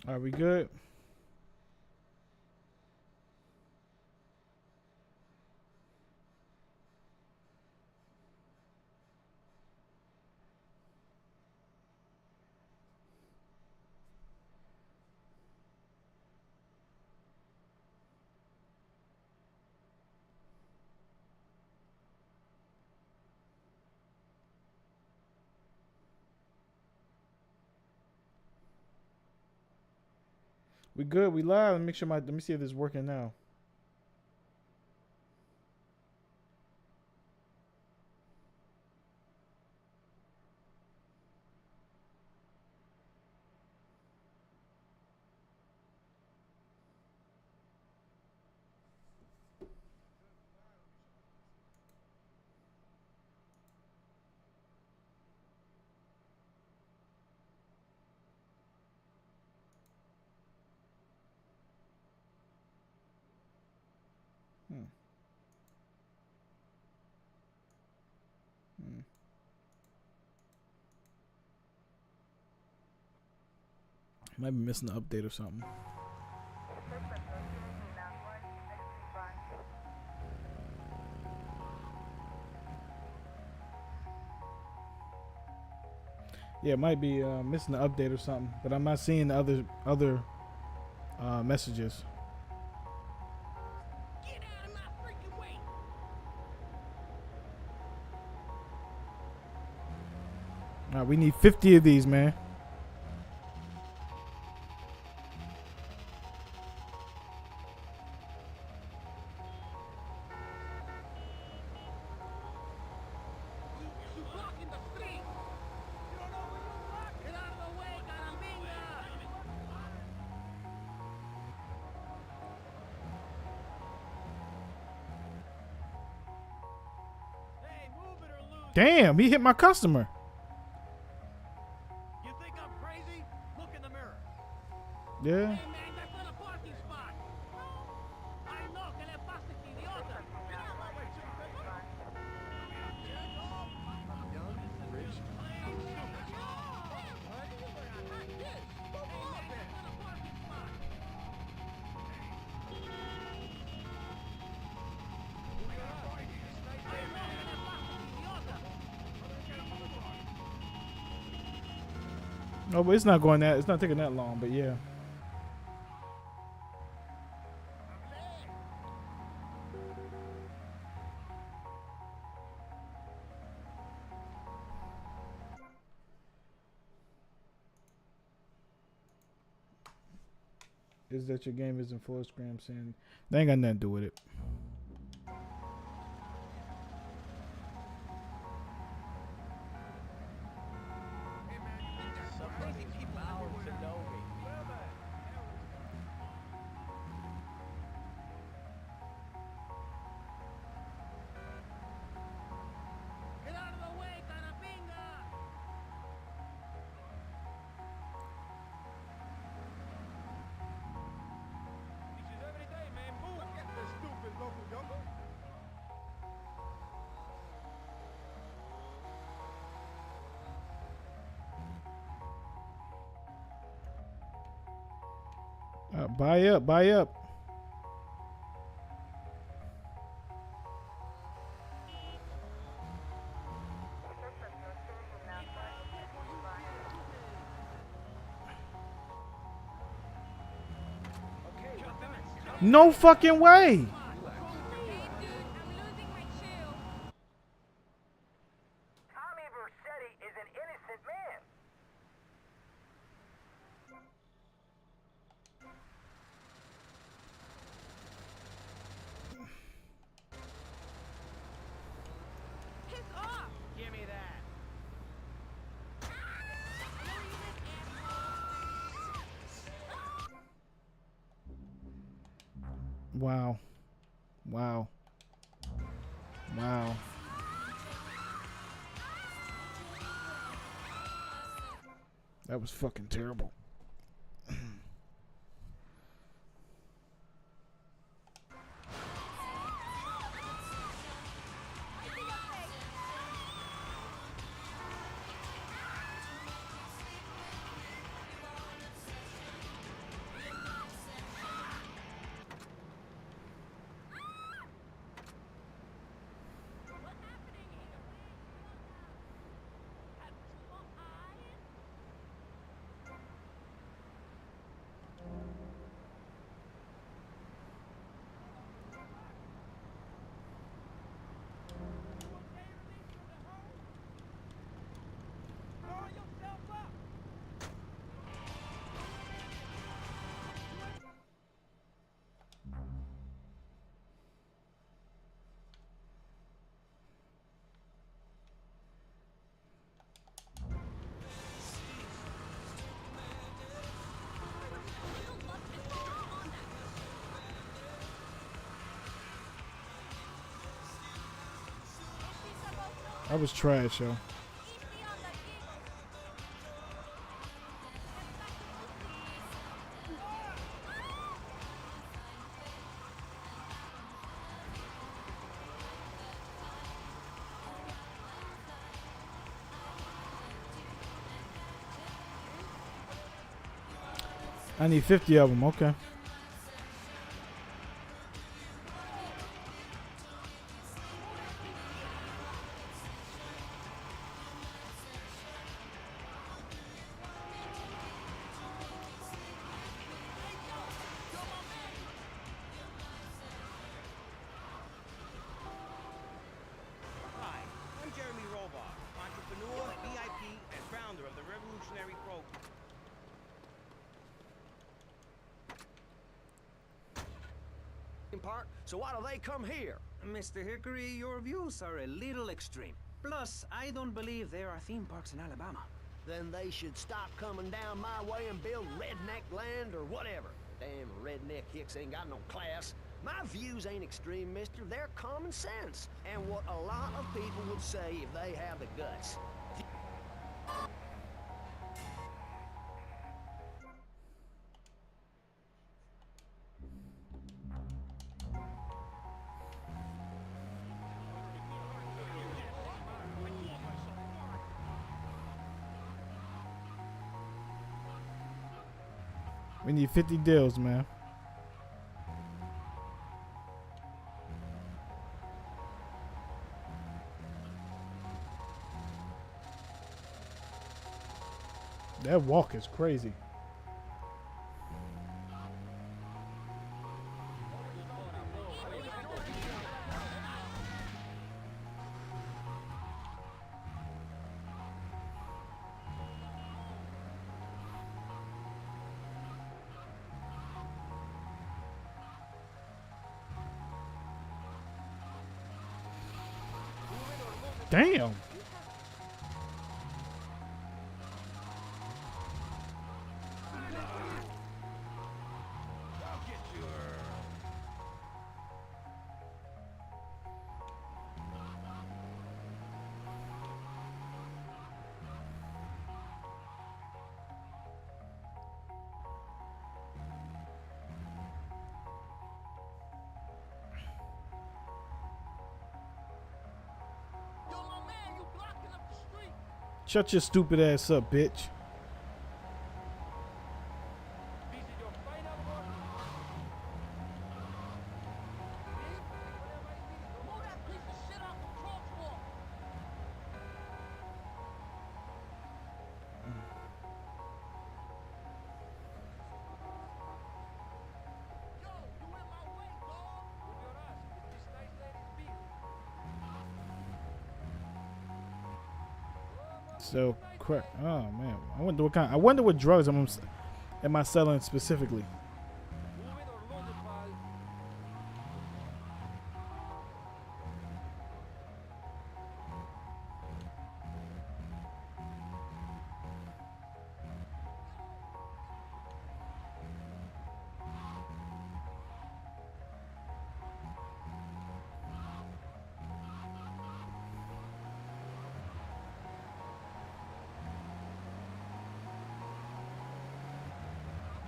Are we good? We good? We live? Let me make sure let me see if this is working now. Hmm. Hmm. Might be missing an update or something. Yeah, it might be missing an update or something, but I'm not seeing the other messages. Get out of my freaking way! All right, we need 50 of these, man. You blocking the street! You don't know where you block! Get out of the way, carambinga! Hey, move it or lose it! Damn, he hit my customer. You think I'm crazy? Look in the mirror. Yeah. Hey man, that's not a parking spot! Ay no, ¿qué le pasa, este idiota? Get out of my way, young, rich, plain, stupid. No, but it's not going that. It's not taking that long. But yeah. Is that your game isn't full screen? Saying they ain't got nothing to do with it. Some crazy people hours to know me. Get out of the way, carambinga! This is every day, man. Move! Look at this stupid local jungle. Buy up, buy up. No fucking way. Tommy Vercetti is an innocent man. Piss off! Give me that. Wow. Wow. Wow. That was fucking terrible. That was trash, yo. I need 50 of them. Okay. Hi, I'm Jeremy Robart, entrepreneur, VIP, and founder of the Revolutionary Program. Park, so why do they come here? Mr. Hickory, your views are a little extreme. Plus, I don't believe there are theme parks in Alabama. Then they should stop coming down my way and build redneck land or whatever. Damn redneck hicks ain't got no class. My views ain't extreme, mister. They're common sense. And what a lot of people would say if they have the guts. We need 50 deals, man. That walk is crazy. Damn. Yo, my man, you blocking up the street. Shut your stupid ass up, bitch. Move that piece of shit out the crosswalk. Yo, you in my way, dog. So crap. Oh man. I wonder what kind. I wonder what drugs am I selling specifically.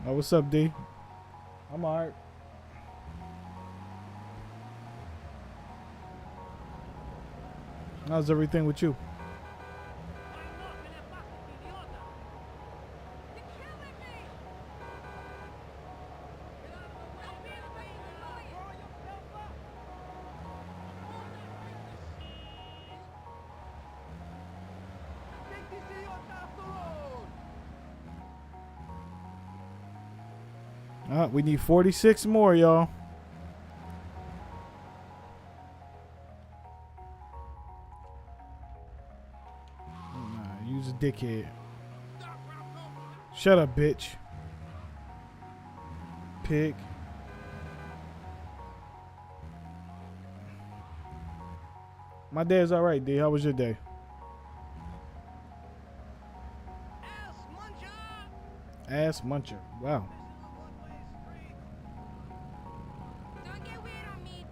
Oh, what's up, D? I'm alright. How's everything with you? We need 46 more, y'all. Nah, use a dickhead. Shut up, bitch. Pig. My day's alright, D. How was your day? Ass muncher. Wow. Don't get weird on me.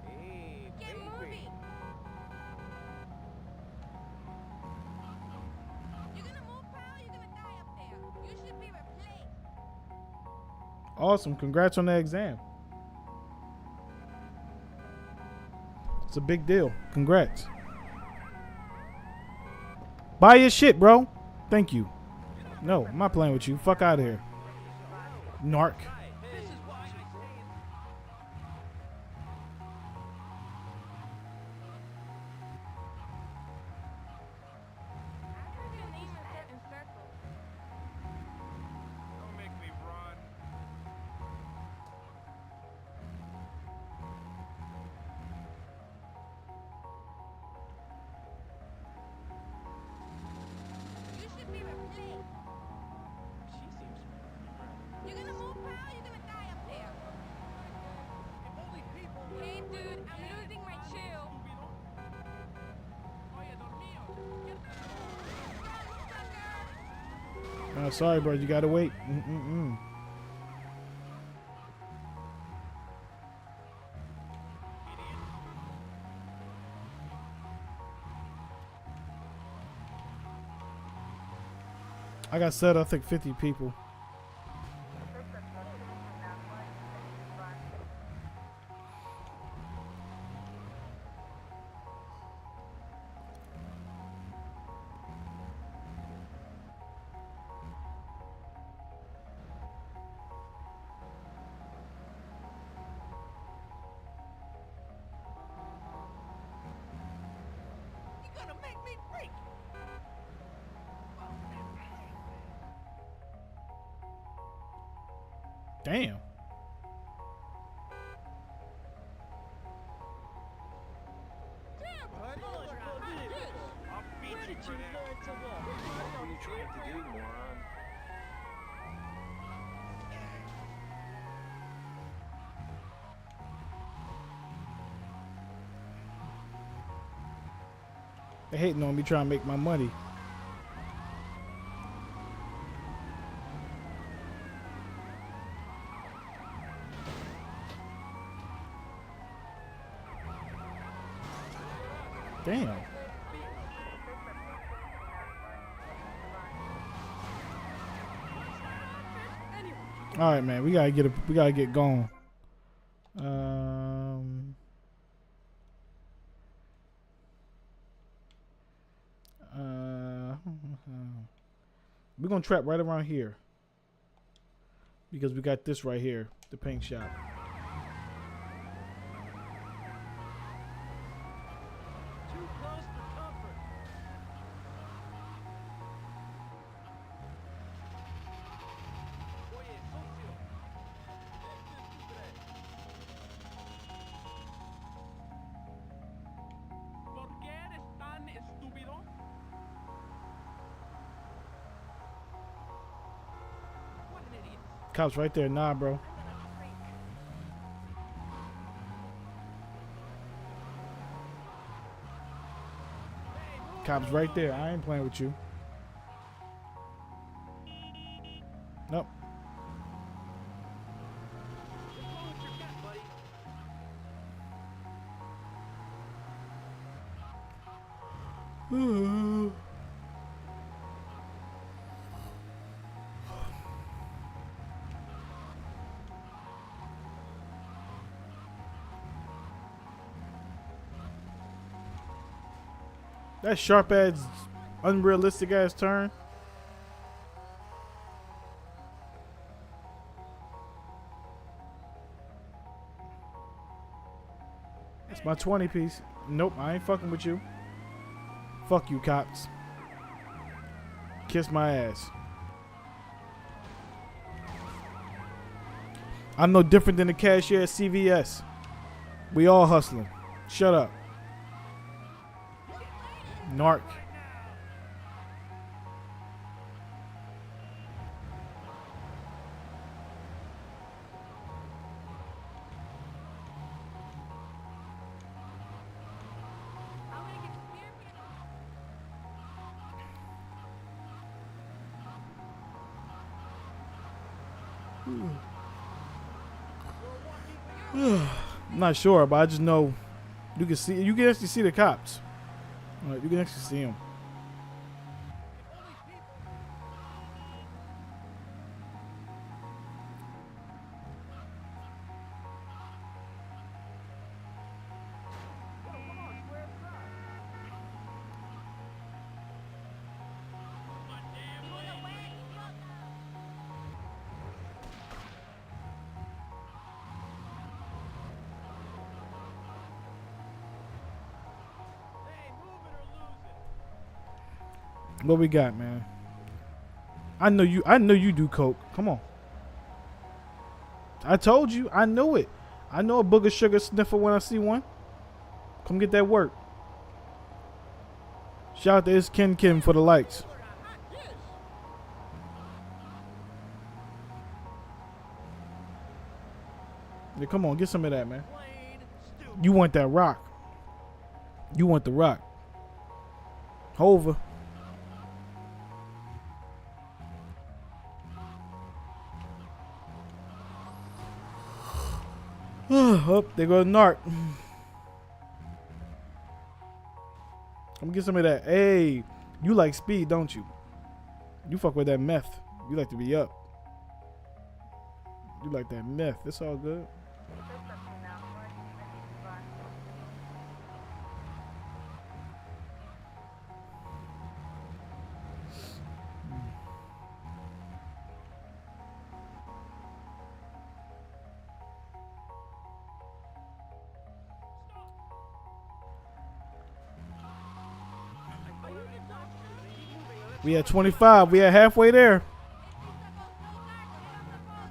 Hey, Get baby. moving. Awesome. Congrats on the exam. It's a big deal. Congrats. Buy your shit, bro. Thank you. No, I'm not playing with you. Fuck out of here. Narc. This is why I say it. Don't make me run. You should be replaced. She seems You're gonna move, pal, or you're gonna die up there. if only people Hey, dude, I'm losing my chill. estúpido. Oye, dormido. Run, sucker! Sorry, bro. You gotta wait. Mm-mm-mm. I got set, I think 50 people. You're gonna make me freak. Damn. Damn, buddy. I'll beat you for that. What are you trying to do, moron? They hating on me trying to make my money. Damn. All right, man. We gotta get going. We're gonna trap right around here because we got this right here, the paint shop. Too close for comfort. Oye, socio. ¿Por qué eres tan estúpido? What an idiot. Cops right there. Nah, bro. Cops right there. I ain't playing with you. Nope. What's wrong with your cat, buddy? That sharp ass, unrealistic ass turn. It's my 20 piece. Nope, I ain't fucking with you. Fuck you, cops. Kiss my ass. I'm no different than the cashier at CVS. We all hustling. Shut up. Narc. I'm gonna get scared people. I'm not sure, but I just know you can see. You can actually see the cops. You can actually see them. What we got, man? I know you do coke. Come on. I told you. I know it. I know a booger sugar sniffer when I see one. Come get that work. Shout out to Is Ken Kim for the likes. Yeah, come on, get some of that, man. You want that rock. You want the rock. Hover. Oh, there goes Narc. Come get some of that. Hey, you like speed, don't you? You fuck with that meth. You like to be up. You like that meth. It's all good. We at 25. We at halfway there.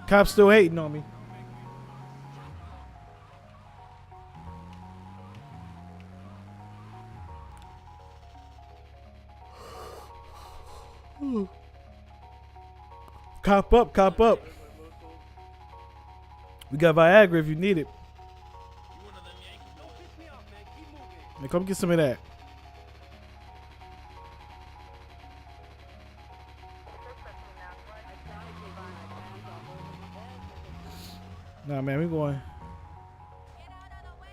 Cops still hating on me. Cop up, cop up. We got Viagra if you need it. Man, come get some of that. Nah, man, we going.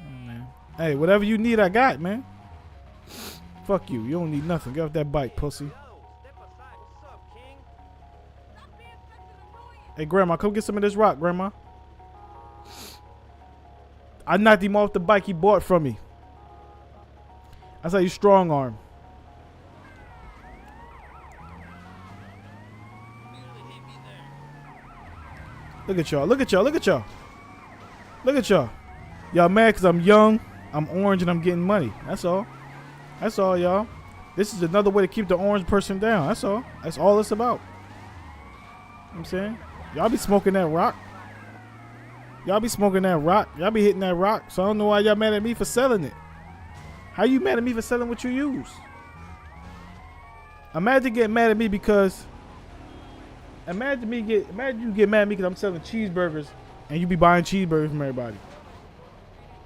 Oh, man. Hey, whatever you need, I got, man. Fuck you. You don't need nothing. Get off that bike, pussy. Hey, Grandma, come get some of this rock, Grandma. I knocked him off the bike he bought from me. That's how you strong arm. Look at y'all. Look at y'all. Look at y'all. Look at y'all. Y'all mad because I'm young, I'm orange, and I'm getting money. That's all. That's all, y'all. This is another way to keep the orange person down. That's all. That's all it's about. You know what I'm saying? Y'all be smoking that rock. Y'all be smoking that rock. Y'all be hitting that rock. So I don't know why y'all mad at me for selling it. How you mad at me for selling what you use? Imagine getting mad at me because... Imagine you get mad at me because I'm selling cheeseburgers and you be buying cheeseburgers from everybody.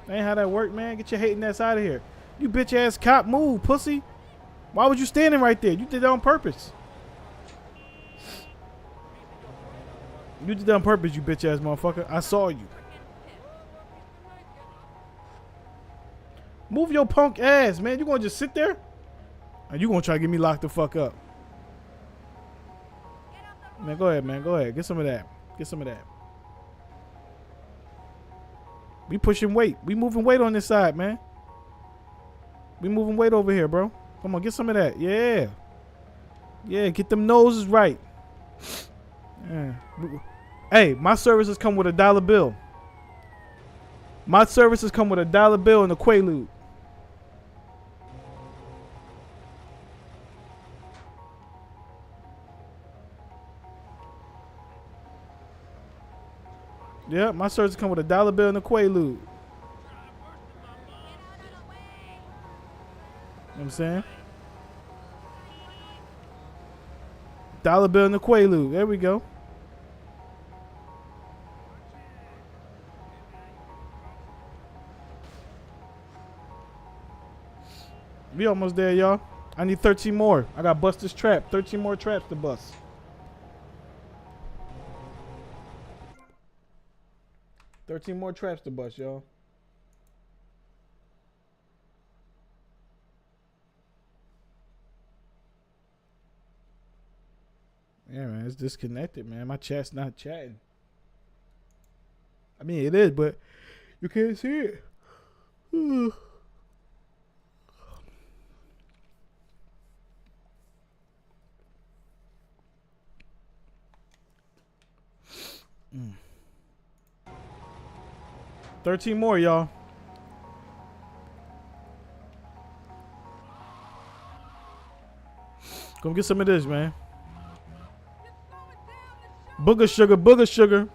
That ain't how that work, man. Get your hating ass out of here. You bitch ass cop, move, pussy. Why was you standing right there? You did that on purpose. You did that on purpose, you bitch ass motherfucker. I saw you. Move your punk ass, man. You gonna just sit there? And you gonna try to get me locked the fuck up. Man, go ahead, man. Go ahead. Get some of that. Get some of that. We pushing weight. We moving weight on this side, man. We moving weight over here, bro. Come on, get some of that. Yeah. Yeah, get them noses right. Yeah. Hey, my services come with $1 bill. My services come with $1 bill and a Quaalude. Yeah, my services come with $1 bill and a Quaalude. You know what I'm saying? $1 bill and a Quaalude. There we go. We almost there, y'all. I need 13 more. I got to bust this trap. 13 more traps to bust. $13 more traps to bust, y'all. Yeah, man, it's disconnected, man. My chat's not chatting. I mean, it is, but you can't see it. Mm. 13 more, y'all. Come get some of this, man. Booger sugar, booger sugar.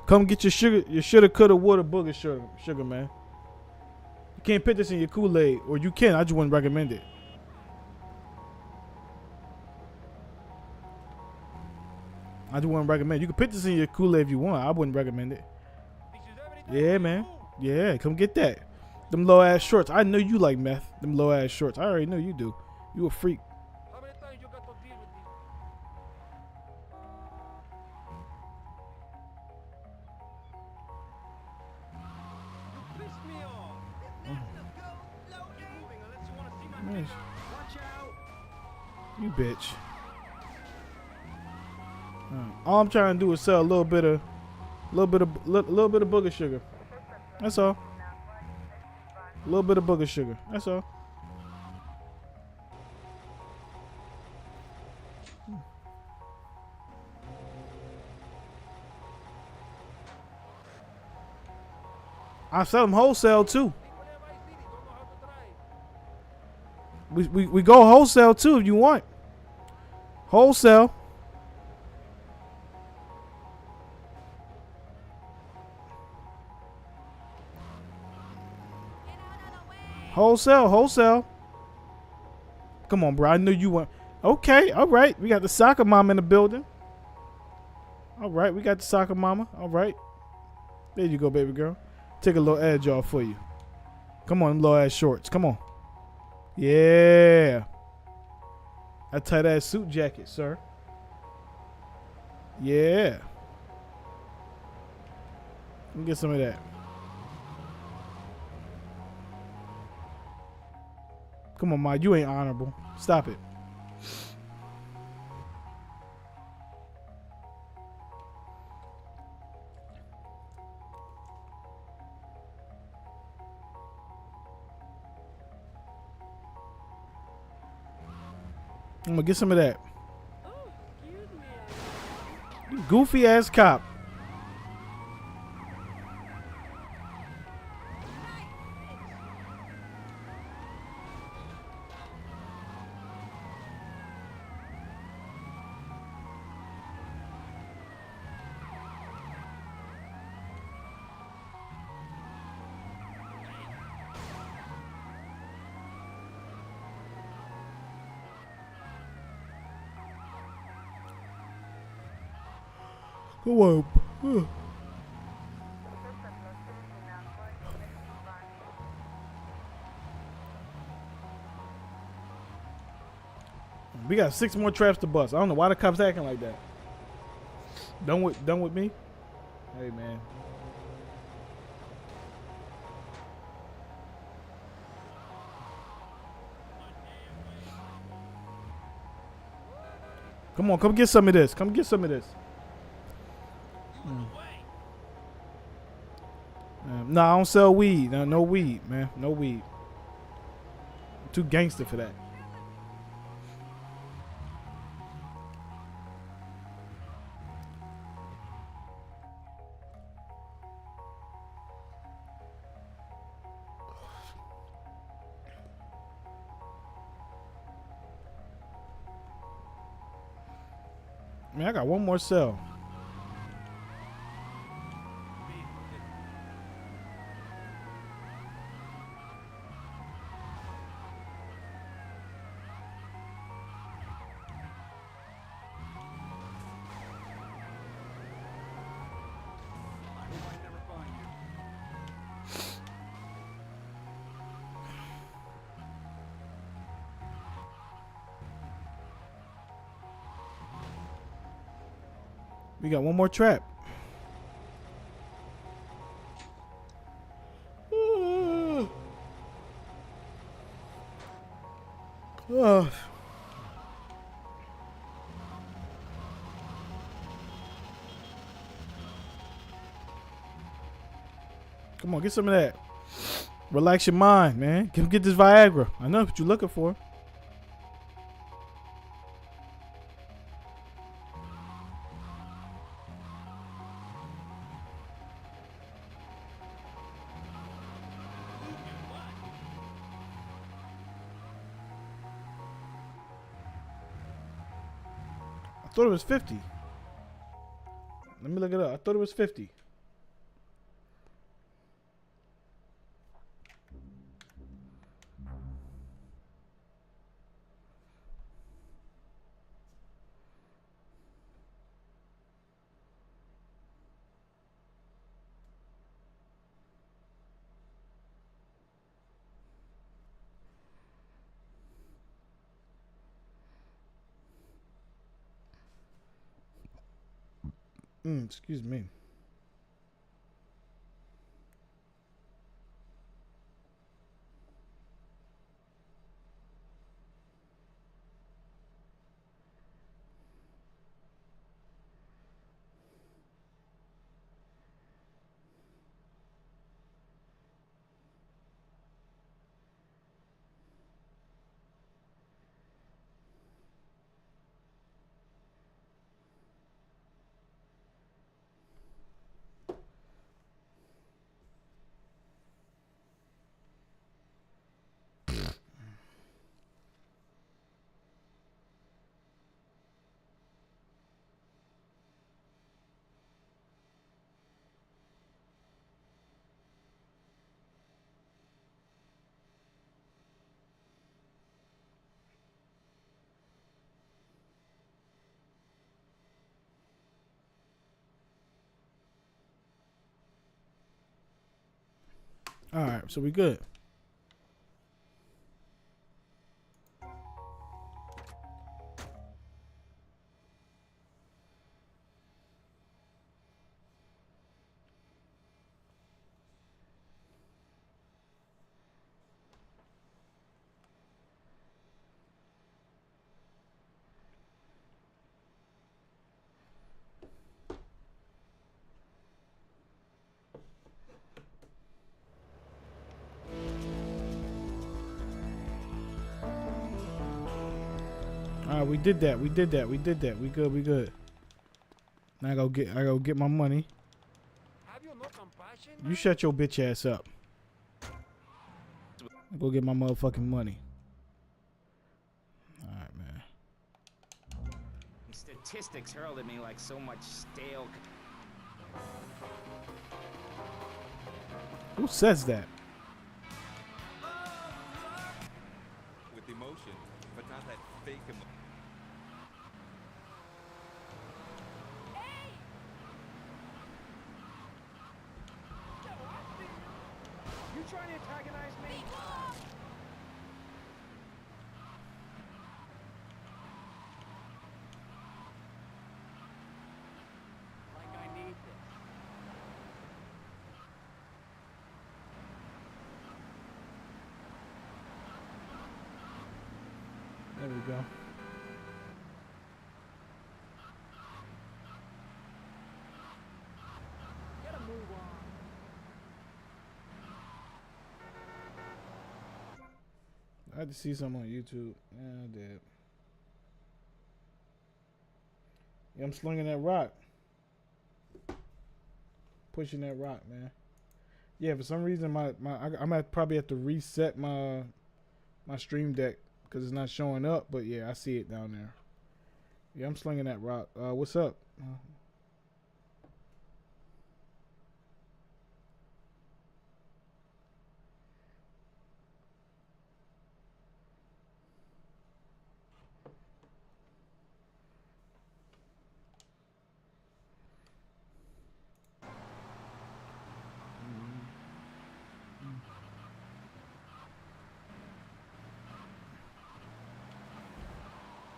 Come get your sugar, your shoulda, coulda, woulda, booger sugar, man. You can't put this in your Kool-Aid, or you can. I just wouldn't recommend it. I just wouldn't recommend it. You can put this in your Kool-Aid if you want. I wouldn't recommend it. Yeah, man. Yeah, come get that. Them low ass shorts. I know you like meth. Them low ass shorts. I already know you do. You a freak. How many times you got to deal with this? You pissed me off. Let's go. Keep moving unless you want to see my Nice. finger. Watch out. You bitch. All I'm trying to do is sell a little bit of booger sugar. That's all. A little bit of booger sugar. That's all. I sell them wholesale too. Whenever I see it, don't know how to drive. We go wholesale too if you want. Wholesale. Wholesale. Come on, bro. I knew you want. Okay, all right. We got the soccer mama in the building. All right, we got the soccer mama. All right. There you go, baby girl. Take a little edge off for you. Come on, them low ass shorts. Come on. Yeah. That tight ass suit jacket, sir. Yeah. Let me get some of that. Come on, Ma. You ain't honorable. Stop it. I'm gonna get some of that. Oh, excuse me. You goofy ass cop. Come on. We got 6 more traps to bust. I don't know why the cops acting like that. Done with me? Hey, man. Come on, come get some of this. Come get some of this. No, I don't sell weed. No weed, man. No weed. I'm too gangster for that. Man, I got one more cell. We got one more trap. Oh. Come on, get some of that. Relax your mind, man. Get this Viagra. I know what you're looking for. thought it was 50. Let me look it up. I thought it was 50. Excuse me. All right, so we good. All right, we did that. We did that. We did that. We good. We good. Now I go get my money. Have you no compassion? You shut your bitch ass up. Go get my motherfucking money. All right, man. Statistics hurled at me like so much stale. Who says that? With emotion, but not that fake emotion. You trying to antagonize me? Like I need this. There we go. Gotta move on. I had to see something on YouTube. Yeah, I did. Yeah, I'm slinging that rock. Pushing that rock, man. Yeah, for some reason I'm at probably have to reset my stream deck because it's not showing up. But yeah, I see it down there. Yeah, I'm slinging that rock. What's up?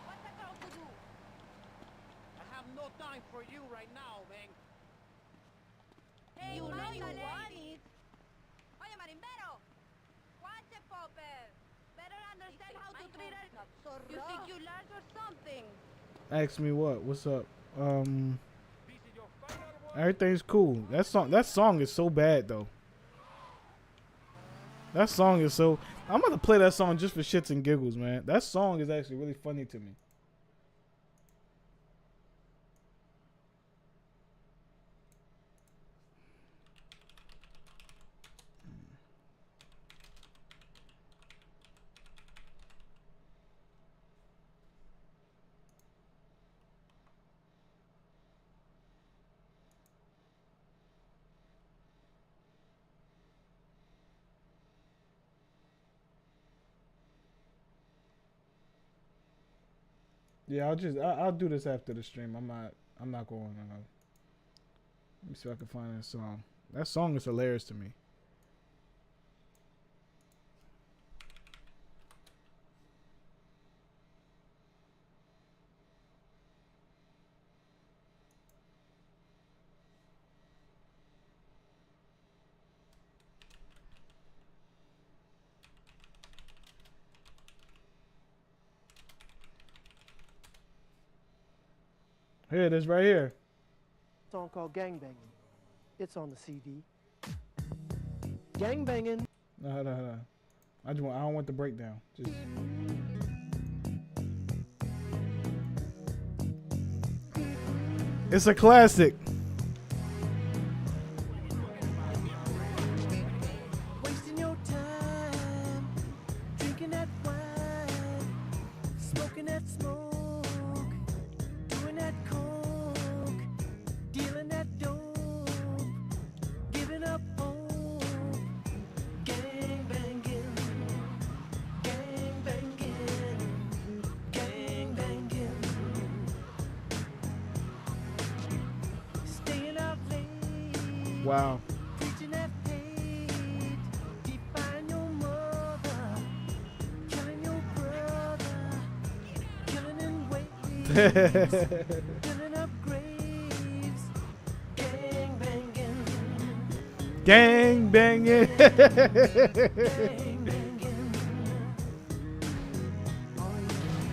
What's the girl to do? I have no time for you right now, man. Hey, You know manda, you ladies. want it. Oye, marimbero. Watch it, Popper. Better understand how to treat her. So You think rough. you learned or something? Ask me what? What's up? Busy your fire, boy. Everything's cool. That song is so bad though. That song is so. I'm about to play that song just for shits and giggles, man. That song is actually really funny to me. Yeah, I'll do this after the stream. I'm not going. Let me see if I can find that song. That song is hilarious to me. Here it is, right here. Song called Gangbanging. It's on the CD. Gangbanging. No. I don't want the breakdown. Just. It's a classic. Wasting your time, drinking that wine, smoking that smoke, doing that coke, dealing that dope, giving up hope, gangbanging, gangbanging, gangbanging, staying out late. Wow. Preaching that hate, define your mother, killing your brother, killing in waves, filling up graves, gang banging, Gang banging. gang banging. Oh yeah.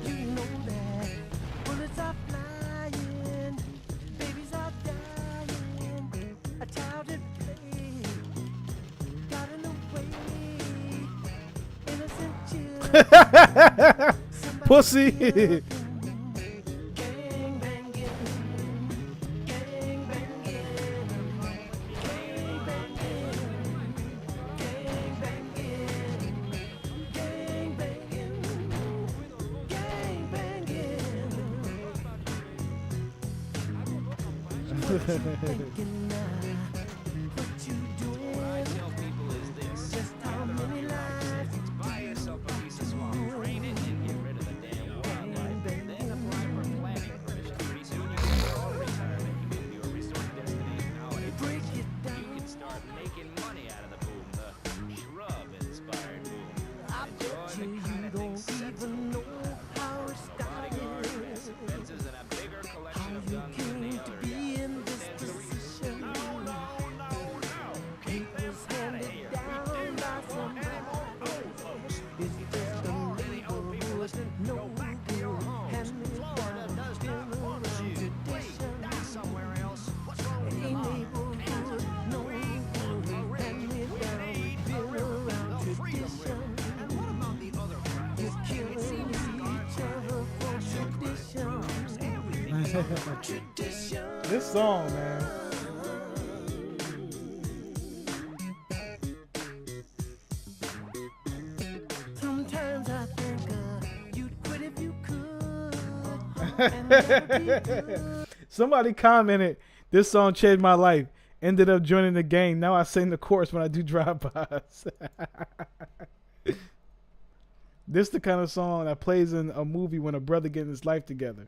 You know that bullets are flying, babies are dying, a child at play got in the way, innocent children. Pussy. Gang banging, gang banging, gang banging, gang banging, gang banging, gang banging. What you thinking now? What you doing? What I tell people is this. Just how many lives? Buy yourself a piece of swamp, drain it, and get rid of the damn wildlife. Then apply for planning permission. Pretty soon you can start a retirement community or resort destination holiday. Break it You down. can start making money out of the boom, the shrub-inspired boom. I bet you you don't even know how it Bodyguards, started. massive fences, and a bigger How collection of you guns than came the to other be guy. in this position. It was handed down by somebody. It's just a neighborhood, no good. Hand me down, been around tradition. Somewhere else. What's wrong A neighborhood, no good. Hand me down, been around tradition. And what about the other crowd? You're killing each other for tradition. Tradition. This song, man. Sometimes I think you'd quit if you could. And never be good. Somebody commented, this song changed my life. Ended up joining the gang. Now I sing the chorus when I do drive-bys. This the kind of song that plays in a movie when a brother getting his life together.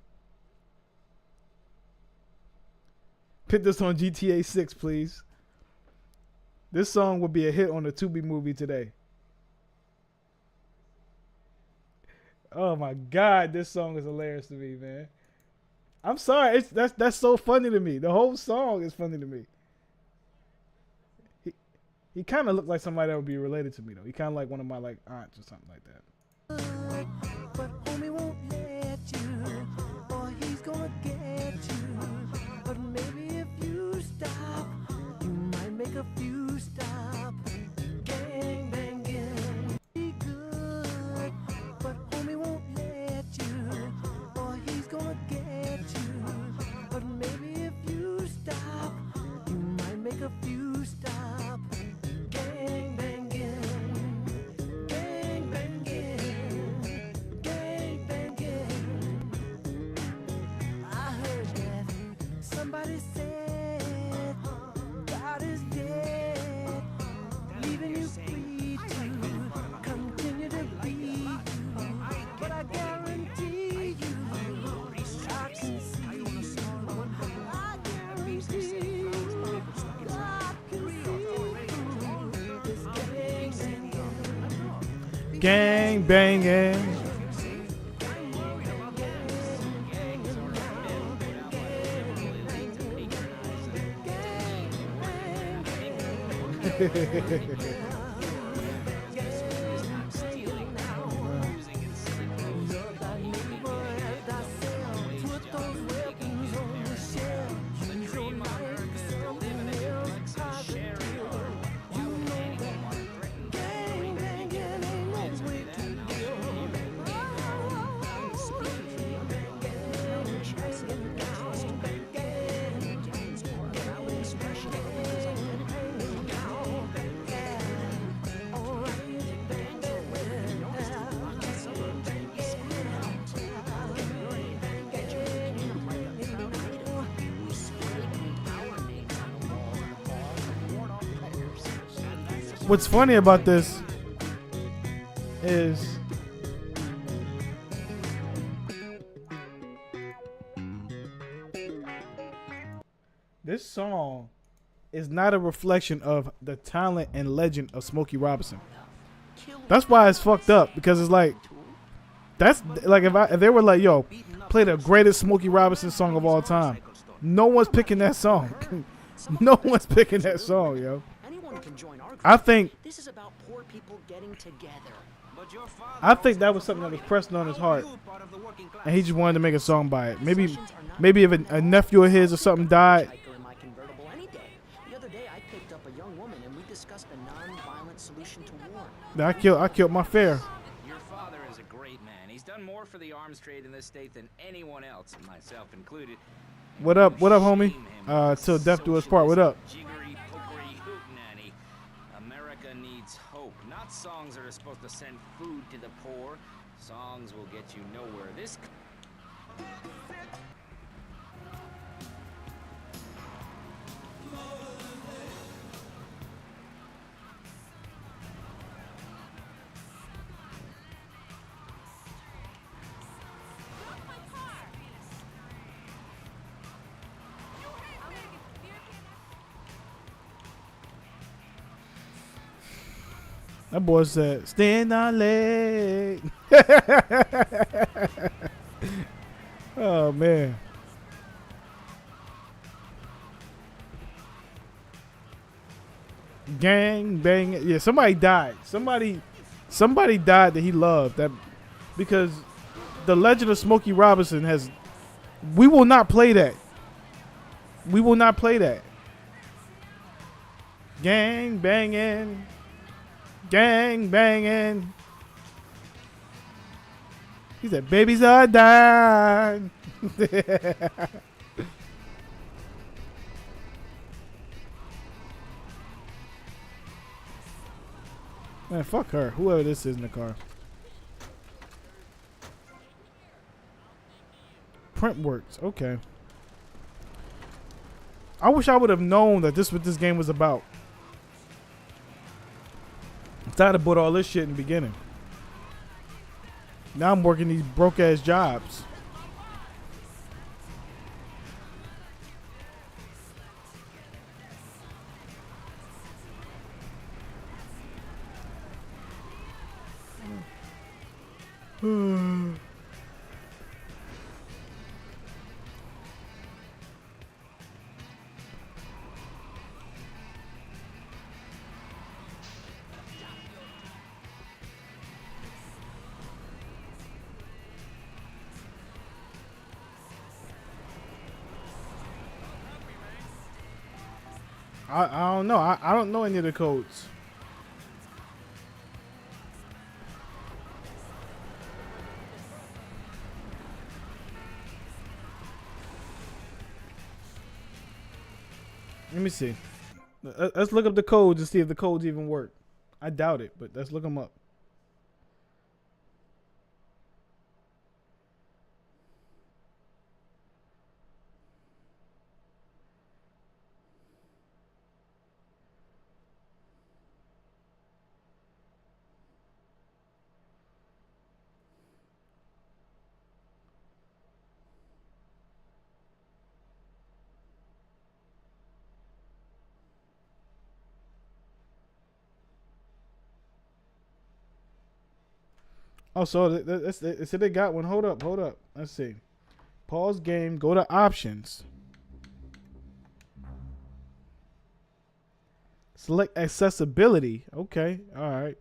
Put this on GTA 6, please. This song would be a hit on the Tubi movie today. Oh my God, this song is hilarious to me, man. I'm sorry, that's so funny to me. The whole song is funny to me. He kind of looked like somebody that would be related to me though. He kind of like one of my like aunts or something like that. But homie won't let you, or he's gonna get you. But maybe if you stop, you might make a few stop. Gang banging, be good. But homie won't let you, or he's gonna get you. But maybe if you stop, you might make a few stop. Gang banging, gang banging, gang Gang banging. What's funny about this is this song is not a reflection of the talent and legend of Smokey Robinson. That's why it's fucked up, because it's like, that's like if they were like, yo, play the greatest Smokey Robinson song of all time, no one's picking that song. No one's picking that song, yo. Anyone can join our group. I think This is about poor people getting together. I think that was something that was pressed on his heart, and he just wanted to make a song by it. Maybe if a nephew of his or something died. In my convertible any day. The other day I picked up a young woman and we discussed a non-violent solution to war. I killed my fare. Your father is a great man. He's done more for the arms trade in this state than anyone else, myself included. What up, homie? Till death do us part. What up? Jiggery pokery hootenanny. America needs hope, not songs that are supposed to send food to the poor. Songs will get you nowhere. This. That boy said, stand on leg. Oh, man. Gang bang. Yeah, somebody died. Somebody died that he loved. That because the legend of Smokey Robinson has. We will not play that. We will not play that. Gang banging. Gang banging. He said, babies are dying. Man, fuck her. Whoever this is in the car. Printworks. Okay. I wish I would have known that this what this game was about. I'd have bought all this shit in the beginning. Now I'm working these broke ass jobs. I don't know. I don't know any of the codes. Let me see. Let's look up the codes and see if the codes even work. I doubt it, but let's look them up. Oh, so so they got one. Hold up. Let's see. Pause game. Go to options. Select accessibility. Okay. All right.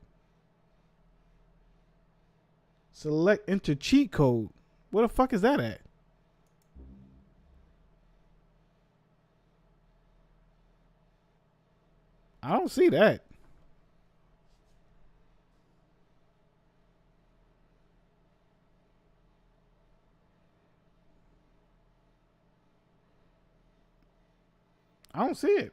Select enter cheat code. Where the fuck is that at? I don't see that. I don't see it.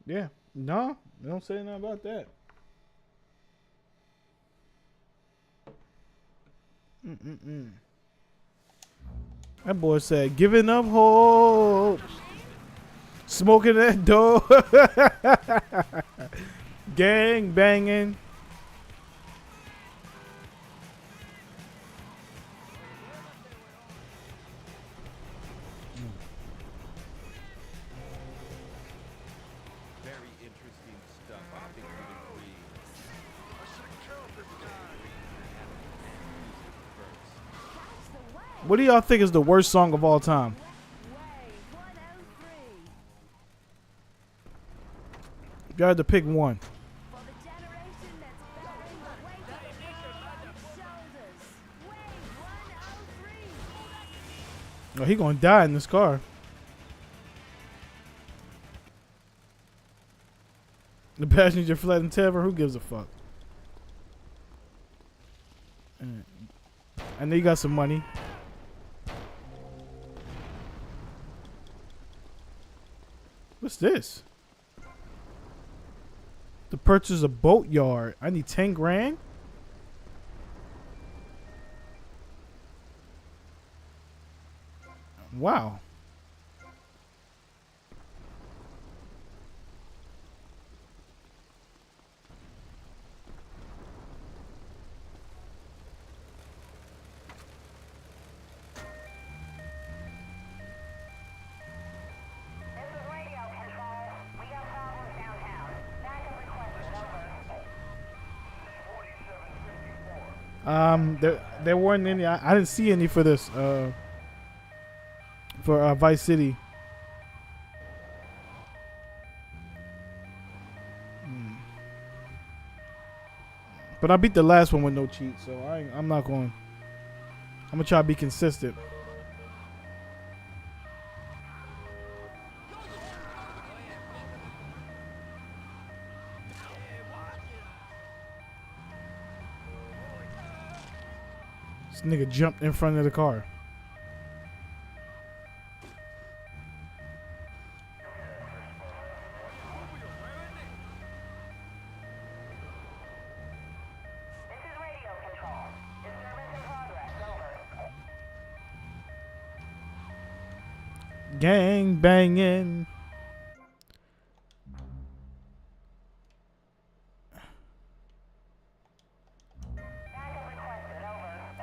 Yeah. No, they don't say nothing about that. That boy said, giving up hope. Smoking that dope. Gang banging. Very interesting stuff. I think we agree. What do y'all think is the worst song of all time? If y'all had to pick one. Oh, he gonna die in this car. The passenger fled in terror. Who gives a fuck? I know you got some money. What's this? To purchase a boatyard. I need 10 grand? Wow. There weren't any. I didn't see any for this. For Vice City. But I beat the last one with no cheat, so I'm not going. I'm gonna try to be consistent. This nigga jumped in front of the car. Gang banging.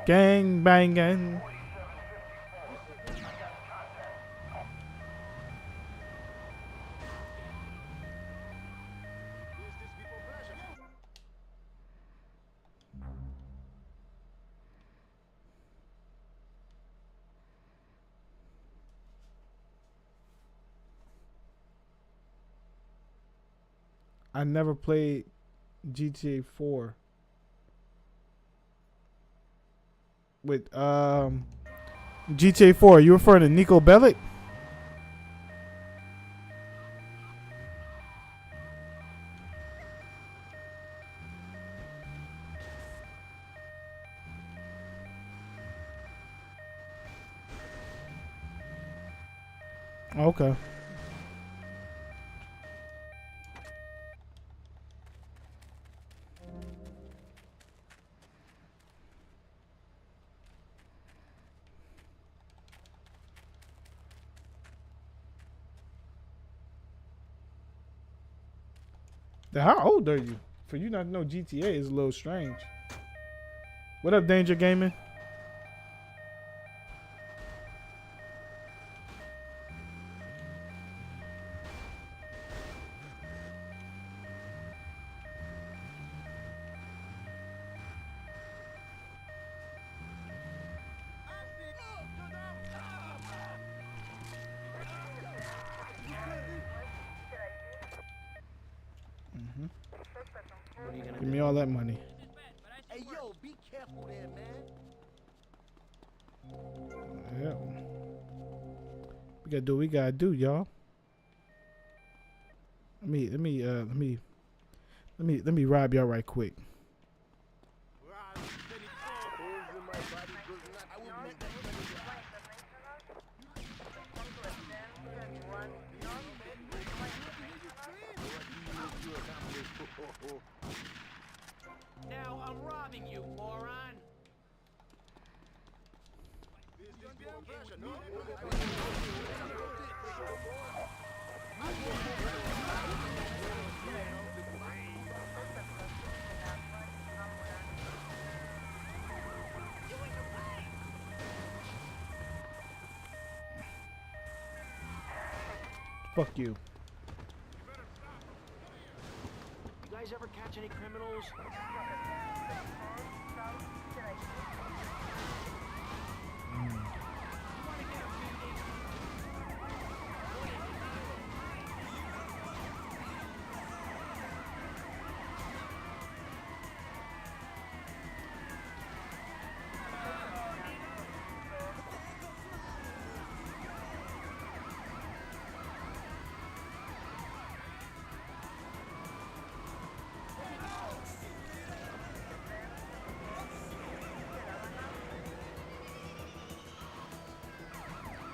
Gang banging. I never played GTA 4. With GTA 4, you referring to Nico Bellic? Okay. Now, how old are you? For you not to know GTA is a little strange. What up, Danger Gaming? What are you gonna Give me all that money. Hey, yo, be careful there, man. Yep. We gotta do what we gotta do, y'all. Let me rob y'all right quick. Now I'm robbing you, moron. Fuck you. You guys ever catch any criminals?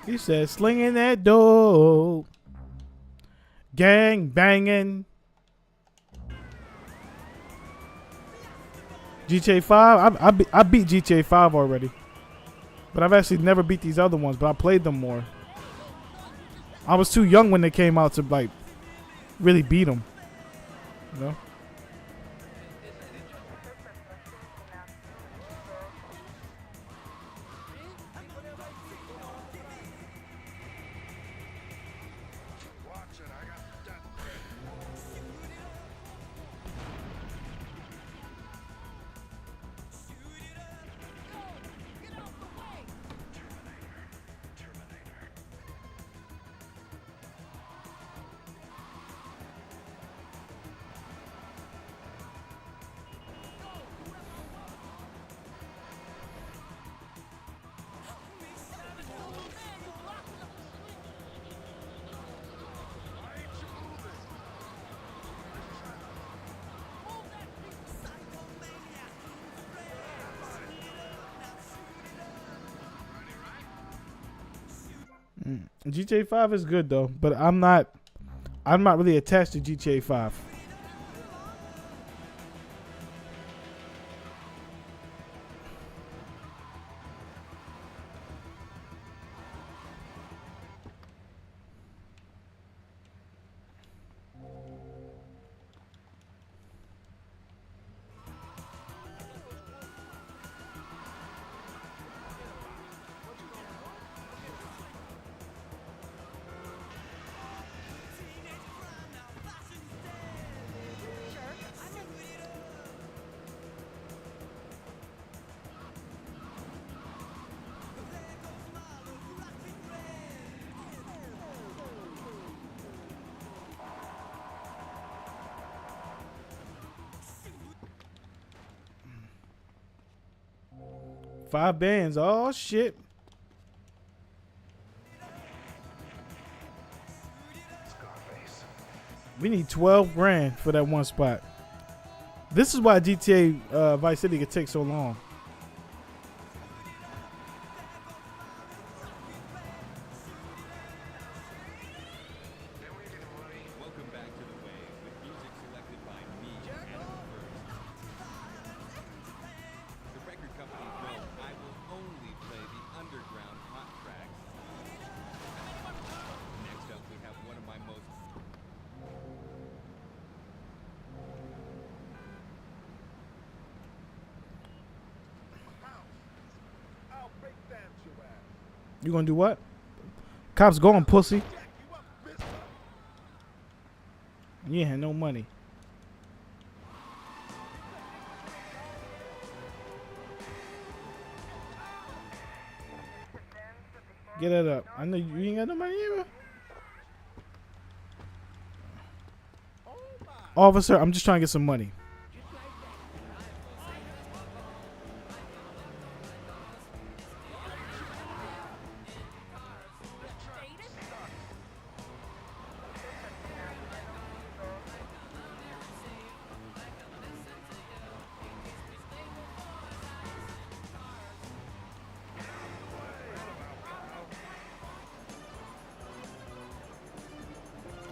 He said, slinging that dope, gang banging. GTA 5, I beat GTA 5 already, but I've actually never beat these other ones. But I played them more. I was too young when they came out to like really beat them. You know. GTA 5 is good though, but I'm not really attached to GTA 5. Five bands. Oh shit. We need 12 grand for that one spot. This is why GTA Vice City could take so long. Welcome back to the wave with music selected by me and the record company knows I will only play the underground hot tracks. Next up we have one of my most You gonna do what? Cops going, pussy. You ain't had no money. Get that up. I know you ain't got no money either. Officer, I'm just trying to get some money.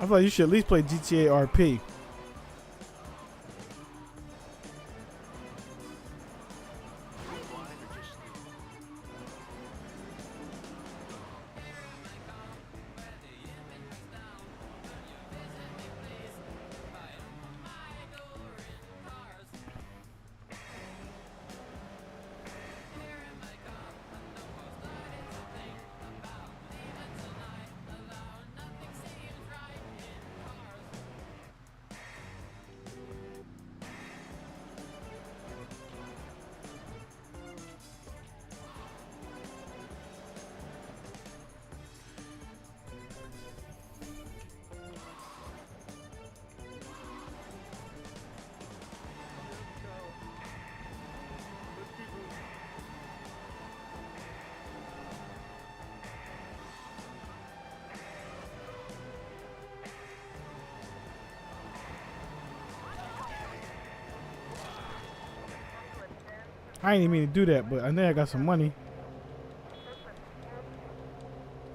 I thought you should at least play GTA RP. I ain't even mean to do that, but I know I got some money.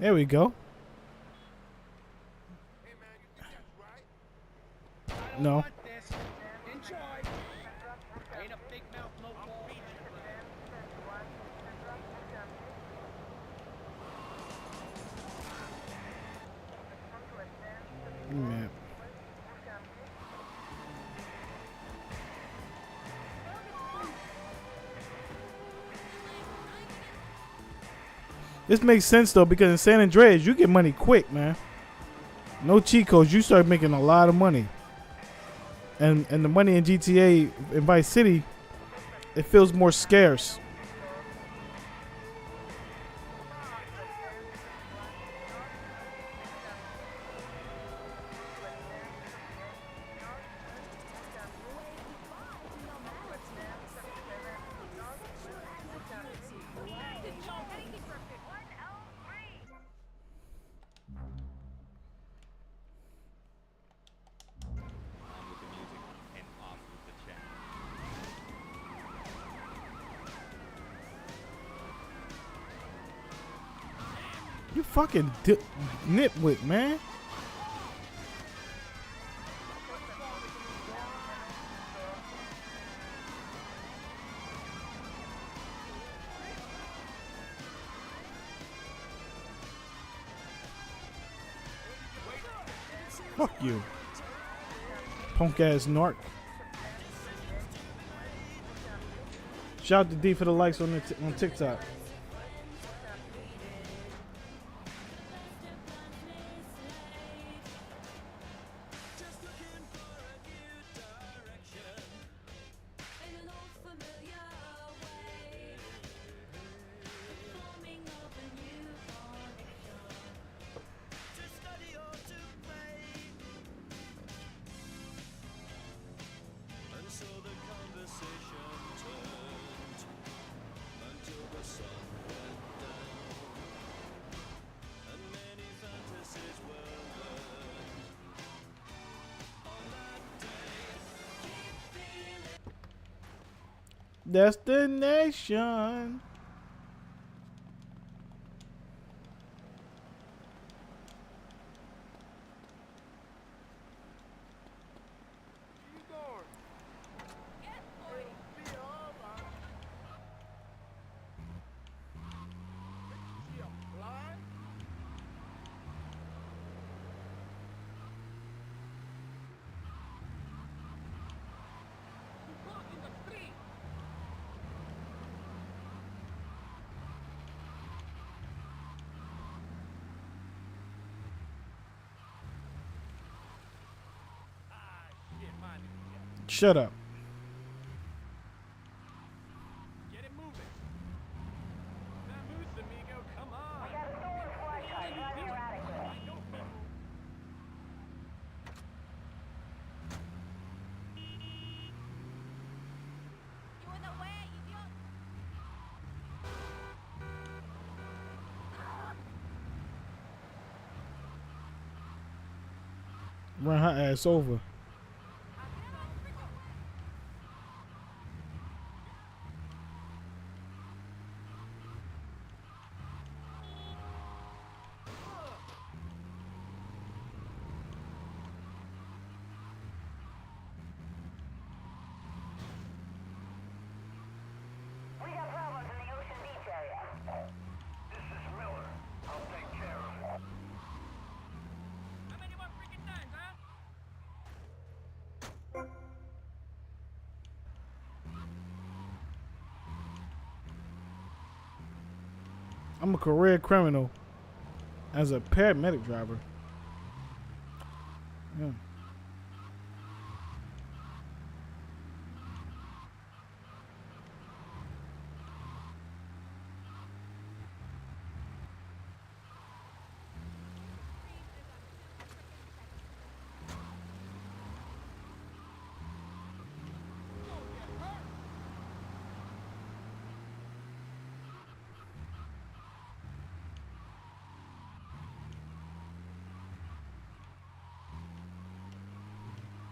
There we go. No. Man. This makes sense though, because in San Andreas you get money quick, man. No cheat codes, you start making a lot of money. And the money in GTA and Vice City, it feels more scarce. On with the music and off with the chat. You fucking nitwit, man. Fuck you. Punk ass narc. Shout out to D for the likes on on TikTok. Destination. Shut up. Get it moving. Vamoose, amigo, come on. We got a stolen squad car driving erratically. I know people. You in the way, idiot! Run her ass over. We got problems in the Ocean Beach area. This is Miller. I'll take care of it. How many more freaking times, huh? I'm a career criminal as a paramedic driver. Yeah.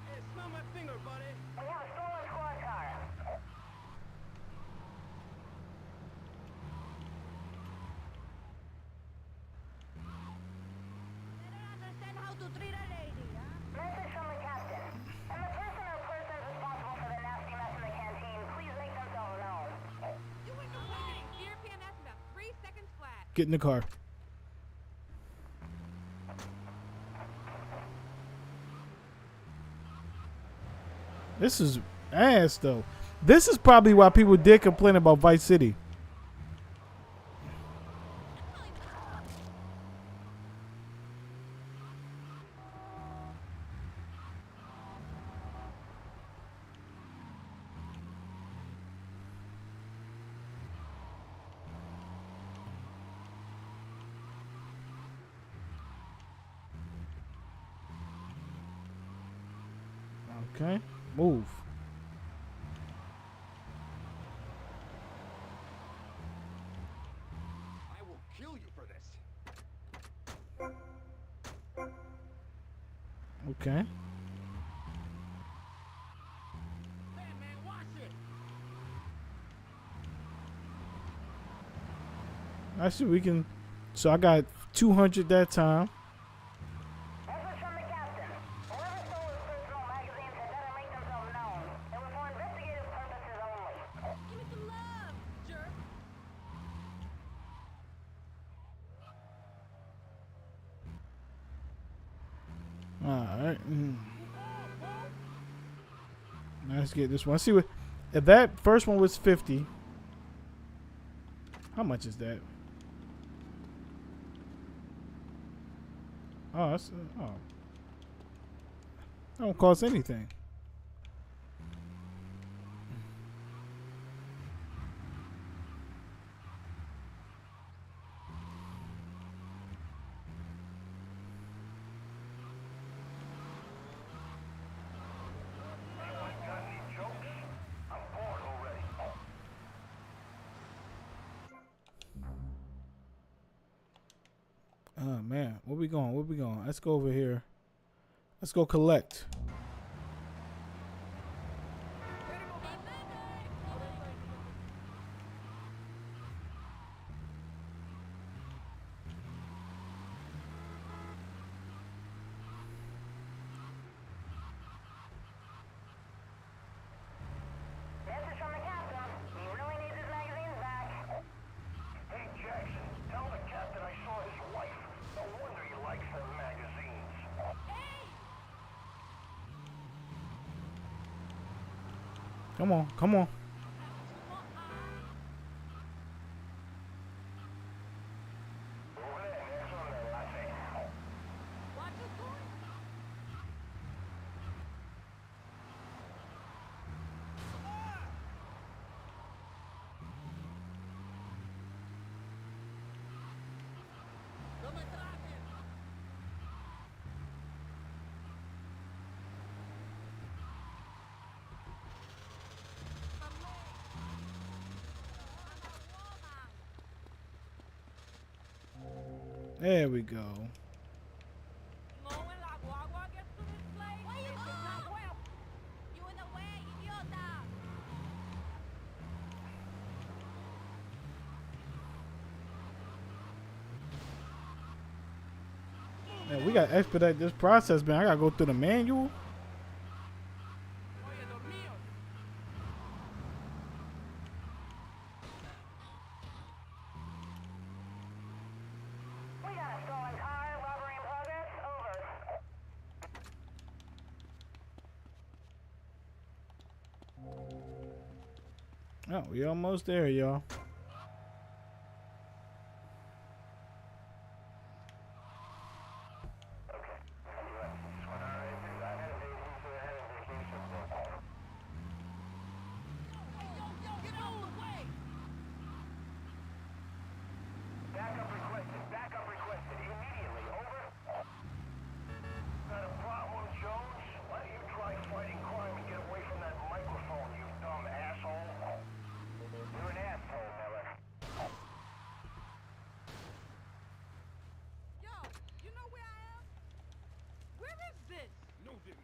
Hey, smell my finger, buddy. We have a stolen squad car. Better understand how to treat a lady, huh? Message from the captain. And the person or persons responsible for the nasty mess in the canteen, please make themselves known. You were getting gear PMS about 3 seconds flat. Get in the car. This is ass though. This is probably why people did complain about Vice City. Okay, move. I will kill you for this. Okay. Man, watch it. Actually, we can. So I got 200 that time. Message from the captain. Whoever stole his personal magazines had better make themselves known. It was for investigative purposes only. Give me some love, jerk. Alright. Let's get this one. Let's see what. If that first one was 50. How much is that? Oh, that's. Oh. That don't cost anything. Got any jokes? I'm bored already. Oh man, where we going? Where we going? Let's go over here. Let's go collect. Message from the captain. He really needs his magazines back. Hey, Jackson, tell the captain I saw his wife. No wonder he likes them magazines. Come on, come on. Over there, next on the latte. Watch your corner. There we go. No, when la guagua gets to this place, it's not well. You in the way, idiota! Man, we gotta expedite this process, man. I gotta go through the manual. Oye, los míos. We got a stolen car, robbery in progress, over. Oh, we almost there, y'all. Get out of the way! Backup requested immediately, over. Got a problem, Jones? Why don't you try fighting crime and get away from that microphone, you dumb asshole? You're an asshole, Miller. Yo, you know where I am? Where is this? No, didn't.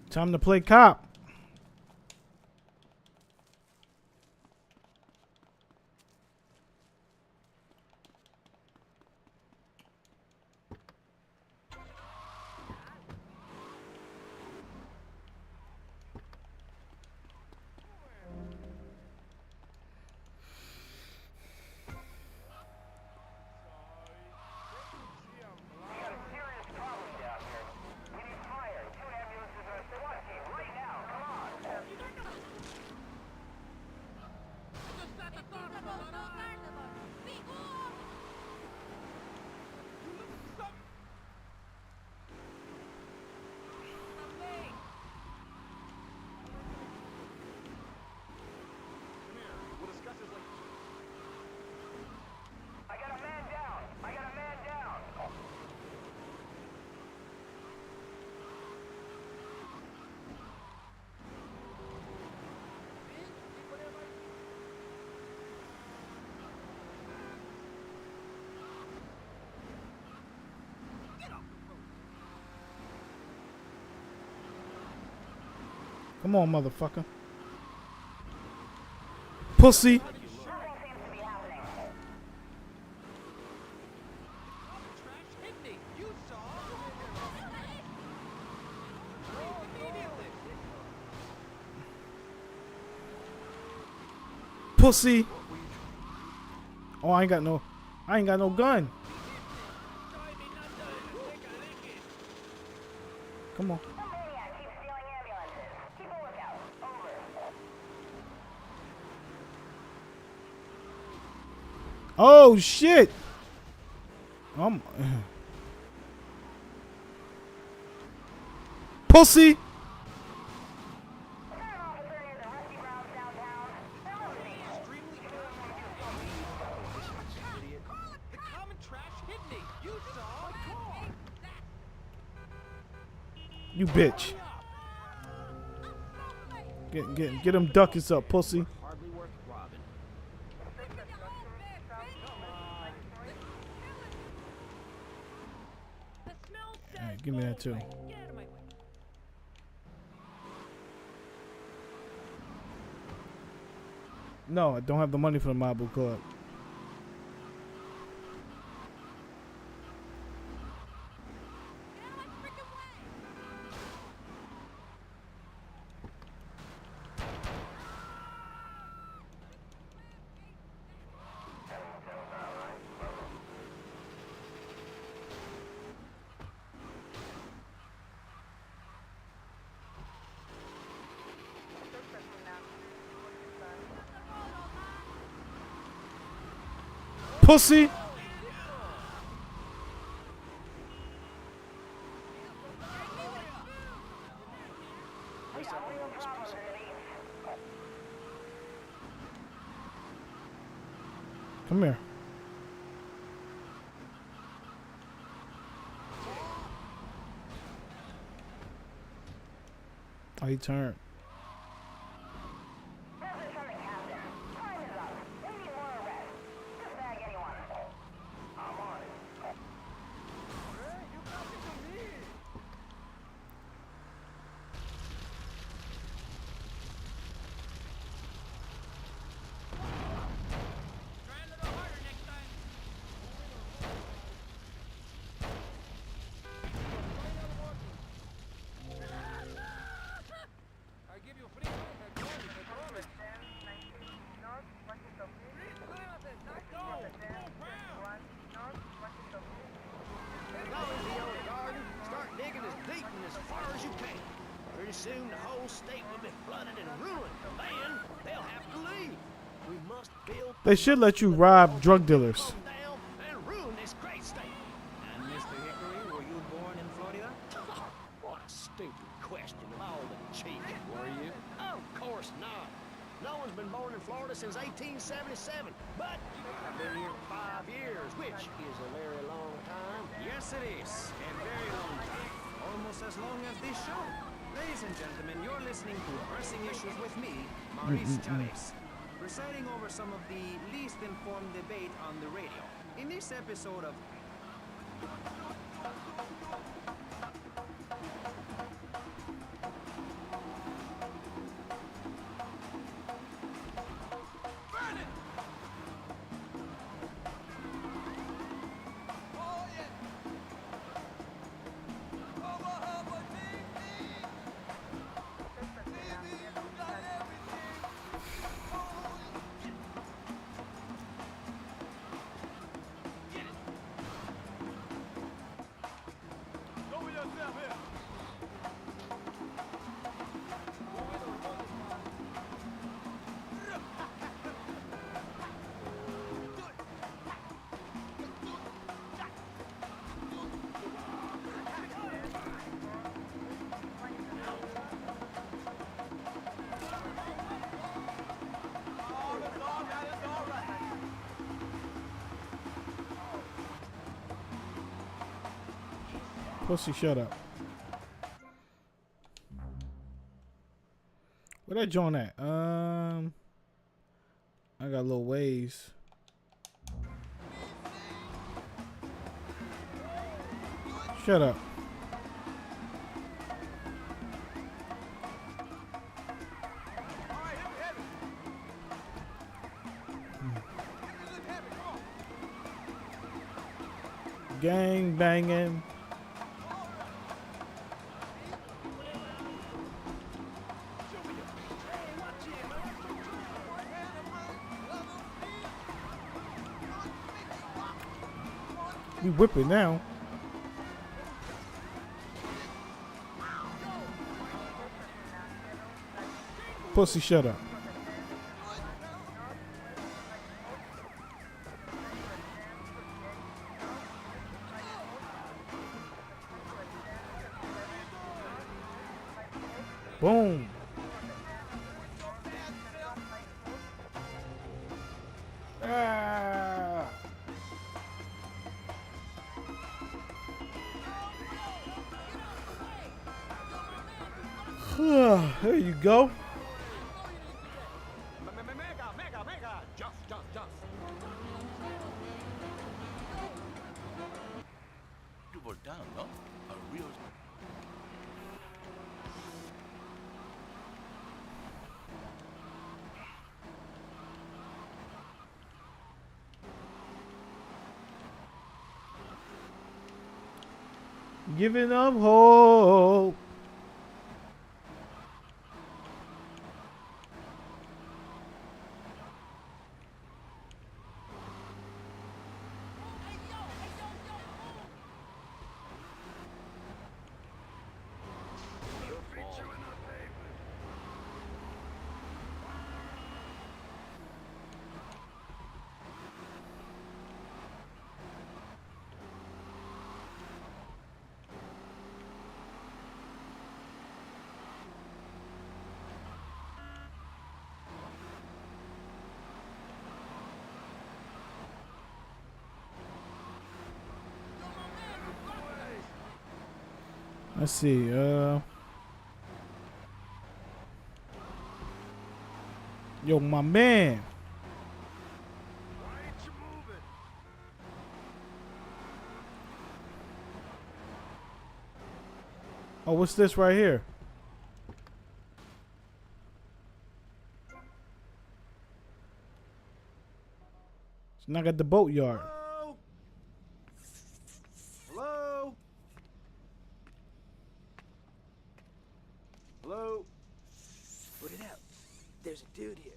Time to play cop. We got a serious problem down here. We need fire, 2 ambulances and a SWAT team right now. Come on. Just at the door, People go brother. carnivore. Figu! You look something. Something. We'll discuss this later. I got a man down. Come on, motherfucker. Pussy. Nothing seems to be happening. Trash hit me. You saw. Immediately. Pussy. Oh, I ain't got no gun. Come on. Some maniac keeps stealing ambulances. Keep a lookout. Over. Oh shit. Pussy. Is there an officer near the Rusty Browns downtown? There must be. The common trash hit me. You saw. You bitch. Get them duckies up, pussy. Hardly worth robbing. The smell says Alright, give me go that too. away. Get out of my way. No, I don't have the money for the Mabu Club. Get out of my freaking way! Pussy. Come here. Oh, he turned. Message from the captain. Time is up. We need more arrests. soon the whole state will be flooded and ruined. Then they'll have to leave. We must build. They should let you rob drug dealers. Down and ruin this great state. And Mr. Hickory, were you born in Florida? What a stupid question of all the cheek. Were you? Of course not. No one's been born in Florida since 1877. But I've been here 5 years, which is a very long time. Yes, it is. A very long time. Almost as long as this show. Ladies and gentlemen, you're listening to Pressing Issues with me, Maurice Chavez, presiding over some of the least informed debate on the radio. In this episode of Pussy, shut up. Where that joint at? I got a little ways. Shut up. Gang banging. We whipping now. Pussy, shut up. Boom. Ah. There you go. Mega, just. You were down, no? A real... Giving up hope. Let's see, yo, my man. Why ain't you moving? Oh, what's this right here? It's not at the boatyard. Hello? Hello? Hello? Put it out. There's a dude here.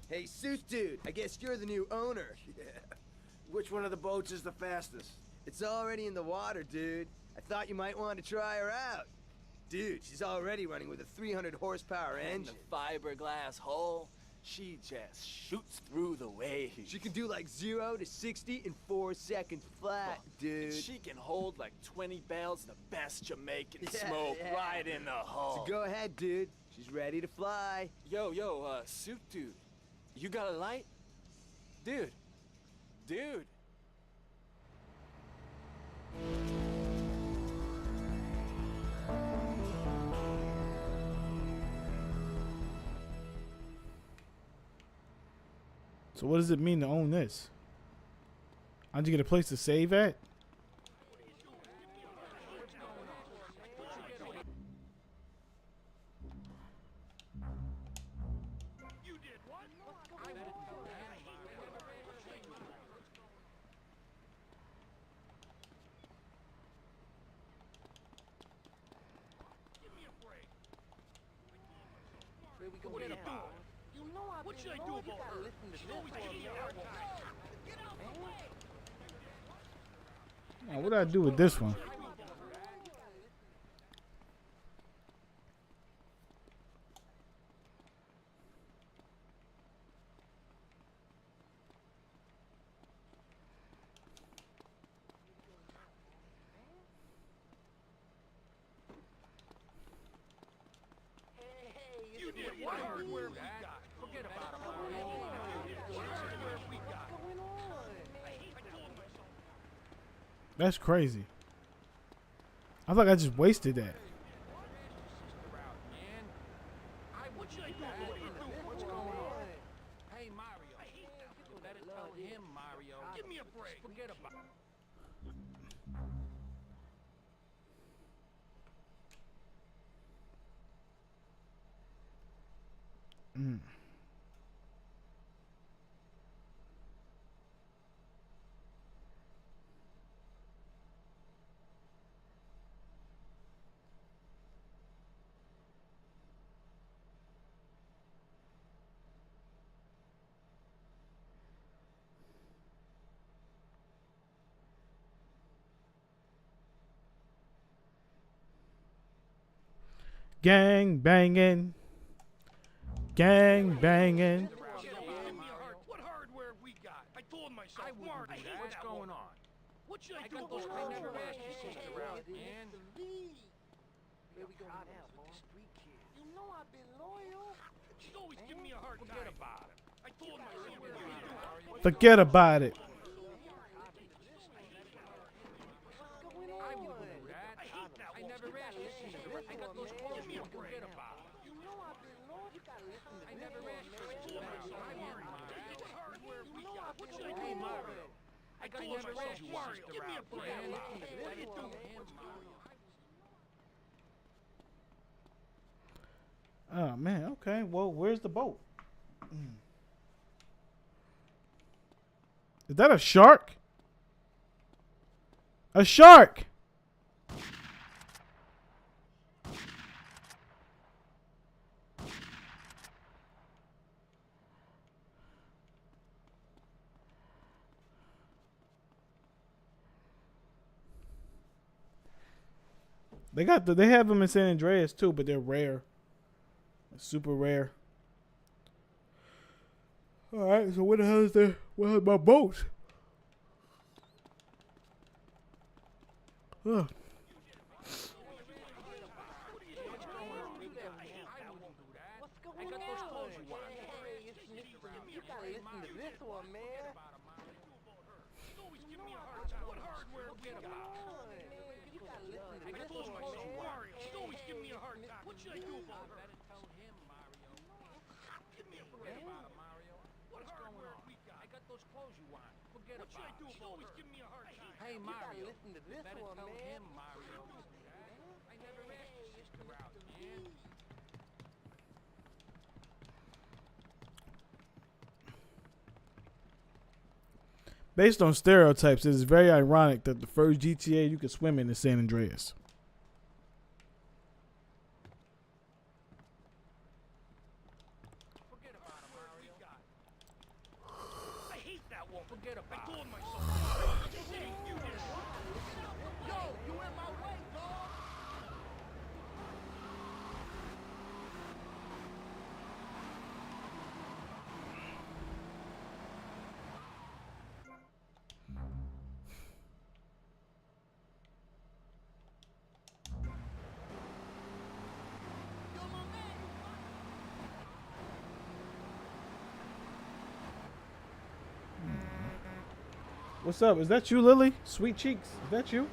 Hey, suit dude. I guess you're the new owner. Yeah. Which one of the boats is the fastest? It's already in the water, dude. I thought you might want to try her out. Dude, she's already running with a 300 horsepower And the engine. fiberglass hull, she just shoots through the waves. She can do like 0 to 60 in 4 seconds flat, dude. She can hold like 20 bales of the best Jamaican Yeah, smoke yeah. right in the hull. So go ahead, dude. She's ready to fly. Yo, suit dude. You got a light? Dude. So what does it mean to own this? How'd you get a place to save at? What should I do about her? She's always giving me a hard time. Get out of the way! Oh, what do I do with this one? You did what hardware we got. Forget about it. What hardware we got. I told myself. That's crazy. I thought I just wasted that. What should I do about her? What's going on? Hey, Mario. You better tell him, Mario. Give me a break. Forget about it. Gang banging. Gang banging. What hardware we got? I told myself, Marty, what's going on? What should I do about her? I never asked your sister out, man. Where we going now, boss? You know I've been loyal. She's always giving me a hard time. Forget about it. I told myself, what do you do? Forget about it. I wouldn't do that. I hate that. I never asked your sister. I got those clothes. Forget about it. You know I've been loyal. You gotta listen to me. I never asked your sister. I worry about it. What hardware we got? What should I do, Mario? I told myself, Mario, give me a break. What are you doing? Oh man, okay. Well, where's the boat? Is that a shark? A shark! They have them in San Andreas too, but they're rare. Super rare. Alright, so where the hell is there? Where's my boat? Huh. I got those clothes you want. You gotta listen to this one, man. She's always giving me a hard time. What hardware we got? I told myself, Mario. She's always giving me a hard time. What should I do about her? Better tell him, Mario. Give me a break. Forget about it, Mario. What hardware we got? I got those clothes you want. Forget about it. What should I do about her? She's always giving me a hard time. Hey, Mario. Listen to this one, man. Better tell him, Mario. I never asked your sister out, man. Based on stereotypes, it is very ironic that the first GTA you could swim in is San Andreas. Forget about it, Mario. I hate that one. Forget about it. I told myself. You did. Yo, you in my way, dog. What's up? Is that you, Lily? Sweet Cheeks. Is that you?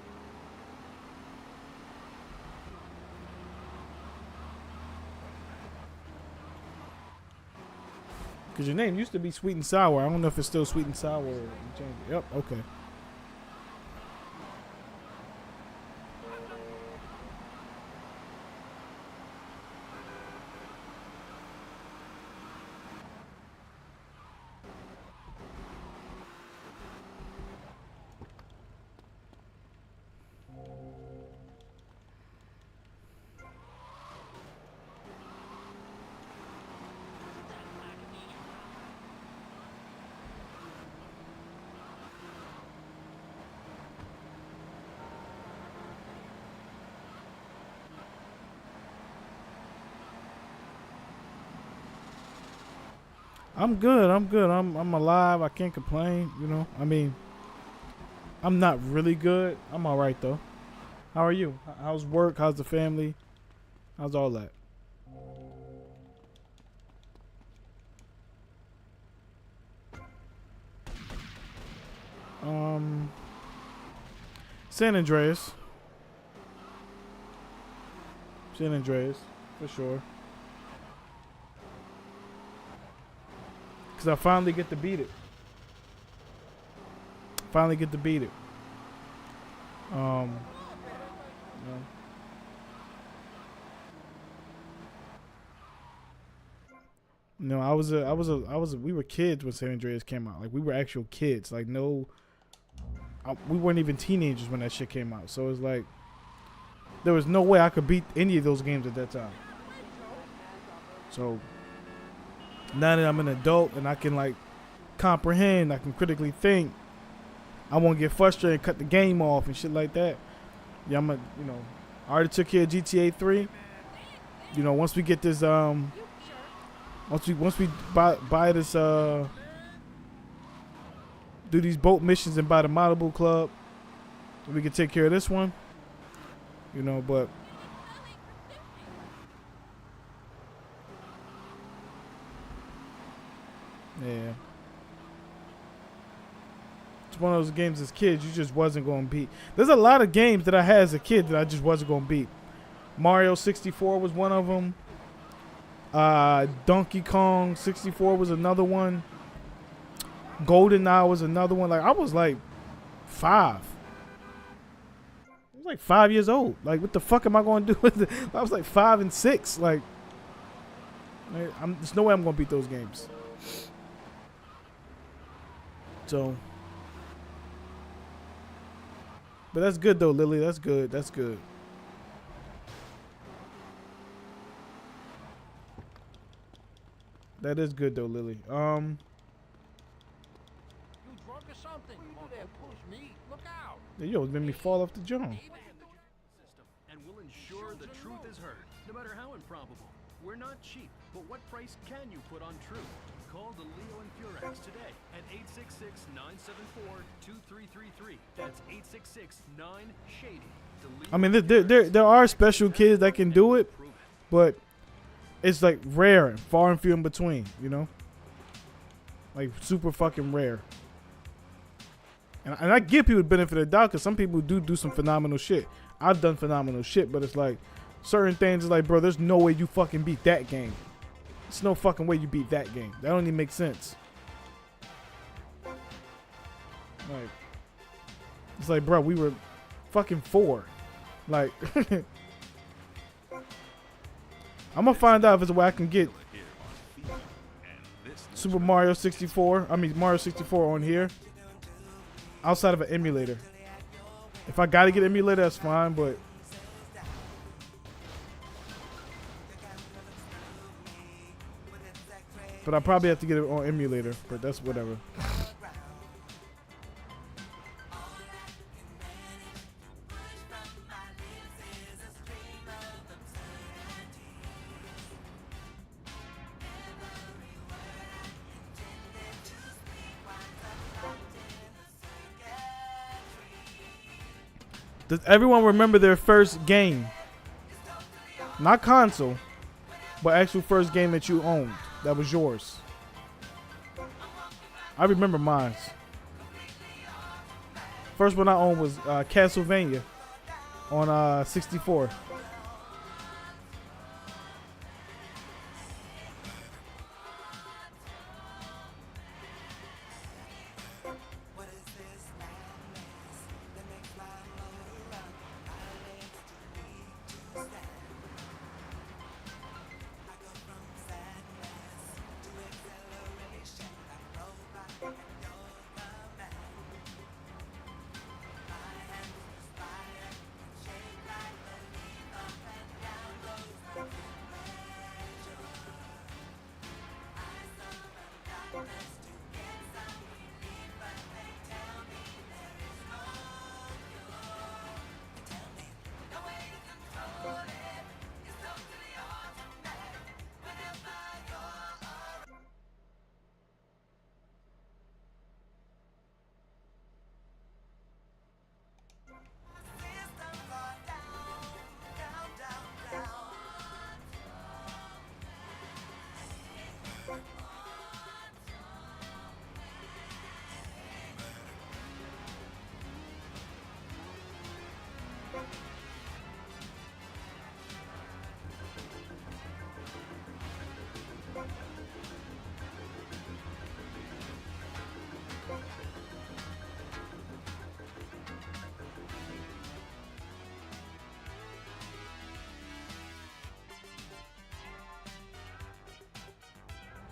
Because your name used to be Sweet and Sour. I don't know if it's still Sweet and Sour. Or you changed it. Yep, okay. I'm good. I'm good. I'm alive. I can't complain. You know. I mean, I'm not really good. I'm all right though. How are you? How's work? How's the family? How's all that? San Andreas. San Andreas, for sure. Because I finally get to beat it. Finally get to beat it. You know, we were kids when San Andreas came out. Like, we were actual kids. Like, we weren't even teenagers when that shit came out. So it's like, there was no way I could beat any of those games at that time. So now that I'm an adult and I can like comprehend, I can critically think, I won't get frustrated and cut the game off and shit like that. Yeah, I already took care of GTA 3. You know, once we get this, once we buy this, do these boat missions and buy the Malibu Club, we can take care of this one. You know, but yeah, it's one of those games as kids you just wasn't going to beat. There's a lot of games that I had as a kid that I just wasn't going to beat. Mario 64 was one of them. Donkey Kong 64 was another one. GoldenEye was another one. Like, I was like 5. I was like 5 years old. Like, what the fuck am I going to do with it? I was like 5 and 6. Like, there's no way I'm going to beat those games. So, but that's good though, Lily. That's good. That's good. That is good though, Lily. You drunk or something? What do you do there? Push me. Look out. Yo, it made me fall off the jump. And will ensure the truth is heard, no matter how improbable. We're not cheap, but what price can you put on truth? Call the Leo and Furex today at 866-974-2333. That's 866-9-SHADY. I mean, there are special kids that can do it, but it's like rare and far and few in between, you know? Like super fucking rare. And I give people the benefit of the doubt because some people do some phenomenal shit. I've done phenomenal shit, but it's like certain things is like, bro, there's no way you fucking beat that game. There's no fucking way you beat that game. That don't even make sense. Like, it's like, bro, we were fucking 4. Like, I'm gonna find out if there's a way I can get Mario 64 on here outside of an emulator. If I gotta get an emulator, that's fine, but I probably have to get it on emulator, but that's whatever. Does everyone remember their first game? Not console, but actual first game that you owned. That was yours. I remember mine. First one I owned was Castlevania on 64.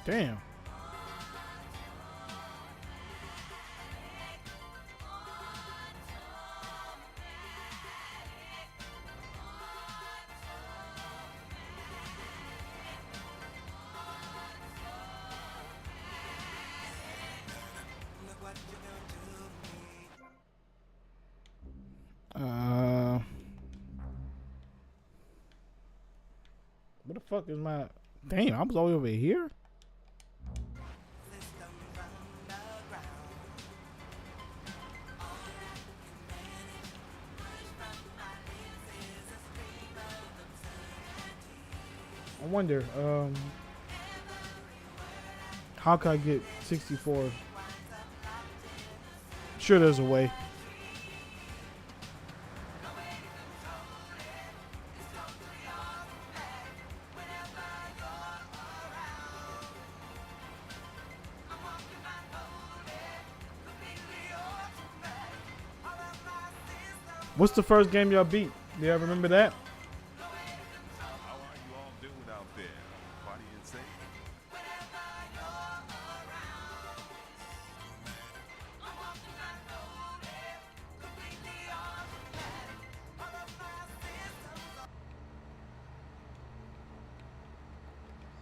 Damn. What the fuck is my... Damn, I was all the way over here? I wonder, how can I get 64? Sure, there's a way. What's the first game y'all beat? Do y'all remember that? How are you all doing out there? Party insane?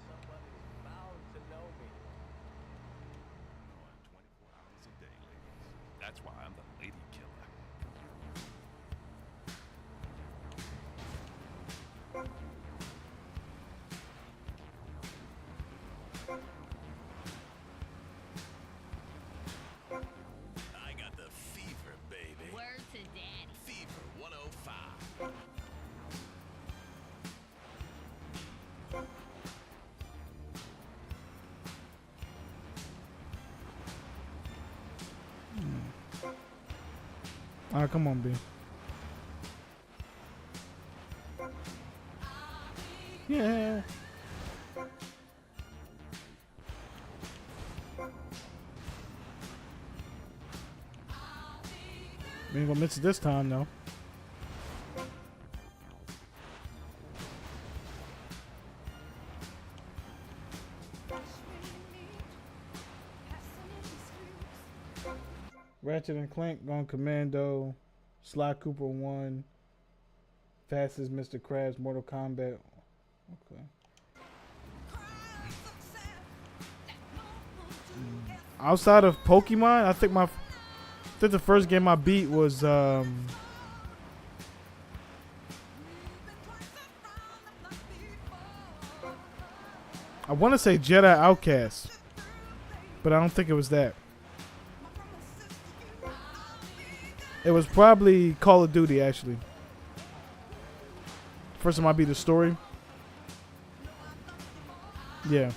Somebody's bound to know me. On 24 hours a day, ladies. That's why I'm the lady killer. I got the fever, baby. Word to daddy. Fever 105. Alright, come on, B. Yeah. We ain't gonna miss it this time, though. Ratchet and Clank going commando. Sly Cooper 1. Fast as Mr. Krabs. Mortal Kombat. Okay. Outside of Pokemon, I think the first game I beat was I want to say Jedi Outcast, but I don't think it was that. It was probably Call of Duty, actually. First time I beat the story. Yeah.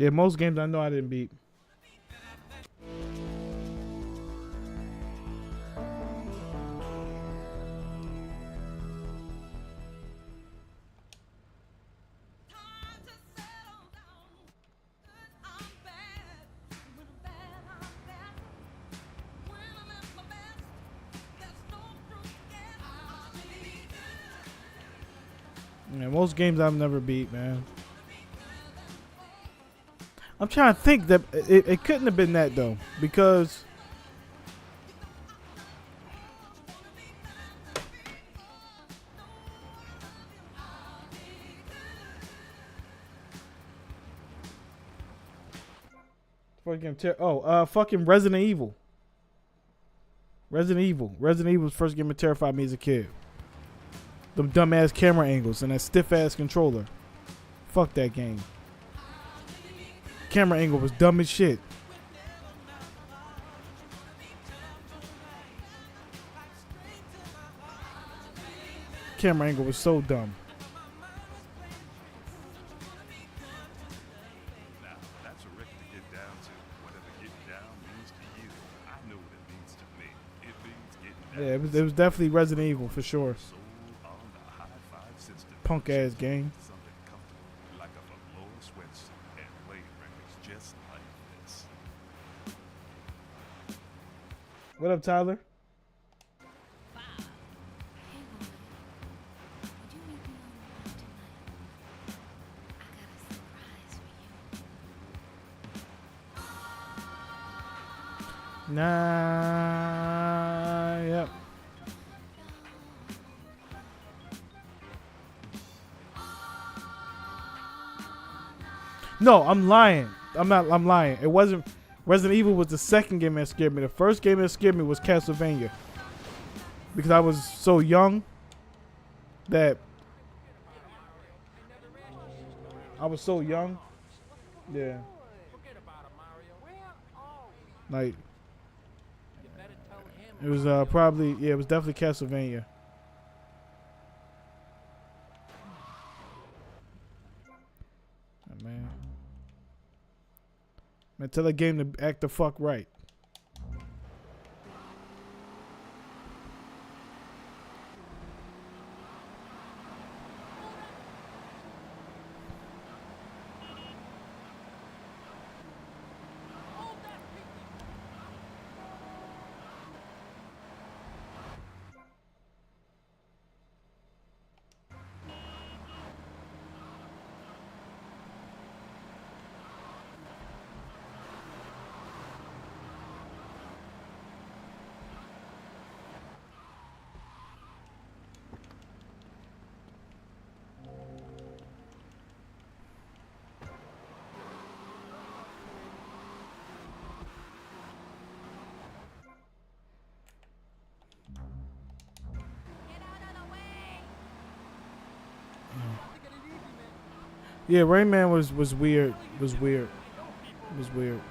Yeah, most games I know I didn't beat. Yeah, most games I've never beat, man. I'm trying to think that it couldn't have been that though, because fucking Resident Evil. Resident Evil was the first game that terrified me as a kid. Them dumbass camera angles and that stiff ass controller. Fuck that game. Camera angle was dumb as shit. Camera angle was so dumb. Now, that's a record to get down to. Whatever getting down means to you, I know what it means to me. It means getting down. Yeah, it was definitely Resident Evil for sure. Punk ass game. Something comfortable, like a velour sweatsuit and playing records just like this. What up, Tyler? Nah, yep. No, I'm lying. I'm lying. It wasn't. Resident Evil was the second game that scared me. The first game that scared me was Castlevania. Because I was so young that I was so young. Yeah. Like it was probably, yeah, it was definitely Castlevania. Oh, man. Man, tell that game to act the fuck right. Yeah, Rain Man was weird. Was weird. Was weird.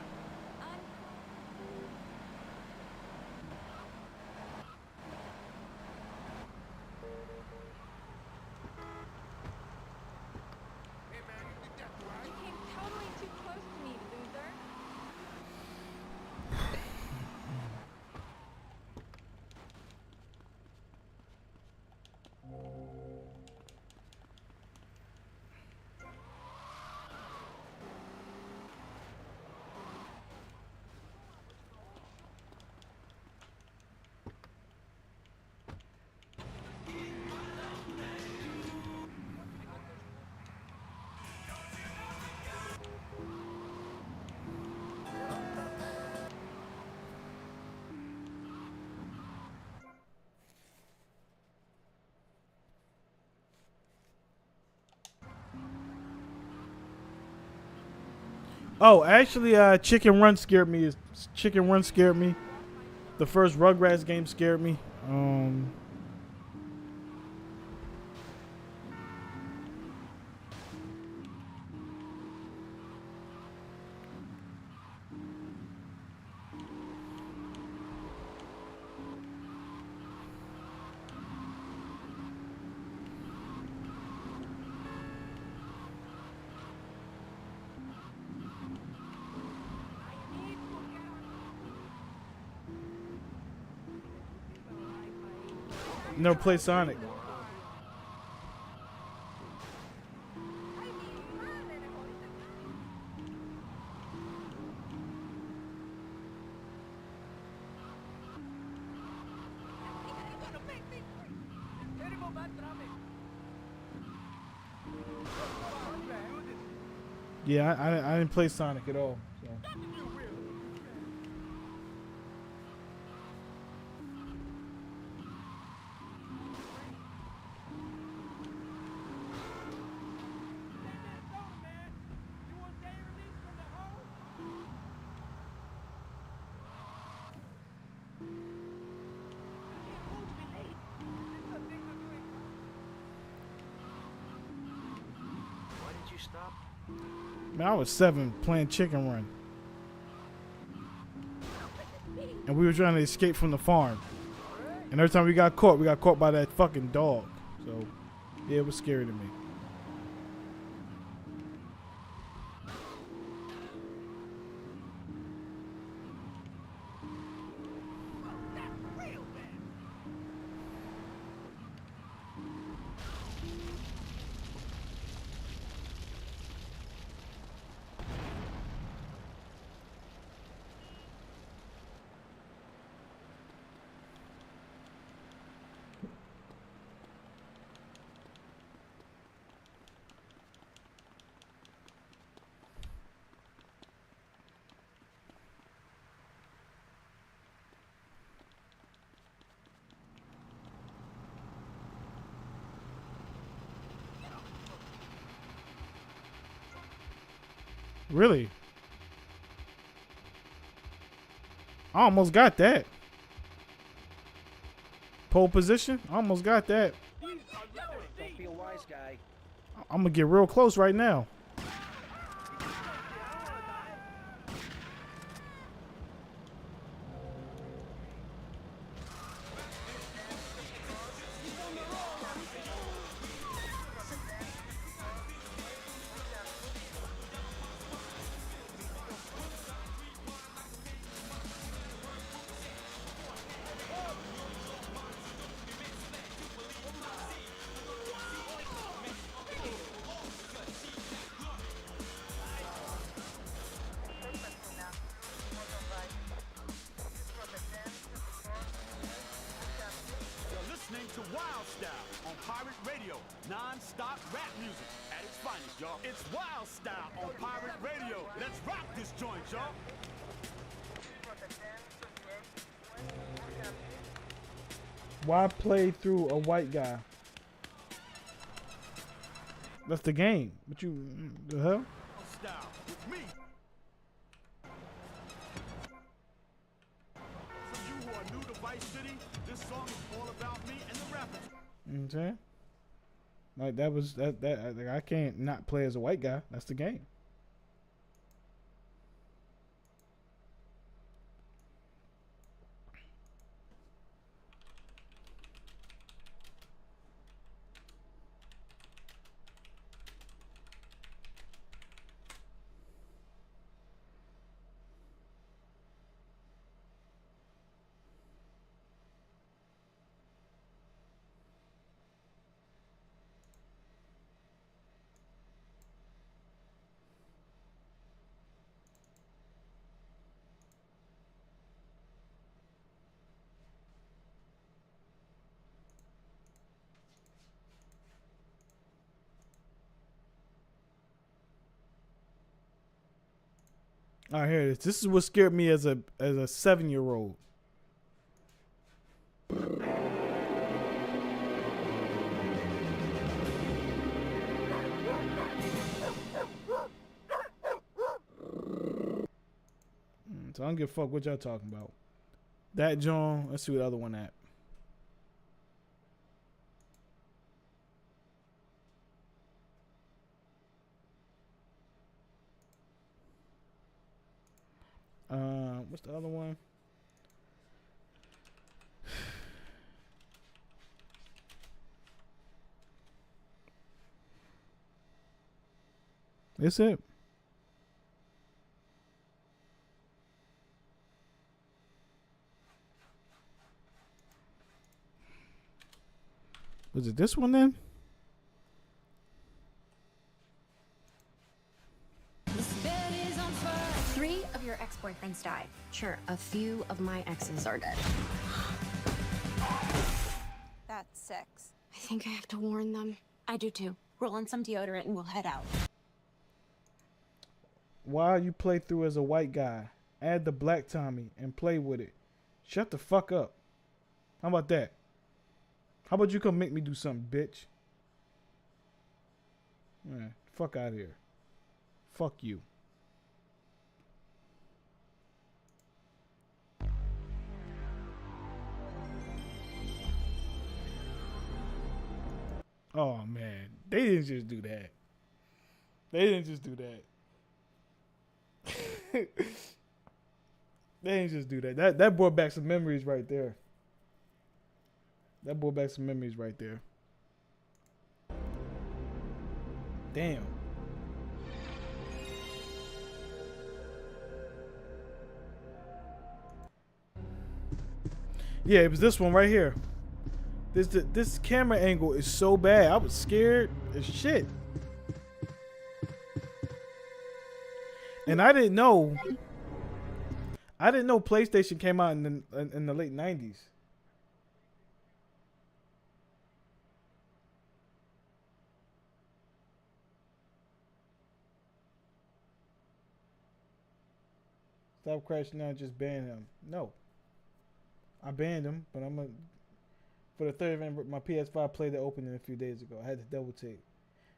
Oh, actually, Chicken Run scared me. Chicken Run scared me. The first Rugrats game scared me. Never played Sonic. Yeah, I didn't play Sonic at all. So. Why did you stop? Man, I was 7 playing Chicken Run. And we were trying to escape from the farm. And every time we got caught by that fucking dog. So, yeah, it was scary to me. Really? I almost got that. Pole position? I almost got that. Don't be a wise guy. I'm gonna get real close right now. You're listening to Wild Style on Pirate Radio. Non-stop rap music at its finest, y'all. It's Wild Style on Pirate Radio. Let's rock this joint, y'all. Why play through a white guy? That's the game. What you the hell? Style with me. For you who are new to Vice City, this song is all about me and the rappers. You know what I'm saying? Like that was that like I can't not play as a white guy. That's the game. All right, here it is. This is what scared me as a 7-year-old. So I don't give a fuck what y'all talking about. That John. Let's see what the other one at. What's the other one? That's it. Was it this one then? Three of your ex-boyfriends died. Sure, a few of my exes are dead. That's 6. I think I have to warn them. I do too. Roll on some deodorant and we'll head out. Why you play through as a white guy? Add the black Tommy and play with it. Shut the fuck up. How about that? How about you come make me do something, bitch? Man, fuck out of here. Fuck you. Oh man, they didn't just do that. They didn't just do that. They didn't just do that. That brought back some memories right there. That brought back some memories right there. Damn. Yeah, it was this one right here. This camera angle is so bad. I was scared as shit. And I didn't know PlayStation came out in the late 90s. Stop crashing now, just ban him. No. I banned him, but I'm gonna for the third event, my PS5 played the opening a few days ago. I had to double take.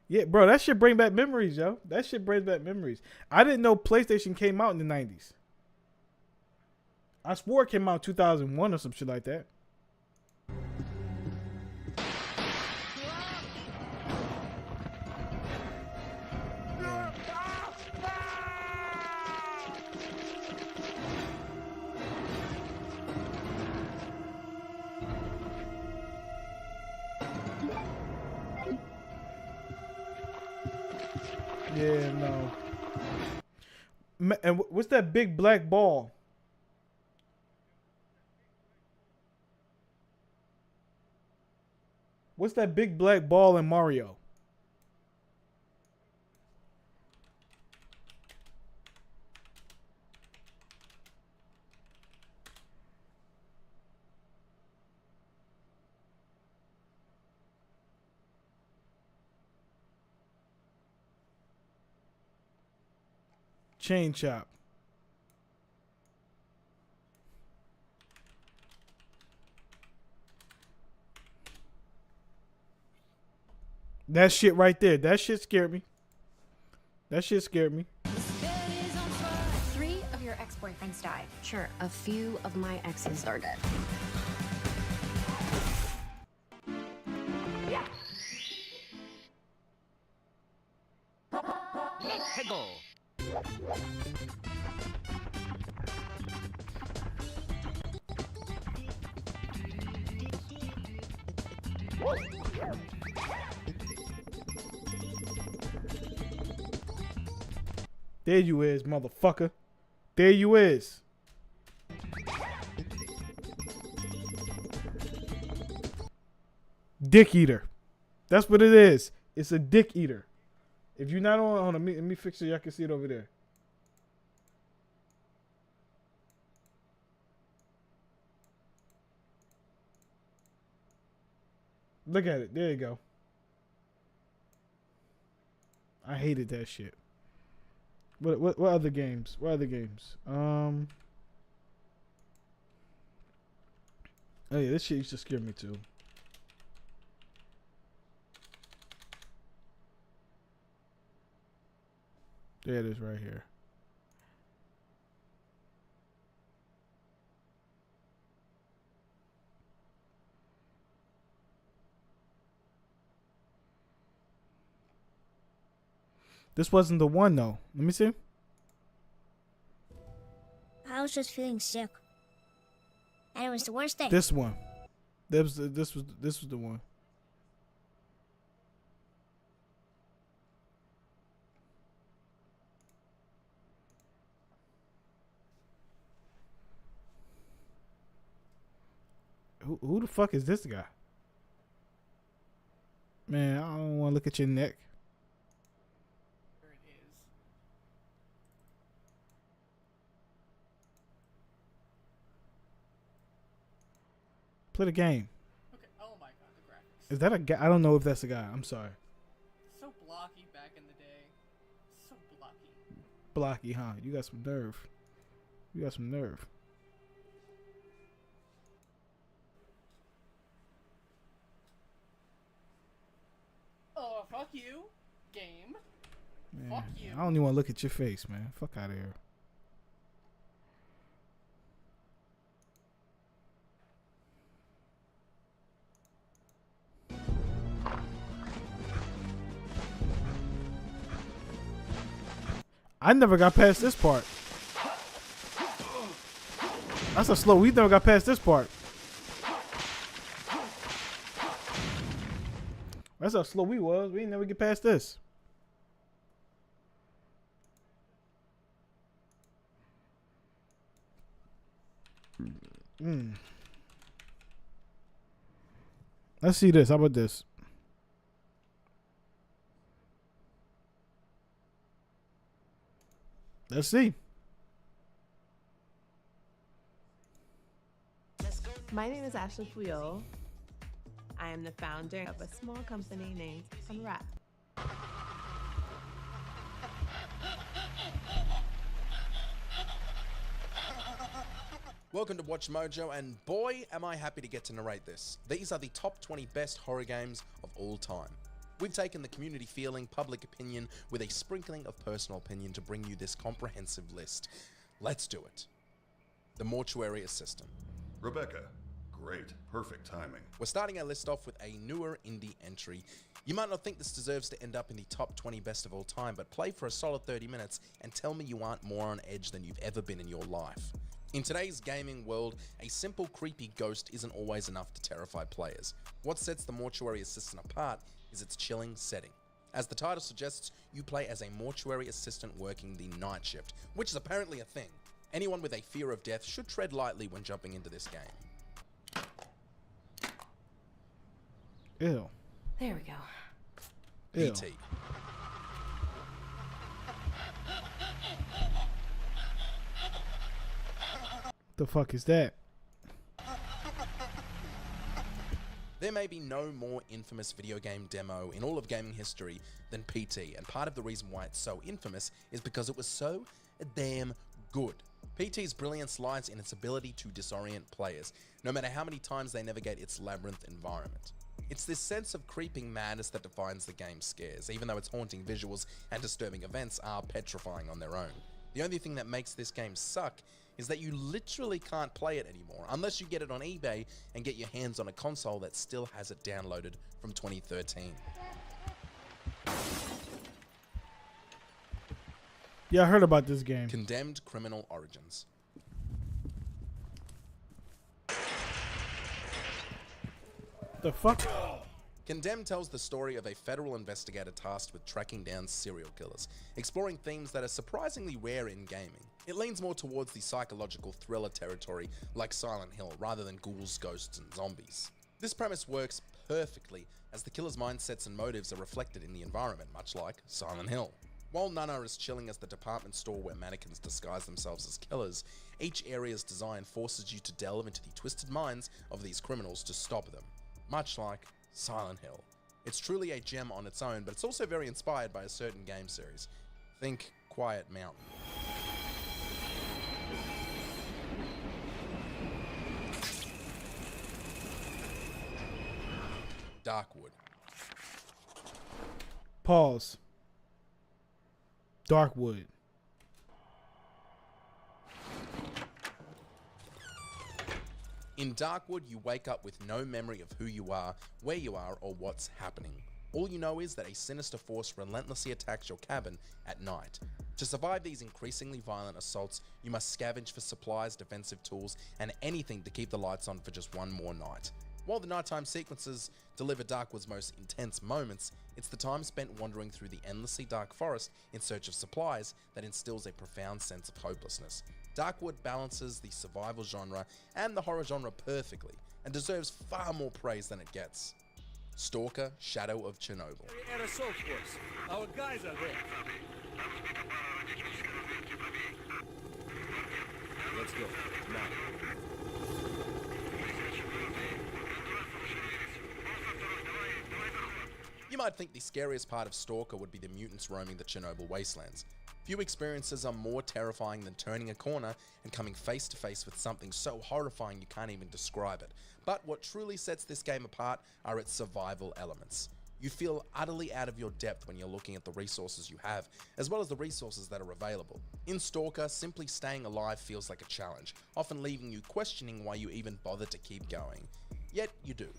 Yeah, bro, that shit bring back memories, yo. That shit brings back memories. I didn't know PlayStation came out in the 90s. I swore it came out in 2001 or some shit like that. Yeah, no. And what's that big black ball? What's that big black ball in Mario? Chain chop. That shit right there. That shit scared me. That shit scared me. 3 of your ex-boyfriends died. Sure, a few of my exes are dead. Hegel. There you is, motherfucker. There you is. Dick eater. That's what it is. It's a dick eater. If you're not on, let me fix it. Y'all can see it over there. Look at it. There you go. I hated that shit. What other games? What other games? Oh yeah, this shit used to scare me too. There it is right here. This wasn't the one though. Let me see. I was just feeling sick. And it was the worst thing. This one. This was the one. Who the fuck is this guy? Man, I don't want to look at your neck. There it is. Play the game. Okay. Oh my god, the graphics. Is that a guy? I don't know if that's a guy. I'm sorry. So blocky back in the day. So blocky. Blocky, huh? You got some nerve. You got some nerve. Oh, fuck you, game. Man, Fuck you. I don't even want to look at your face, man. Fuck out of here. I never got past this part. That's a slow. We never got past this part. That's how slow we was. We ain't never get past this. Let's see this. How about this? Let's see. My name is Ashley Puyol. I am the founder of a small company named Unwrap. Welcome to Watch Mojo, and boy, am I happy to get to narrate this. These are the top 20 best horror games of all time. We've taken the community feeling, public opinion, with a sprinkling of personal opinion to bring you this comprehensive list. Let's do it. The Mortuary Assistant. Rebecca, great, perfect timing. We're starting our list off with a newer indie entry. You might not think this deserves to end up in the top 20 best of all time, but play for a solid 30 minutes and tell me you aren't more on edge than you've ever been in your life. In today's gaming world, a simple creepy ghost isn't always enough to terrify players. What sets the Mortuary Assistant apart is its chilling setting. As the title suggests, you play as a mortuary assistant working the night shift, which is apparently a thing. Anyone with a fear of death should tread lightly when jumping into this game. Ew. There we go. Ew. PT. The fuck is that? There may be no more infamous video game demo in all of gaming history than PT, and part of the reason why it's so infamous is because it was so damn good. PT's brilliance lies in its ability to disorient players, no matter how many times they navigate its labyrinth environment. It's this sense of creeping madness that defines the game's scares, even though its haunting visuals and disturbing events are petrifying on their own. The only thing that makes this game suck is that you literally can't play it anymore unless you get it on eBay and get your hands on a console that still has it downloaded from 2013. Yeah, I heard about this game. Condemned Criminal Origins. The fuck? Condemned tells the story of a federal investigator tasked with tracking down serial killers, exploring themes that are surprisingly rare in gaming. It leans more towards the psychological thriller territory like Silent Hill rather than ghouls, ghosts, and zombies. This premise works perfectly as the killer's mindsets and motives are reflected in the environment, much like Silent Hill. While none are as chilling as the department store where mannequins disguise themselves as killers, each area's design forces you to delve into the twisted minds of these criminals to stop them, much like Silent Hill. It's truly a gem on its own, but it's also very inspired by a certain game series. Think Quiet Mountain. Darkwood. Pause. Darkwood. In Darkwood, you wake up with no memory of who you are, where you are, or what's happening. All you know is that a sinister force relentlessly attacks your cabin at night. To survive these increasingly violent assaults, you must scavenge for supplies, defensive tools, and anything to keep the lights on for just one more night. While the nighttime sequences deliver Darkwood's most intense moments, it's the time spent wandering through the endlessly dark forest in search of supplies that instills a profound sense of hopelessness. Darkwood balances the survival genre and the horror genre perfectly, and deserves far more praise than it gets. Stalker: Shadow of Chernobyl. At assault force. Our guys are there. Let's go. Now. You might think the scariest part of Stalker would be the mutants roaming the Chernobyl wastelands. Few experiences are more terrifying than turning a corner and coming face to face with something so horrifying you can't even describe it. But what truly sets this game apart are its survival elements. You feel utterly out of your depth when you're looking at the resources you have, as well as the resources that are available. In Stalker, simply staying alive feels like a challenge, often leaving you questioning why you even bother to keep going. Yet you do.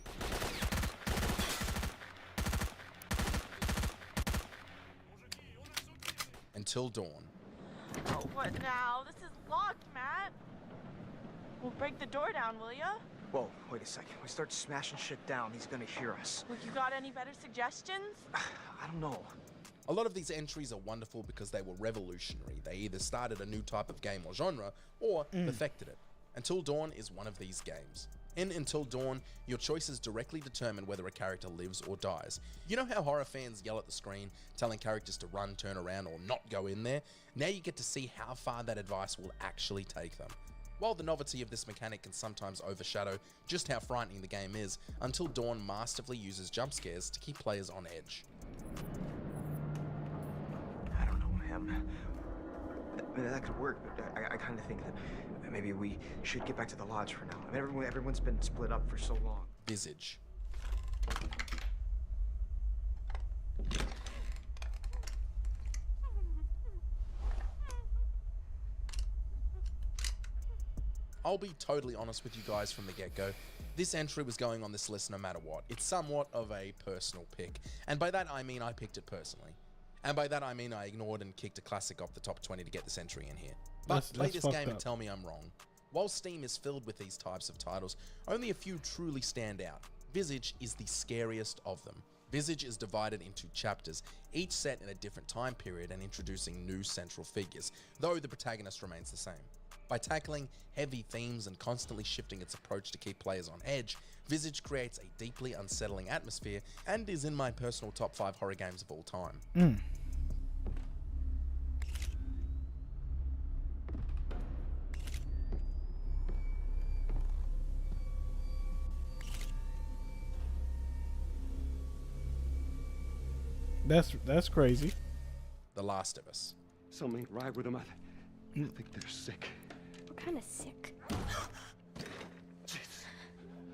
Until Dawn. Oh, what now? This is locked, Matt. We'll break the door down, will ya? Whoa, wait a second. We start smashing shit down, he's gonna hear us. Well, you got any better suggestions? I don't know. A lot of these entries are wonderful because they were revolutionary. They either started a new type of game or genre, or perfected it. Until Dawn is one of these games. In Until Dawn, your choices directly determine whether a character lives or dies. You know how horror fans yell at the screen, telling characters to run, turn around, or not go in there? Now you get to see how far that advice will actually take them. While the novelty of this mechanic can sometimes overshadow just how frightening the game is, Until Dawn masterfully uses jump scares to keep players on edge. I don't know, man. That could work, but I kind of think that maybe we should get back to the lodge for now. I mean, everyone's been split up for so long. Visage. I'll be totally honest with you guys from the get-go. This entry was going on this list no matter what. It's somewhat of a personal pick. And by that I mean I picked it personally. And by that I mean I ignored and kicked a classic off the top 20 to get this entry in here. But play this game and tell me I'm wrong. While Steam is filled with these types of titles, only a few truly stand out. Visage is the scariest of them. Visage is divided into chapters, each set in a different time period and introducing new central figures, though the protagonist remains the same. By tackling heavy themes and constantly shifting its approach to keep players on edge, Visage creates a deeply unsettling atmosphere and is in my personal top 5 horror games of all time. That's crazy. The Last of Us. Something ain't right with them. I think they're sick. What kind of sick?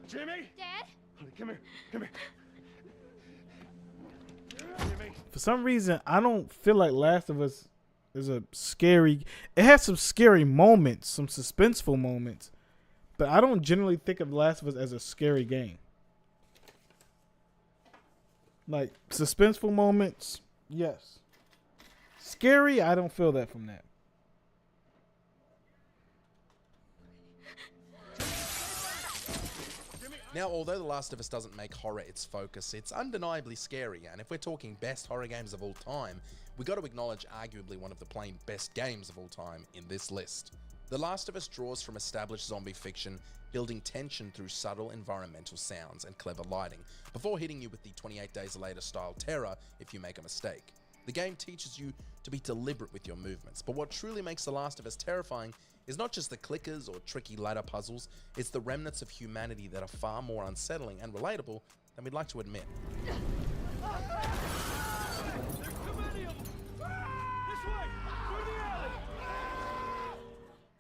Jimmy? Dad? Honey, come here. Come here. Jimmy. For some reason, I don't feel like Last of Us is a scary. It has some scary moments, some suspenseful moments, but I don't generally think of Last of Us as a scary game. Like suspenseful moments, yes. Scary, I don't feel that from that. Now, although The Last of Us doesn't make horror its focus, it's undeniably scary, and if we're talking best horror games of all time, we got to acknowledge arguably one of the plain best games of all time in this list. The Last of Us draws from established zombie fiction, building tension through subtle environmental sounds and clever lighting, before hitting you with the 28 Days Later style terror if you make a mistake. The game teaches you to be deliberate with your movements, but what truly makes The Last of Us terrifying is not just the clickers or tricky ladder puzzles, it's the remnants of humanity that are far more unsettling and relatable than we'd like to admit.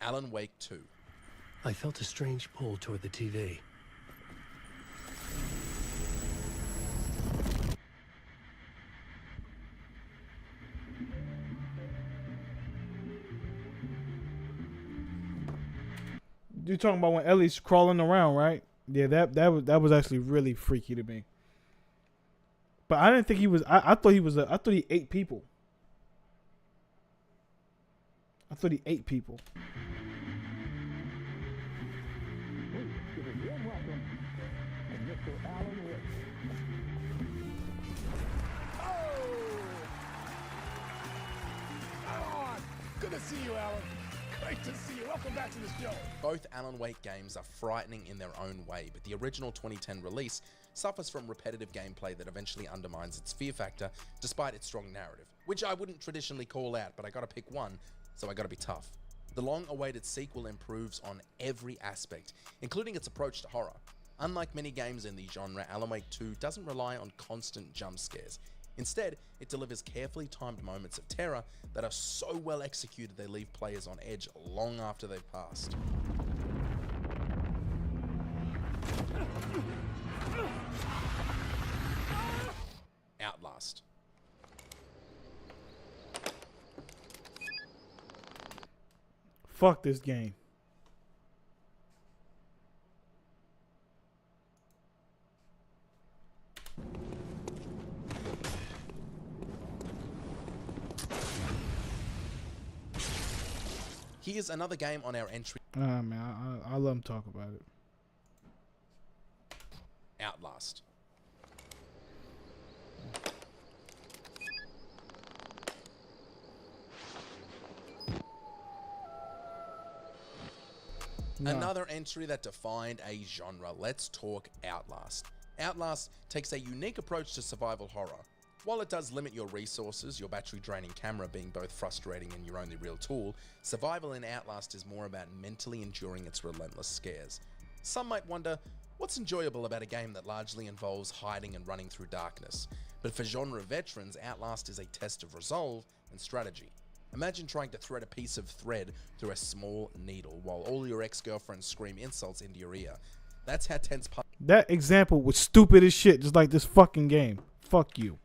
Alan Wake 2. I felt a strange pull toward the TV. You're talking about when Ellie's crawling around, right? Yeah, that was actually really freaky to me. But I didn't think he was. I thought he was. I thought he ate people. I thought he ate people. Good to see you, Alan. Great to see you. Welcome back to the show. Both Alan Wake games are frightening in their own way, but the original 2010 release suffers from repetitive gameplay that eventually undermines its fear factor despite its strong narrative, which I wouldn't traditionally call out, but I gotta pick one, so I gotta be tough. The long-awaited sequel improves on every aspect, including its approach to horror. Unlike many games in the genre, Alan Wake 2 doesn't rely on constant jump scares. Instead, it delivers carefully timed moments of terror that are so well executed they leave players on edge long after they've passed. Outlast. Fuck this game. Here's another game on our entry. Man, I let him talk about it. Outlast. No. Another entry that defined a genre. Let's talk Outlast. Outlast takes a unique approach to survival horror. While it does limit your resources, your battery-draining camera being both frustrating and your only real tool, survival in Outlast is more about mentally enduring its relentless scares. Some might wonder, what's enjoyable about a game that largely involves hiding and running through darkness? But for genre veterans, Outlast is a test of resolve and strategy. Imagine trying to thread a piece of thread through a small needle while all your ex-girlfriends scream insults into your ear. That's how tense. That example was stupid as shit, just like this fucking game. Fuck you.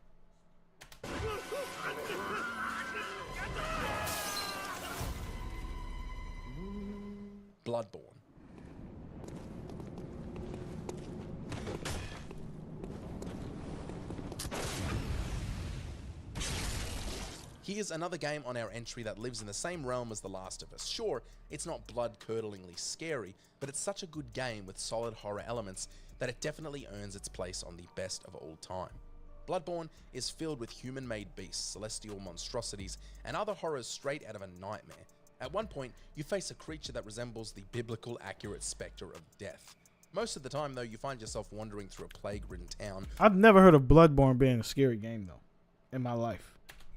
Bloodborne. Here's another game on our entry that lives in the same realm as The Last of Us. Sure, it's not blood-curdlingly scary, but it's such a good game with solid horror elements that it definitely earns its place on the best of all time. Bloodborne is filled with human-made beasts, celestial monstrosities, and other horrors straight out of a nightmare. At one point, you face a creature that resembles the biblical accurate spectre of death. Most of the time, though, you find yourself wandering through a plague-ridden town. I've never heard of Bloodborne being a scary game, though, in my life.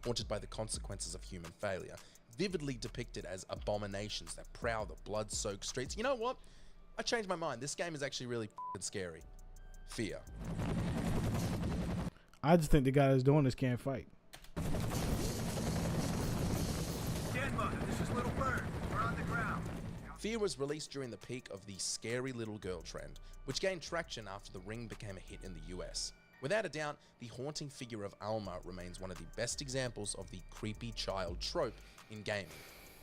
Haunted by the consequences of human failure, vividly depicted as abominations that prowl the blood-soaked streets. You know what? I changed my mind. This game is actually really f***ing scary. Fear. I just think the guy that's doing this can't fight. This is Little Bird. We're on the ground. Fear was released during the peak of the scary little girl trend, which gained traction after The Ring became a hit in the US. Without a doubt, the haunting figure of Alma remains one of the best examples of the creepy child trope in gaming.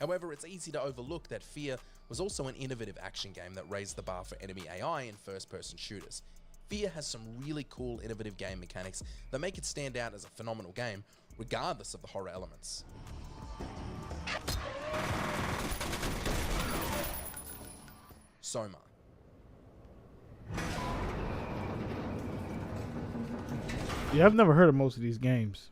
However, it's easy to overlook that Fear was also an innovative action game that raised the bar for enemy AI in first-person shooters. Fear has some really cool, innovative game mechanics that make it stand out as a phenomenal game, regardless of the horror elements. Soma. Yeah, I've never heard of most of these games.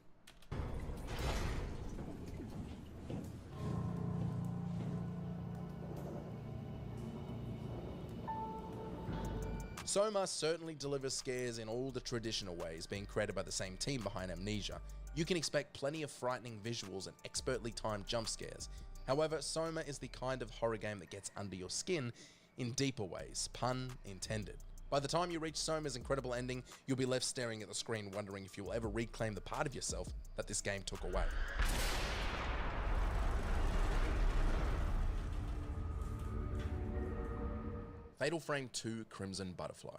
Soma certainly delivers scares in all the traditional ways, being created by the same team behind Amnesia. You can expect plenty of frightening visuals and expertly timed jump scares. However, Soma is the kind of horror game that gets under your skin in deeper ways, pun intended. By the time you reach Soma's incredible ending, you'll be left staring at the screen wondering if you will ever reclaim the part of yourself that this game took away. Fatal Frame 2 Crimson Butterfly.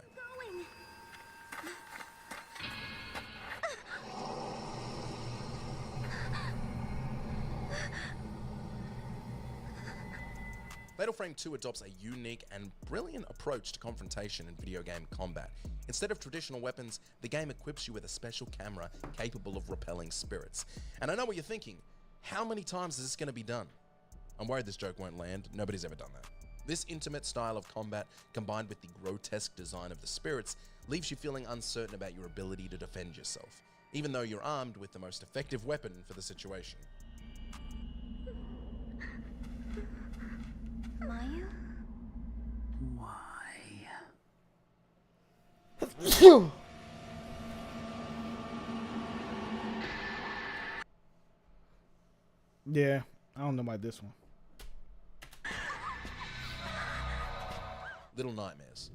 Fatal Frame 2 adopts a unique and brilliant approach to confrontation in video game combat. Instead of traditional weapons, the game equips you with a special camera capable of repelling spirits. And I know what you're thinking, how many times is this going to be done? I'm worried this joke won't land, nobody's ever done that. This intimate style of combat, combined with the grotesque design of the spirits, leaves you feeling uncertain about your ability to defend yourself, even though you're armed with the most effective weapon for the situation. Maya? Why? Yeah, I don't know about this one. Little Nightmares.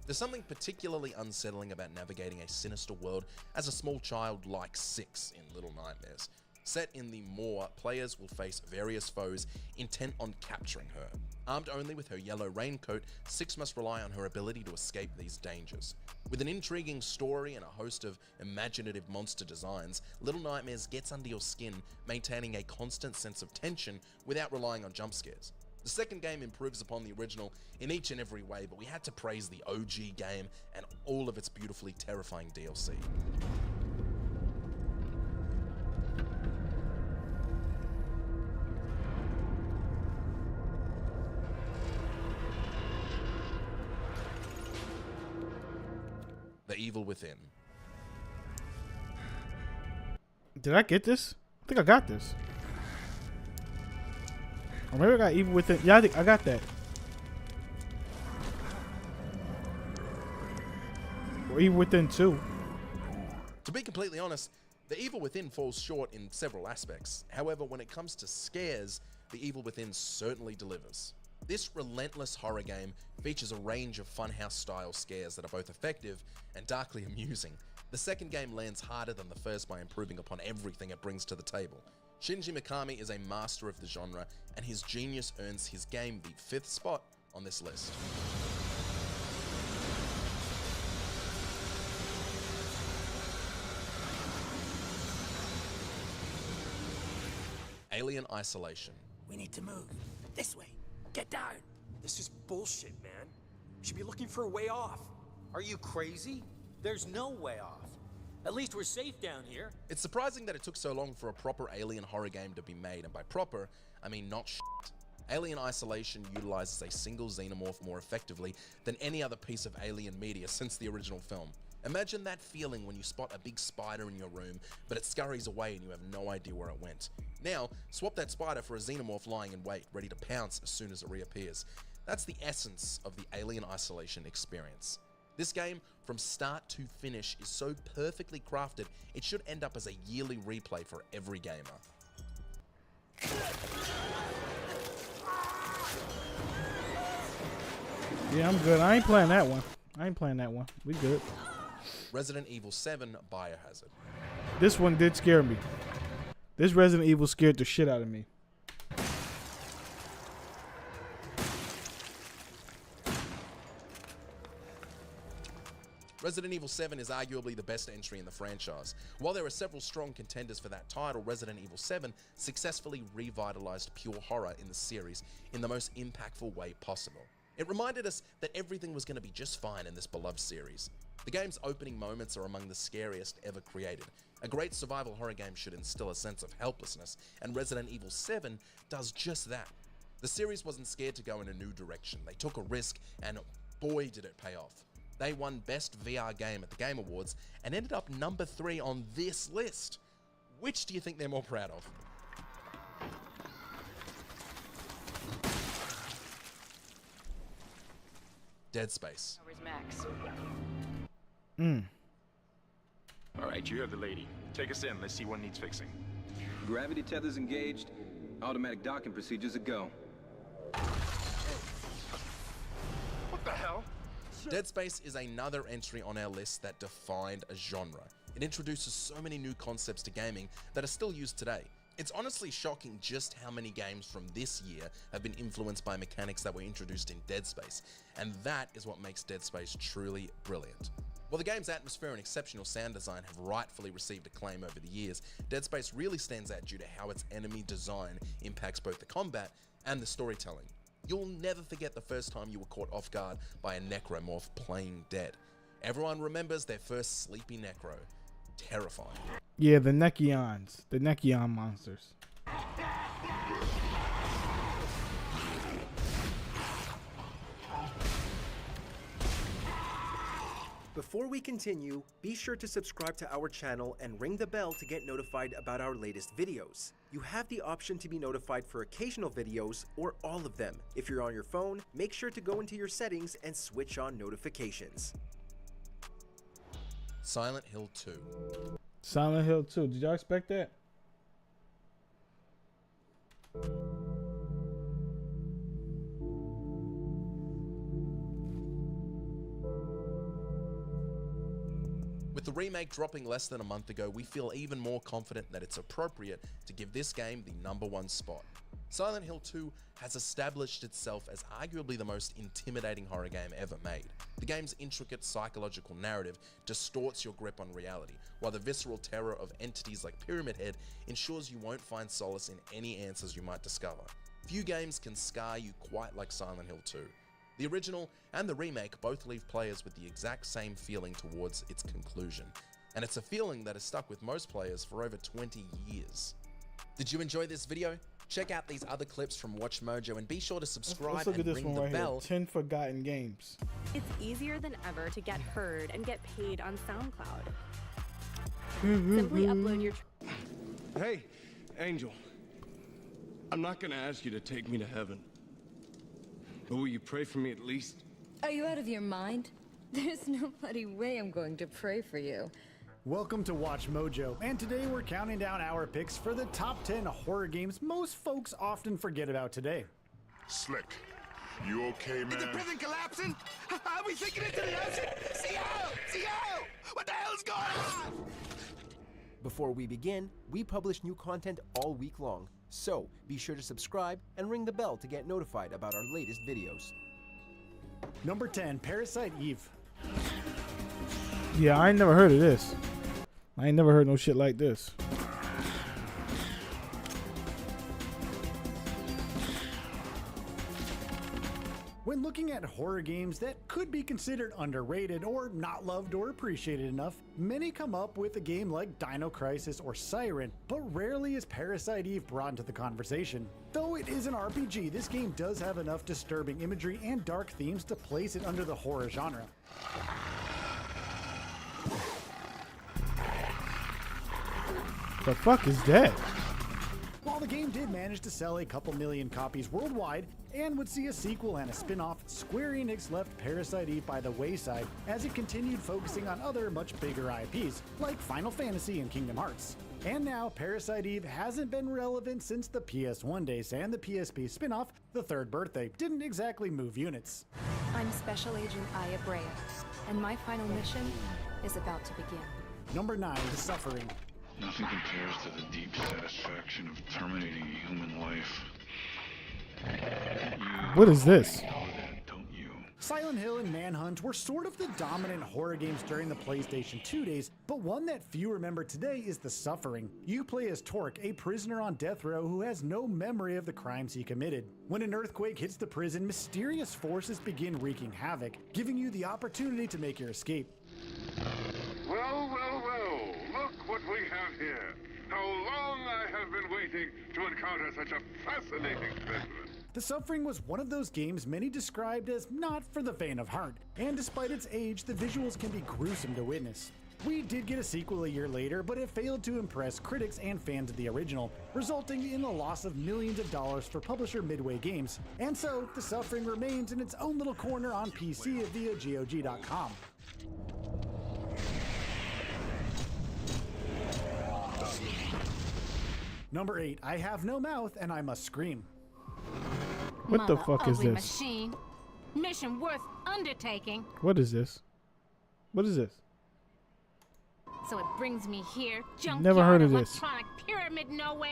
There's something particularly unsettling about navigating a sinister world as a small child like Six in Little Nightmares. Set in the moor, players will face various foes intent on capturing her. Armed only with her yellow raincoat, Six must rely on her ability to escape these dangers. With an intriguing story and a host of imaginative monster designs, Little Nightmares gets under your skin, maintaining a constant sense of tension without relying on jump scares. The second game improves upon the original in each and every way, but we had to praise the OG game and all of its beautifully terrifying DLC. The Evil Within. Did I get this? I think I got this. Or maybe I got Evil Within. Yeah, I think I got that. Or Evil Within 2. To be completely honest, The Evil Within falls short in several aspects. However, when it comes to scares, The Evil Within certainly delivers. This relentless horror game features a range of funhouse-style scares that are both effective and darkly amusing. The second game lands harder than the first by improving upon everything it brings to the table. Shinji Mikami is a master of the genre, and his genius earns his game the 5th spot on this list. Alien Isolation. We need to move. This way. Get down. This is bullshit, man. You should be looking for a way off. Are you crazy? There's no way off. At least we're safe down here. It's surprising that it took so long for a proper alien horror game to be made, and by proper, I mean not shit. Alien Isolation utilizes a single xenomorph more effectively than any other piece of alien media since the original film. Imagine that feeling when you spot a big spider in your room, but it scurries away and you have no idea where it went. Now, swap that spider for a xenomorph lying in wait, ready to pounce as soon as it reappears. That's the essence of the Alien Isolation experience. This game, from start to finish, is so perfectly crafted, it should end up as a yearly replay for every gamer. Yeah, I'm good. I ain't playing that one. We good. Resident Evil 7 Biohazard. This one did scare me. This Resident Evil scared the shit out of me. Resident Evil 7 is arguably the best entry in the franchise. While there are several strong contenders for that title, Resident Evil 7 successfully revitalized pure horror in the series in the most impactful way possible. It reminded us that everything was going to be just fine in this beloved series. The game's opening moments are among the scariest ever created. A great survival horror game should instill a sense of helplessness, and Resident Evil 7 does just that. The series wasn't scared to go in a new direction. They took a risk, and boy did it pay off. They won Best VR Game at the Game Awards and ended up number 3 on this list. Which do you think they're more proud of? Dead Space. Where's Max? All right, you heard the lady. Take us in. Let's see what needs fixing. Gravity tethers engaged. Automatic docking procedures a go. What the hell? Dead Space is another entry on our list that defined a genre. It introduces so many new concepts to gaming that are still used today. It's honestly shocking just how many games from this year have been influenced by mechanics that were introduced in Dead Space, and that is what makes Dead Space truly brilliant. While the game's atmosphere and exceptional sound design have rightfully received acclaim over the years, Dead Space really stands out due to how its enemy design impacts both the combat and the storytelling. You'll never forget the first time you were caught off guard by a necromorph playing dead. Everyone remembers their first sleepy necro. Terrifying. Yeah, the Nekions. The Nekion monsters. Before we continue, be sure to subscribe to our channel and ring the bell to get notified about our latest videos. You have the option to be notified for occasional videos or all of them. If you're on your phone, make sure to go into your settings and switch on notifications. Silent Hill 2. Silent Hill 2. Did y'all expect that? With the remake dropping less than a month ago, we feel even more confident that it's appropriate to give this game the #1 spot. Silent Hill 2 has established itself as arguably the most intimidating horror game ever made. The game's intricate psychological narrative distorts your grip on reality, while the visceral terror of entities like Pyramid Head ensures you won't find solace in any answers you might discover. Few games can scar you quite like Silent Hill 2. The original and the remake both leave players with the exact same feeling towards its conclusion, and it's a feeling that has stuck with most players for over 20 years. Did you enjoy this video? Check out these other clips from Watch Mojo and be sure to subscribe Let's look at and this ring one the right bell. here. 10 forgotten games. It's easier than ever to get heard and get paid on SoundCloud. Mm-hmm. Simply upload your... Hey, Angel. I'm not gonna ask you to take me to heaven. But will you pray for me at least? Are you out of your mind? There's no bloody way I'm going to pray for you. Welcome to Watch Mojo, and today we're counting down our picks for the top 10 horror games most folks often forget about today. Slick, you okay, man? Is the prison collapsing? Are we sinking into the ocean? CO! What the hell's going on? Before we begin, we publish new content all week long, so be sure to subscribe and ring the bell to get notified about our latest videos. Number 10, Parasite Eve. Yeah, I ain't never heard of this. I ain't never heard no shit like this. When looking at horror games that could be considered underrated or not loved or appreciated enough, many come up with a game like Dino Crisis or Siren, but rarely is Parasite Eve brought into the conversation. Though it is an RPG, this game does have enough disturbing imagery and dark themes to place it under the horror genre. The fuck is that? While the game did manage to sell a couple million copies worldwide and would see a sequel and a spin-off, Square Enix left Parasite Eve by the wayside as it continued focusing on other much bigger IPs like Final Fantasy and Kingdom Hearts. And now Parasite Eve hasn't been relevant since the PS1 days, and the PSP spin-off, The Third Birthday, didn't exactly move units. I'm Special Agent Aya Brea, and my final mission is about to begin. Number 9, The Suffering. Nothing compares to the deep satisfaction of terminating a human life. What is this? Silent Hill and Manhunt were sort of the dominant horror games during the PlayStation 2 days, but one that few remember today is The Suffering. You play as Torque, a prisoner on death row who has no memory of the crimes he committed. When an earthquake hits the prison, mysterious forces begin wreaking havoc, giving you the opportunity to make your escape. Well, look what we have here. How long I have been waiting to encounter such a fascinating specimen. The Suffering was one of those games many described as not for the faint of heart, and despite its age, the visuals can be gruesome to witness. We did get a sequel a year later, but it failed to impress critics and fans of the original, resulting in the loss of millions of dollars for publisher Midway Games, and so The Suffering remains in its own little corner on PC via GOG.com. Number 8, I Have No Mouth and I Must Scream. What the fuck is this? Machine. Mission worth undertaking. What is this? What is this? So it brings me here. Never heard of this. Electronic pyramid nowhere.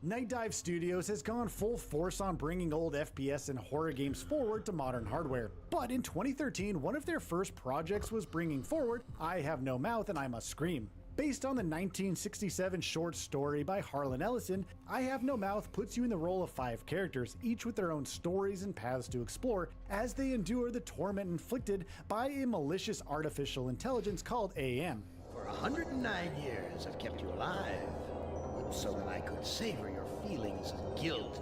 Night Dive Studios has gone full force on bringing old FPS and horror games forward to modern hardware. But in 2013, one of their first projects was bringing forward I Have No Mouth and I Must Scream. Based on the 1967 short story by Harlan Ellison, I Have No Mouth puts you in the role of 5 characters, each with their own stories and paths to explore as they endure the torment inflicted by a malicious artificial intelligence called AM. For 109 years, I've kept you alive, so that I could savor your feelings of guilt.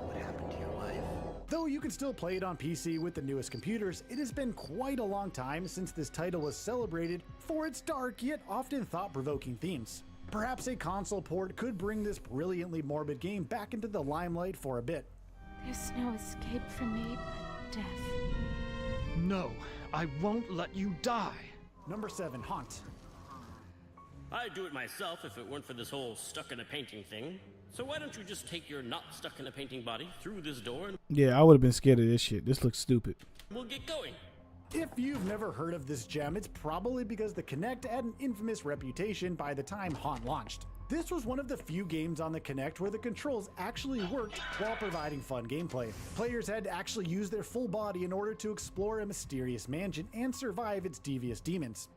What happened to your life? Though you can still play it on PC with the newest computers, it has been quite a long time since this title was celebrated for its dark yet often thought-provoking themes. Perhaps a console port could bring this brilliantly morbid game back into the limelight for a bit. There's no escape for me but death. No, I won't let you die. Number 7, Haunt. I'd do it myself if it weren't for this whole stuck-in-a-painting thing. So why don't you just take your not stuck-in-a-painting body through this door and Yeah, I would have been scared of this shit. This looks stupid. we'll get going. If you've never heard of this gem, it's probably because the Kinect had an infamous reputation by the time Haunt launched. This was one of the few games on the Kinect where the controls actually worked while providing fun gameplay. Players had to actually use their full body in order to explore a mysterious mansion and survive its devious demons.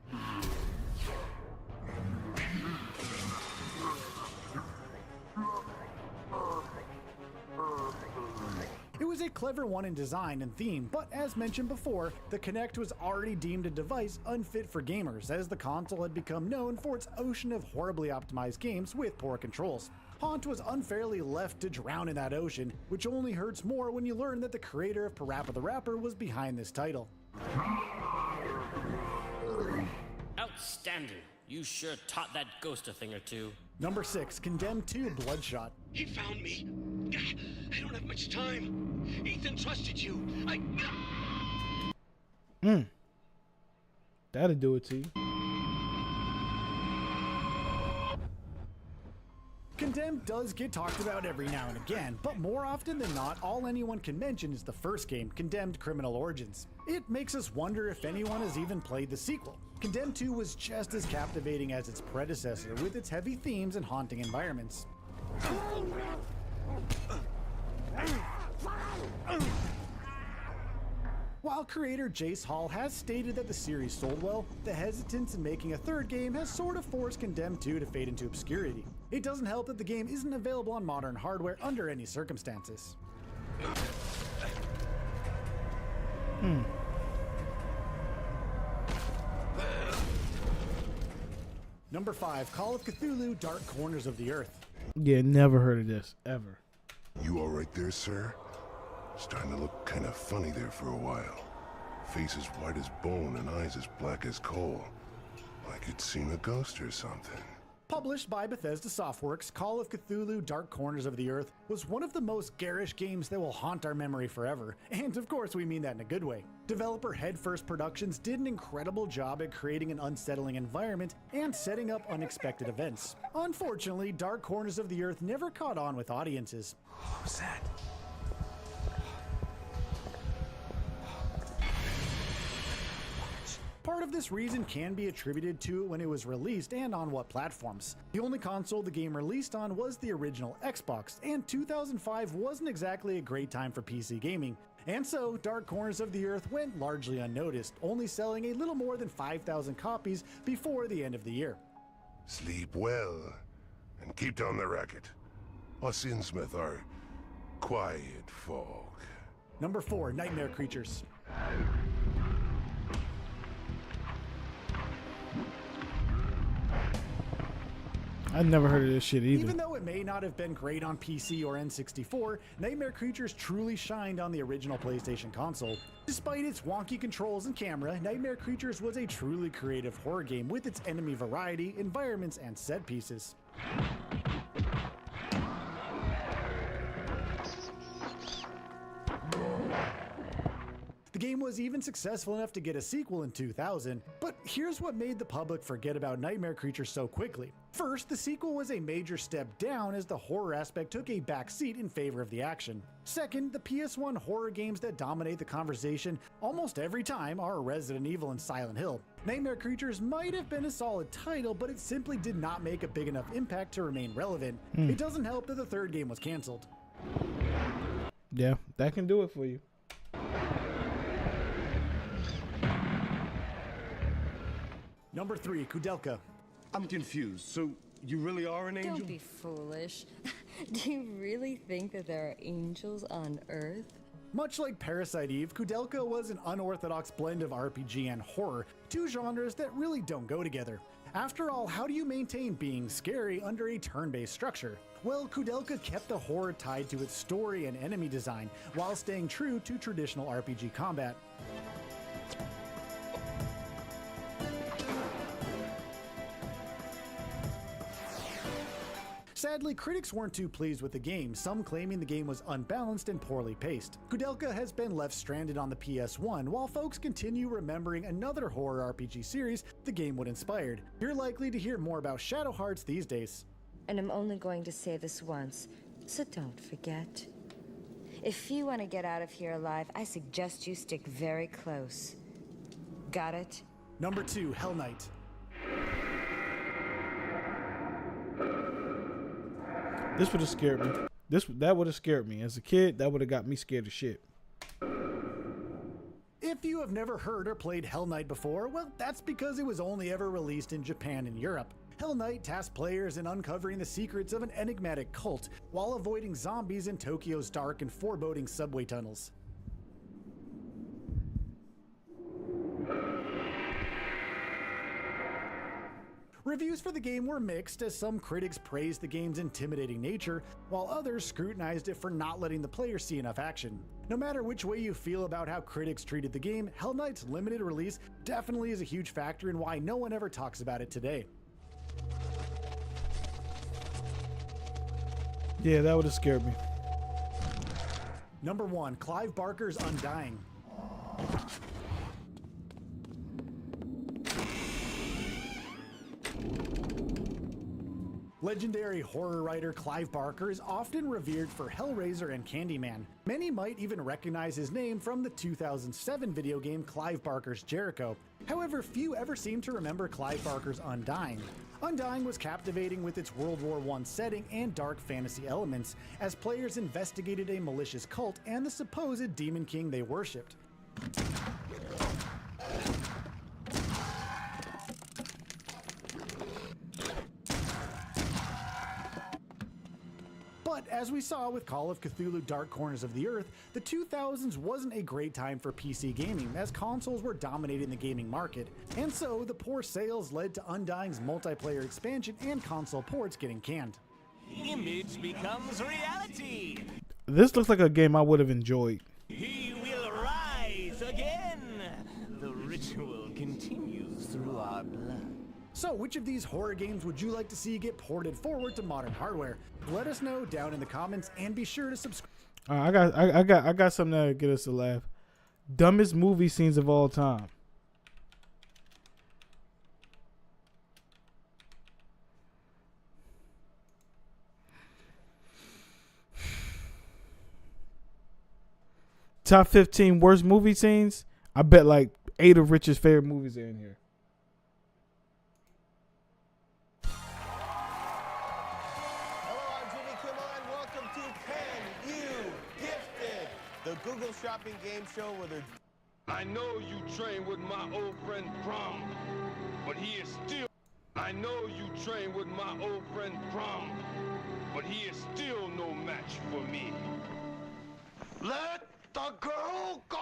It was a clever one in design and theme, but as mentioned before, the Kinect was already deemed a device unfit for gamers, as the console had become known for its ocean of horribly optimized games with poor controls. Haunt was unfairly left to drown in that ocean, which only hurts more when you learn that the creator of Parappa the Rapper was behind this title. Outstanding. You sure taught that ghost a thing or two. Number 6, Condemned 2 Bloodshot. He found me. I don't have much time. Ethan trusted you. That'll do it to you. Condemned does get talked about every now and again, but more often than not, all anyone can mention is the first game, Condemned Criminal Origins. It makes us wonder if anyone has even played the sequel. Condemned 2 was just as captivating as its predecessor, with its heavy themes and haunting environments. While creator Jace Hall has stated that the series sold well, the hesitance in making a third game has sort of forced Condemned 2 to fade into obscurity. It doesn't help that the game isn't available on modern hardware under any circumstances. Number 5, Call of Cthulhu Dark Corners of the Earth. Yeah, never heard of this, ever. You all right there, sir? Starting to look kind of funny there for a while. Face as white as bone and eyes as black as coal. Like you'd seen a ghost or something. Published by Bethesda Softworks, Call of Cthulhu Dark Corners of the Earth was one of the most garish games that will haunt our memory forever. And of course we mean that in a good way. Developer Headfirst Productions did an incredible job at creating an unsettling environment and setting up unexpected events. Unfortunately, Dark Corners of the Earth never caught on with audiences. What was that? Part of this reason can be attributed to when it was released and on what platforms. The only console the game released on was the original Xbox, and 2005 wasn't exactly a great time for PC gaming. And so, Dark Corners of the Earth went largely unnoticed, only selling a little more than 5,000 copies before the end of the year. Sleep well, and keep down the racket. Us Innsmouth are quiet folk. Number 4, Nightmare Creatures. I never heard of this shit either. Even though it may not have been great on PC or N64, Nightmare Creatures truly shined on the original PlayStation console. Despite its wonky controls and camera, Nightmare Creatures was a truly creative horror game with its enemy variety, environments, and set pieces. The game was even successful enough to get a sequel in 2000, but here's what made the public forget about Nightmare Creatures so quickly. First, the sequel was a major step down as the horror aspect took a back seat in favor of the action. Second, the PS1 horror games that dominate the conversation almost every time are Resident Evil and Silent Hill. Nightmare Creatures might have been a solid title, but it simply did not make a big enough impact to remain relevant. It doesn't help that the third game was cancelled. Yeah, that can do it for you. Number 3, Kudelka. I'm confused. So you really are an angel? Don't be foolish. Do you really think that there are angels on Earth? Much like Parasite Eve, Kudelka was an unorthodox blend of RPG and horror, two genres that really don't go together. After all, how do you maintain being scary under a turn-based structure? Well, Kudelka kept the horror tied to its story and enemy design, while staying true to traditional RPG combat. Sadly, critics weren't too pleased with the game, some claiming the game was unbalanced and poorly paced. Kudelka has been left stranded on the PS1, while folks continue remembering another horror RPG series the game would inspired. You're likely to hear more about Shadow Hearts these days. And I'm only going to say this once, so don't forget. If you want to get out of here alive, I suggest you stick very close. Got it? Number 2, Hell Knight. This would have scared me. That would have scared me. As a kid, that would have got me scared of shit. If you have never heard or played Hell Knight before, well, that's because it was only ever released in Japan and Europe. Hell Knight tasked players in uncovering the secrets of an enigmatic cult while avoiding zombies in Tokyo's dark and foreboding subway tunnels. Reviews for the game were mixed, as some critics praised the game's intimidating nature, while others scrutinized it for not letting the player see enough action. No matter which way you feel about how critics treated the game, Hell Knight's limited release definitely is a huge factor in why no one ever talks about it today. Yeah, that would have scared me. Number 1, Clive Barker's Undying. Legendary horror writer Clive Barker is often revered for Hellraiser and Candyman. Many might even recognize his name from the 2007 video game Clive Barker's Jericho. However, few ever seem to remember Clive Barker's Undying. Undying was captivating with its World War I setting and dark fantasy elements, as players investigated a malicious cult and the supposed Demon King they worshipped. But as we saw with Call of Cthulhu Dark Corners of the Earth, the 2000s wasn't a great time for PC gaming, as consoles were dominating the gaming market, and so the poor sales led to Undying's multiplayer expansion and console ports getting canned. Image becomes reality. This looks like a game I would have enjoyed. He will rise again. The ritual continues through our blood. So, which of these horror games would you like to see get ported forward to modern hardware? Let us know down in the comments, and be sure to subscribe. I got something to get us to laugh. Dumbest movie scenes of all time. Top 15 worst movie scenes. I bet like 8 of Rich's favorite movies are in here. Google shopping game show where they're... I know you train with my old friend Prom, but he is still... I know you train with my old friend Prom, but he is still no match for me. Let the girl go!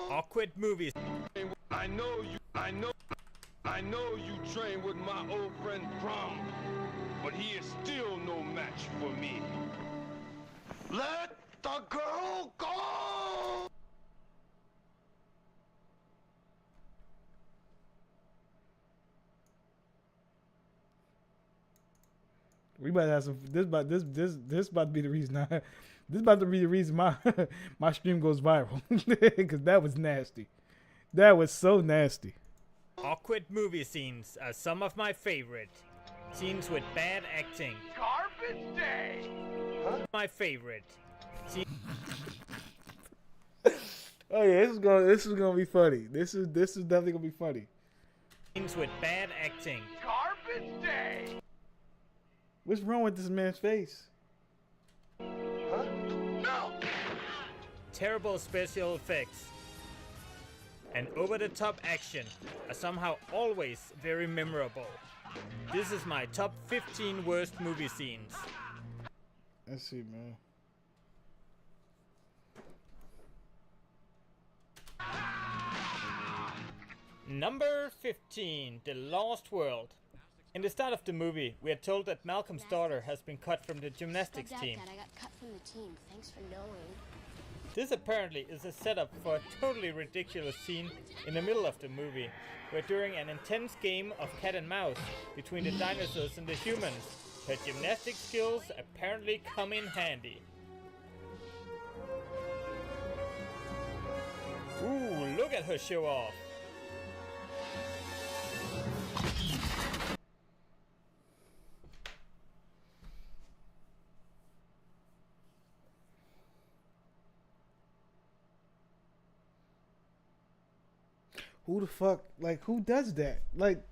Awkward movies. I know you train with my old friend Prom, but he is still no match for me. Let the girl go! We about to have some. This about to be the reason. This about to be the reason my my stream goes viral, because that was nasty. That was so nasty. Awkward movie scenes are some of my favorite. Scenes with bad acting. Garbage day. My favorite. Oh yeah, this is gonna be funny. This is definitely gonna be funny. Scenes with bad acting. Garbage day. What's wrong with this man's face? Huh? No. Terrible special effects and over-the-top action are somehow always very memorable. This is my top 15 worst movie scenes. Let's see, man. Number 15, The Lost World. In the start of the movie, we are told that Malcolm's daughter has been cut from the gymnastics team. Dad, I got cut from the team. Thanks for knowing. This apparently is a setup for a totally ridiculous scene in the middle of the movie, where during an intense game of cat and mouse between the dinosaurs and the humans, Her gymnastic skills apparently come in handy. Ooh, look at her show off. Who the fuck, like, who does that? Like,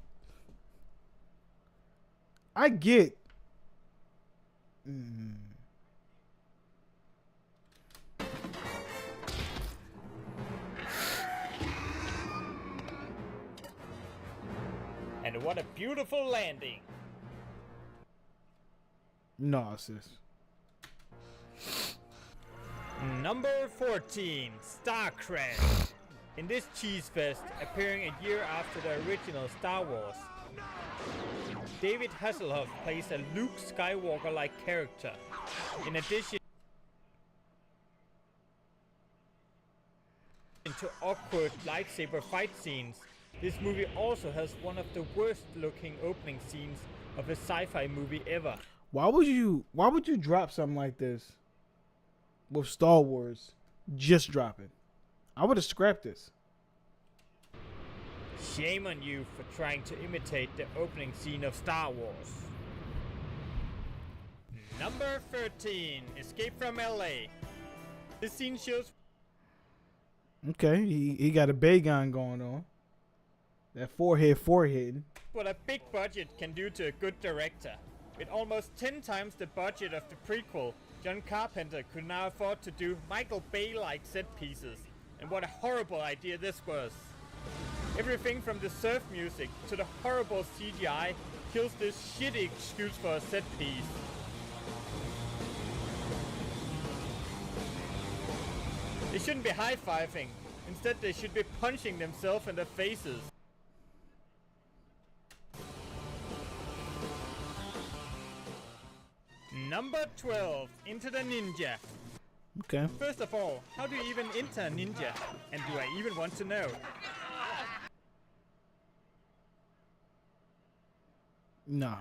I get. And what a beautiful landing. No, sis. Number 14, Star Crash. In this cheese fest, appearing a year after the original Star Wars, David Hasselhoff plays a Luke Skywalker-like character. In addition to awkward lightsaber fight scenes, this movie also has one of the worst-looking opening scenes of a sci-fi movie ever. Why would you drop something like this with Star Wars just dropping? I would have scrapped this. Shame on you for trying to imitate the opening scene of Star Wars. Number 13, Escape from LA. This scene shows... Okay, he got a Bagon going on. That forehead. What a big budget can do to a good director. With almost 10 times the budget of the prequel, John Carpenter could now afford to do Michael Bay-like set pieces. And what a horrible idea this was. Everything from the surf music to the horrible CGI kills this shitty excuse for a set piece. They shouldn't be high-fiving. Instead, they should be punching themselves in the faces. Number 12, Enter the Ninja. Okay. First of all, how do you even enter a ninja? And do I even want to know? Nah.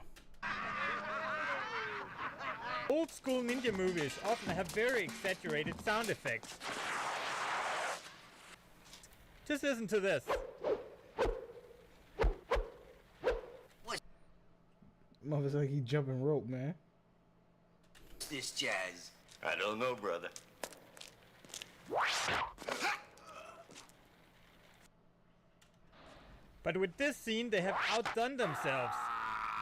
Old school ninja movies often have very exaggerated sound effects. Just listen to this. Mother's like he jumping rope, man. This jazz? I don't know, brother. But with this scene, they have outdone themselves.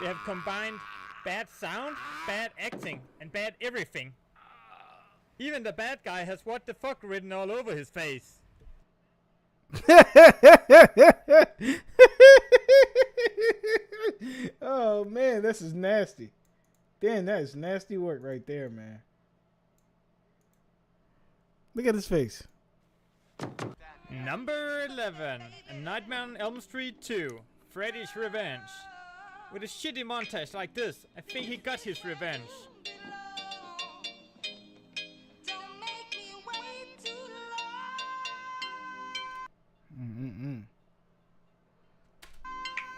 They have combined bad sound, bad acting, and bad everything. Even the bad guy has "what the fuck" written all over his face. Oh man, this is nasty. Damn, that is nasty work right there, man. Look at his face. Number 11, A Nightmare on Elm Street 2, Freddy's Revenge. With a shitty montage like this, I think he got his revenge.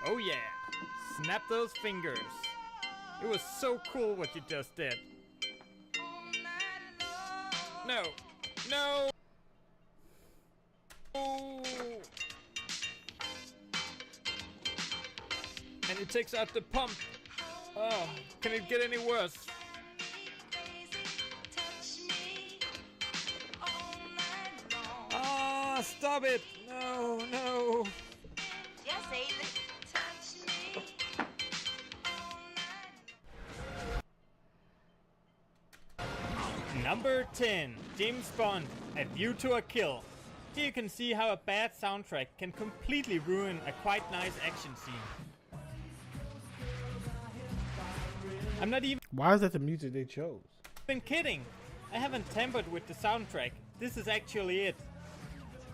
Oh yeah, snap those fingers. It was so cool what you just did. No, no. And it takes out the pump. Oh, can it get any worse? Ah, stop it! No, no. Just say Number 10, James Bond, A View to a Kill. Here you can see how a bad soundtrack can completely ruin a quite nice action scene. I'm not even Why is that the music they chose? kidding. I haven't tampered with the soundtrack. This is actually it.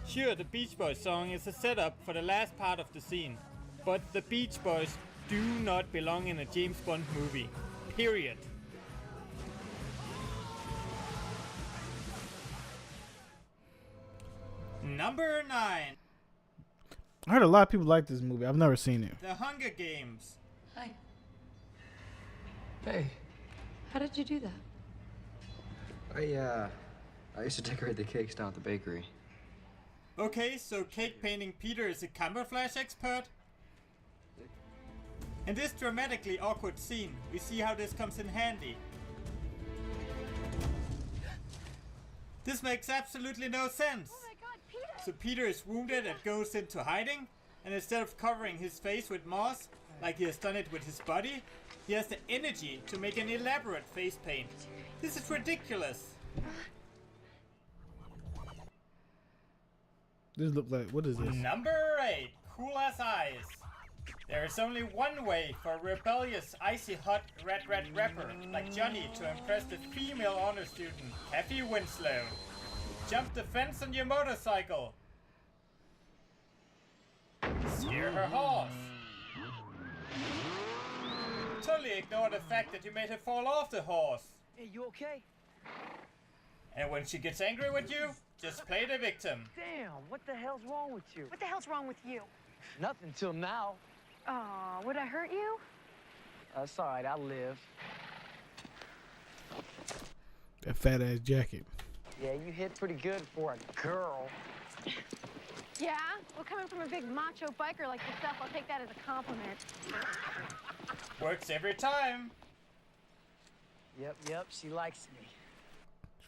Sure, the Beach Boys song is a setup for the last part of the scene, but the Beach Boys do not belong in a James Bond movie. Period. Number 9, I heard a lot of people like this movie. I've never seen it. The Hunger Games. Hi. Hey. How did you do that? I used to decorate the cakes down at the bakery. Okay, so cake painting Peter is a camouflage expert? In this dramatically awkward scene, we see how this comes in handy. This makes absolutely no sense. Oh my God, Peter! So Peter is wounded and goes into hiding, and instead of covering his face with moss, like he has done it with his body, he has the energy to make an elaborate face paint. This is ridiculous. This look like, what is this? Number 8, Cool as Ice. There is only one way for a rebellious, icy hot red rapper like Johnny to impress the female honor student, Kathy Winslow. Jump the fence on your motorcycle. Scare her horse. Totally ignore the fact that you made her fall off the horse. Hey, you okay? And when she gets angry with you, just play the victim. Damn, what the hell's wrong with you? What the hell's wrong with you? Nothing till now. Aw, would I hurt you? That's all right, I'll live. That fat ass jacket. Yeah, you hit pretty good for a girl. Yeah? Well, coming from a big macho biker like yourself, I'll take that as a compliment. Works every time. Yep, she likes me.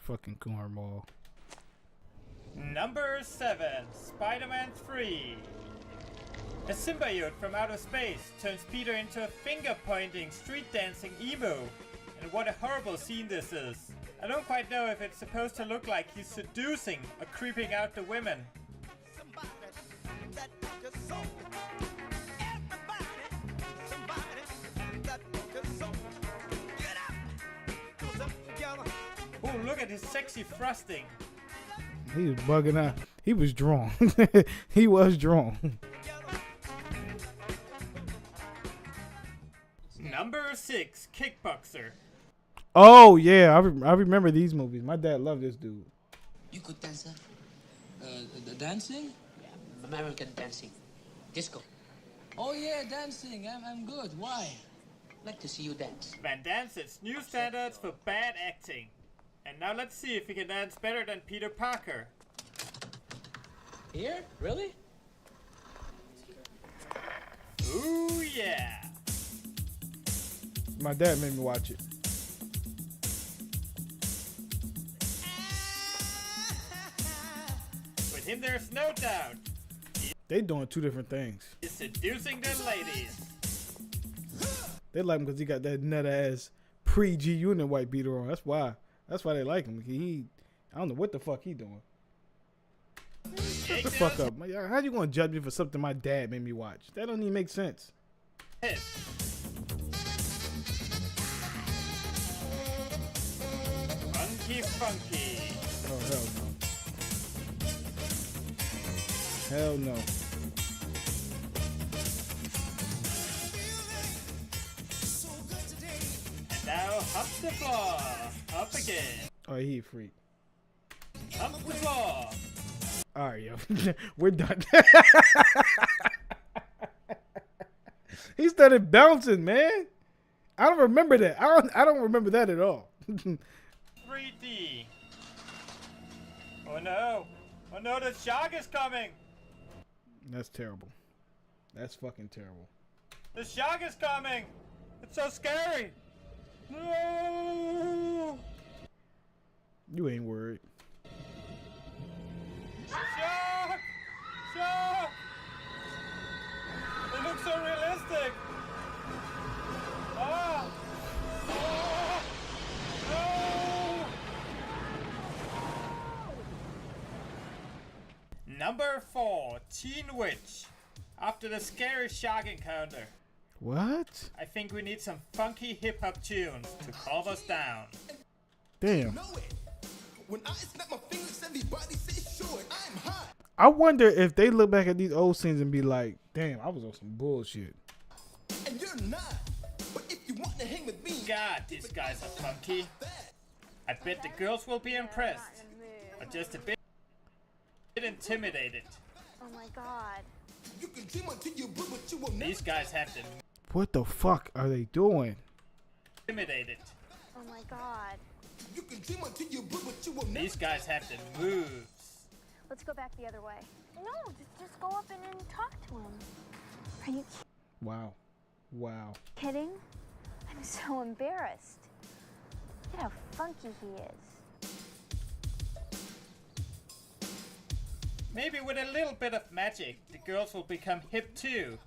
Fucking cornball. Number 7, Spider-Man 3. A symbiote from outer space turns Peter into a finger-pointing, street-dancing emo. And what a horrible scene this is. I don't quite know if it's supposed to look like he's seducing or creeping out the women. Oh, look at his sexy thrusting. He was bugging out. He was drawn. He was drawn. Number 6, Kickboxer. Oh yeah, I remember these movies. My dad loved this dude. You good dancer? The dancing? Yeah, American dancing. Disco. Oh yeah, dancing. I'm good. Why? Like to see you dance. Van Damme sets new standards for bad acting. And now let's see if he can dance better than Peter Parker. Here? Really? Ooh yeah. My dad made me watch it. With him there's no doubt. They doing two different things. He's seducing the ladies. They like him because he got that nut ass pre-G Unit white beater on. That's why. That's why they like him. I don't know what the fuck he doing. Shut the fuck up. How you gonna judge me for something my dad made me watch? That don't even make sense. Funky. Oh hell no. Hell no. And now hop the floor. Up again. Oh, he a freak. Hop the floor. All right, yo. We're done. He started bouncing, man. I don't remember that. I don't remember that at all. 3D. Oh no. Oh no, the shark is coming. That's terrible. That's fucking terrible. The shark is coming. It's so scary. No. You ain't worried. Shark! Shark! It looks so realistic. Ah! Oh! No! Number 4, Teen Witch. After the scary shark encounter. What? I think we need some funky hip-hop tunes to calm us down. Damn. When I snap my fingers, everybody say sure, I'm hot. I wonder if they look back at these old scenes and be like, damn, I was on some bullshit. And you're not. But if you want to hang with me, God, these guys are funky. I bet the girls will be impressed. But just a bit intimidated. Oh my God. You can dream until you will, but you will never. These guys have to. What the fuck are they doing? intimidated. Oh my god. These guys have the moves. Let's go back the other way. No, just go up and talk to him. Are you Wow. Wow. kidding? I'm so embarrassed. Look at how funky he is. Maybe with a little bit of magic, the girls will become hip too.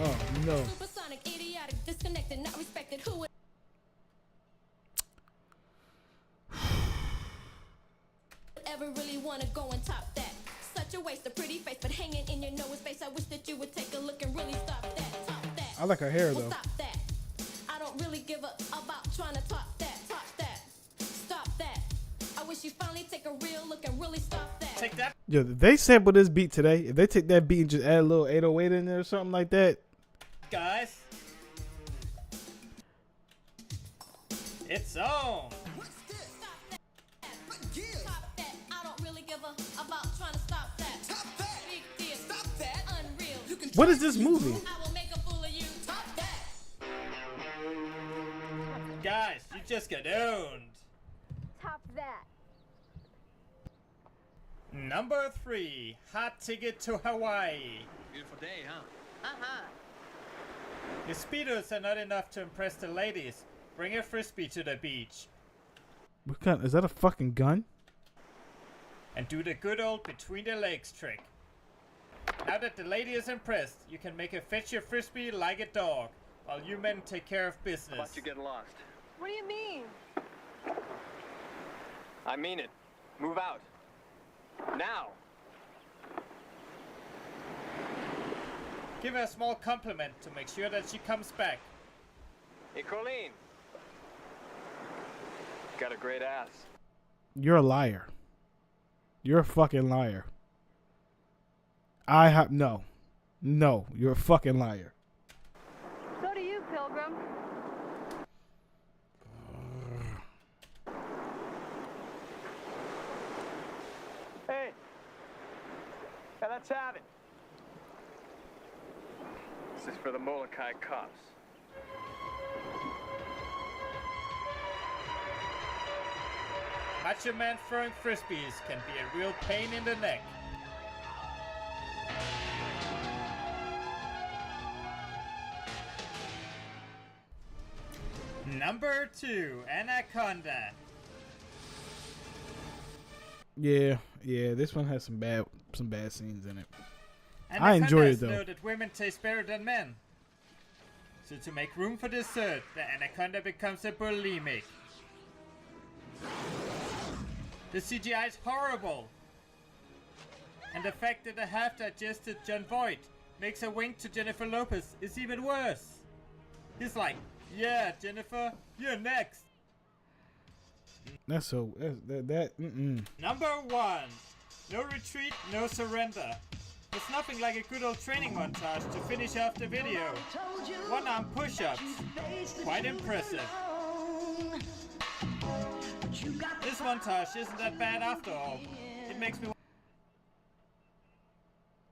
Oh no. Supersonic, idiotic, disconnected, not respected. Who would ever really want to go and top that? Such a waste of pretty face, but hanging in your nose space. I wish that you would take a look and really stop that. Top that. I like her hair Well, though. stop that. I don't really give a about trying to top that. Top that. Stop that. I wish you finally take a real look and really stop that. Take that. Yo, if they sample this beat today, if they take that beat and just add a little 808 in there or something like that. Guys. It's on. Top that. I don't really give a about trying to stop that. Top that. Big deal. Stop that. Unreal. What is this movie? I will make a fool of you. Top that. Guys, you just got owned. Top that. Number 3, Hot Ticket to Hawaii. Beautiful day, huh? Uh-huh. The speedos are not enough to impress the ladies. Bring a frisbee to the beach. What kind? Is that a fucking gun? And do the good old between the legs trick. Now that the lady is impressed, you can make her fetch your frisbee like a dog, while you men take care of business. About you getting lost. What do you mean? I mean it. Move out. Now. Give her a small compliment to make sure that she comes back. Hey, Colleen. Got a great ass. You're a liar. You're a fucking liar. I have no. No, you're a fucking liar. So do you, Pilgrim. Hey. Yeah, let's have it. This is for the Molokai cops. Macho Man throwing frisbees can be a real pain in the neck. Number 2, Anaconda. Yeah, this one has some bad scenes in it. Anaconda I enjoy it though. know that women taste better than men. So to make room for dessert, the anaconda becomes a bulimic. The CGI is horrible. And the fact that the half-digested John Voight makes a wink to Jennifer Lopez is even worse. He's like, yeah, Jennifer, you're next. That's so that. Number 1, no retreat, no surrender. There's nothing like a good old training montage to finish off the video. One-arm push-ups, quite impressive. This montage isn't that bad after all. It makes me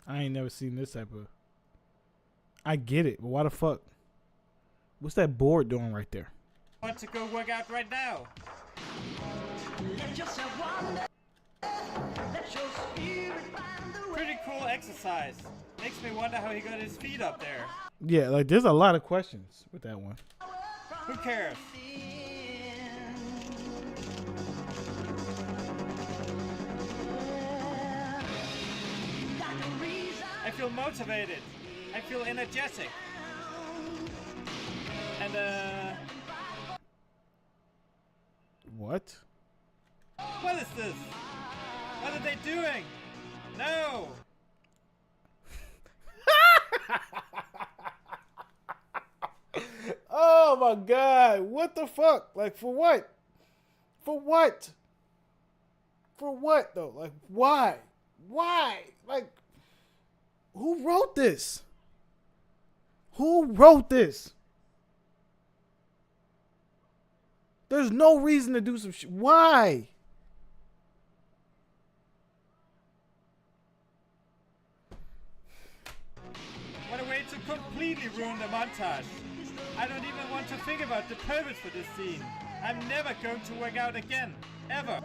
I ain't never seen this type of. I get it, but why the fuck? What's that board doing right there? want to go work out right now. Pretty cool exercise. Makes me wonder how he got his feet up there. Yeah, like there's a lot of questions with that one. Who cares? I feel motivated. I feel energetic. And What? what is this? What are they doing? No! Oh my god, what the fuck? Like for what? For what? For what though? Like why? Why? Like who wrote this? Who wrote this? There's no reason to do some shit. Why? What a way to completely ruin the montage. I don't even want to think about the purpose for this scene. I'm never going to work out again. Ever.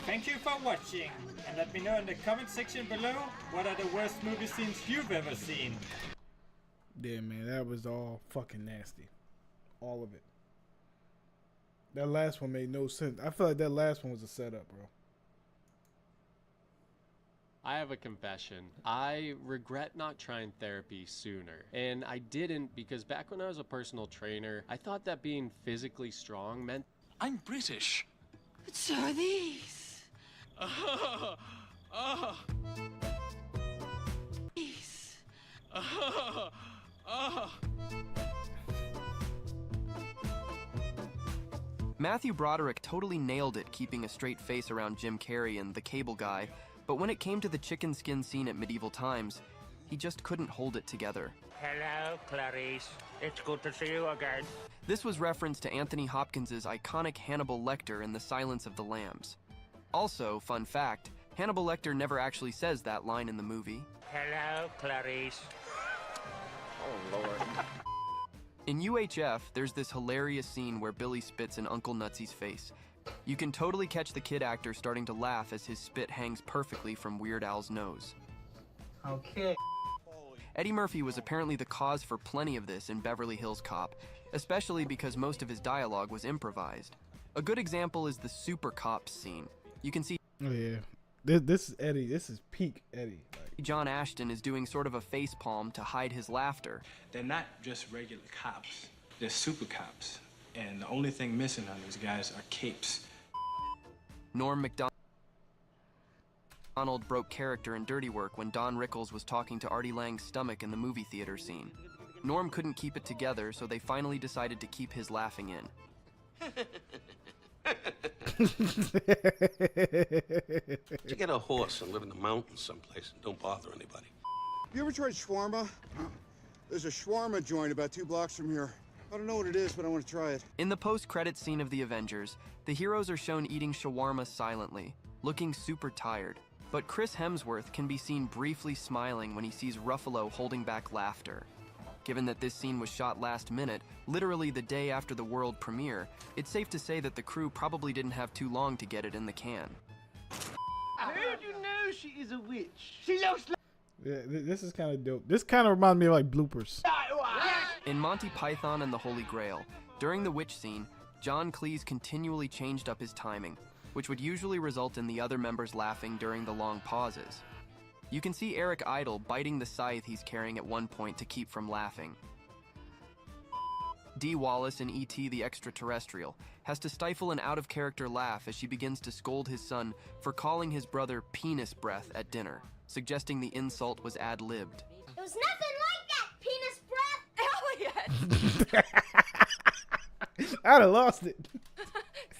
Thank you for watching. And let me know in the comment section below what are the worst movie scenes you've ever seen. Yeah, man, that was all fucking nasty. All of it. That last one made no sense. I feel like that last one was a setup, bro. I have a confession. I regret not trying therapy sooner. And I didn't because back when I was a personal trainer, I thought that being physically strong meant... I'm British. So are these. Matthew Broderick totally nailed it keeping a straight face around Jim Carrey and The Cable Guy, but when it came to the chicken skin scene at medieval times, he just couldn't hold it together. Hello, Clarice. It's good to see you again. This was reference to Anthony Hopkins' iconic Hannibal Lecter in The Silence of the Lambs. Also, fun fact, Hannibal Lecter never actually says that line in the movie. Hello, Clarice. Oh, Lord. In UHF, there's this hilarious scene where Billy spits in Uncle Nutsy's face. You can totally catch the kid actor starting to laugh as his spit hangs perfectly from Weird Al's nose. Okay. Eddie Murphy was apparently the cause for plenty of this in Beverly Hills Cop, especially because most of his dialogue was improvised. A good example is the Super Cops scene. You can see... Oh, yeah. This is Eddie. This is peak Eddie. John Ashton is doing sort of a face palm to hide his laughter. They're not just regular cops. They're super cops. And the only thing missing on these guys are capes. Norm Macdonald broke character in Dirty Work when Don Rickles was talking to Artie Lang's stomach in the movie theater scene. Norm couldn't keep it together, so they finally decided to keep his laughing in. You get a horse and live in the mountains someplace and don't bother anybody. You ever tried shawarma? There's a shawarma joint about 2 blocks from here. I don't know what it is, but I want to try it. In the post-credits scene of The Avengers, the heroes are shown eating shawarma silently, looking super tired. But Chris Hemsworth can be seen briefly smiling when he sees Ruffalo holding back laughter. Given that this scene was shot last minute, literally the day after the world premiere, it's safe to say that the crew probably didn't have too long to get it in the can. How do you know she is a witch? She looks like... Yeah, this is kind of dope. This kind of reminds me of like bloopers. In Monty Python and the Holy Grail, during the witch scene, John Cleese continually changed up his timing, which would usually result in the other members laughing during the long pauses. You can see Eric Idle biting the scythe he's carrying at one point to keep from laughing. Dee Wallace in E.T. the Extraterrestrial has to stifle an out-of-character laugh as she begins to scold his son for calling his brother penis breath at dinner, suggesting the insult was ad-libbed. It was nothing like that, penis breath! Elliot! I'd have lost it.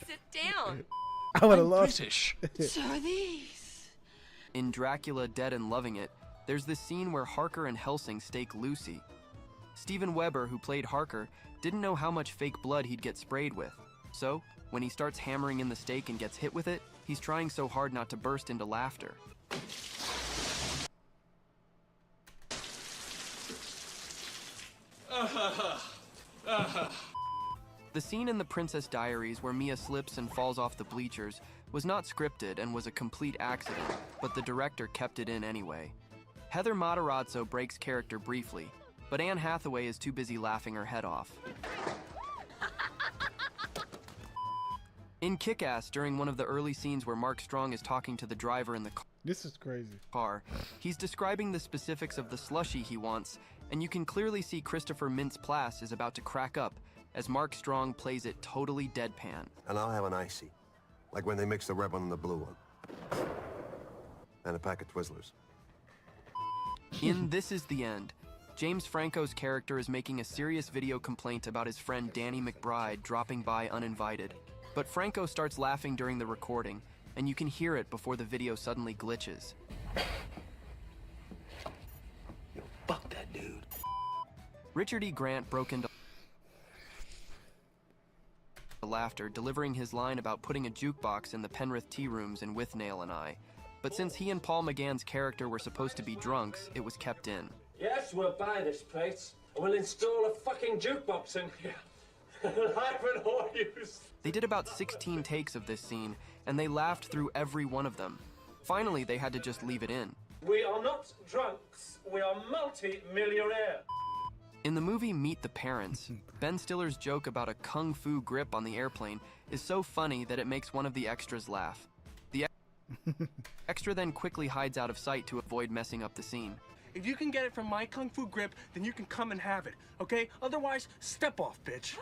Sit down. I would have lost British. So are these. In Dracula Dead and Loving It, there's this scene where Harker and Helsing stake Lucy. Steven Weber, who played Harker, didn't know how much fake blood he'd get sprayed with. So, when he starts hammering in the stake and gets hit with it, he's trying so hard not to burst into laughter. The scene in The Princess Diaries where Mia slips and falls off the bleachers was not scripted and was a complete accident, but the director kept it in anyway. Heather Matarazzo breaks character briefly, but Anne Hathaway is too busy laughing her head off. In Kick-Ass, during one of the early scenes where Mark Strong is talking to the driver in the car, this is crazy. He's describing the specifics of the slushie he wants, and you can clearly see Christopher Mintz-Plasse is about to crack up as Mark Strong plays it totally deadpan. And I'll have an icy. Like when they mix the red one and the blue one. And a pack of Twizzlers. In This Is the End, James Franco's character is making a serious video complaint about his friend Danny McBride dropping by uninvited. But Franco starts laughing during the recording, and you can hear it before the video suddenly glitches. Fuck that dude. Richard E. Grant broke into laughter, delivering his line about putting a jukebox in the Penrith tea rooms in Withnail and I. But since he and Paul McGann's character were supposed to be drunks, it was kept in. Yes, we'll buy this place, and we'll install a fucking jukebox in here. Live and all use. They did about 16 takes of this scene, and they laughed through every one of them. Finally, they had to just leave it in. We are not drunks, we are multi-millionaires. In the movie Meet the Parents, Ben Stiller's joke about a kung fu grip on the airplane is so funny that it makes one of the extras laugh. The extra then quickly hides out of sight to avoid messing up the scene. If you can get it from my kung fu grip, then you can come and have it, okay? Otherwise, step off, bitch.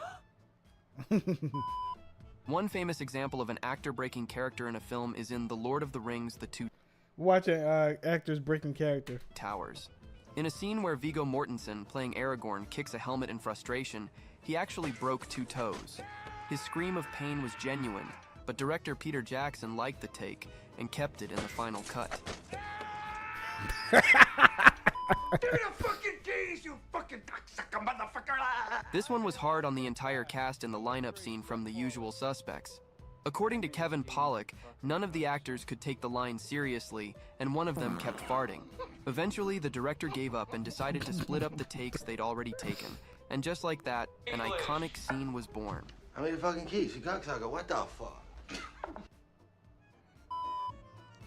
One famous example of an actor breaking character in a film is in The Lord of the Rings, The Two Watching actors breaking character. Towers. In a scene where Viggo Mortensen, playing Aragorn, kicks a helmet in frustration, he actually broke 2 toes. His scream of pain was genuine, but director Peter Jackson liked the take and kept it in the final cut. Give me the fucking keys, you fucking cocksucker motherfucker! This one was hard on the entire cast in the lineup scene from The Usual Suspects. According to Kevin Pollak, none of the actors could take the line seriously, and one of them kept farting. Eventually, the director gave up and decided to split up the takes they'd already taken. And just like that, an iconic scene was born. How many fucking keys? You cocksucker, what the fuck?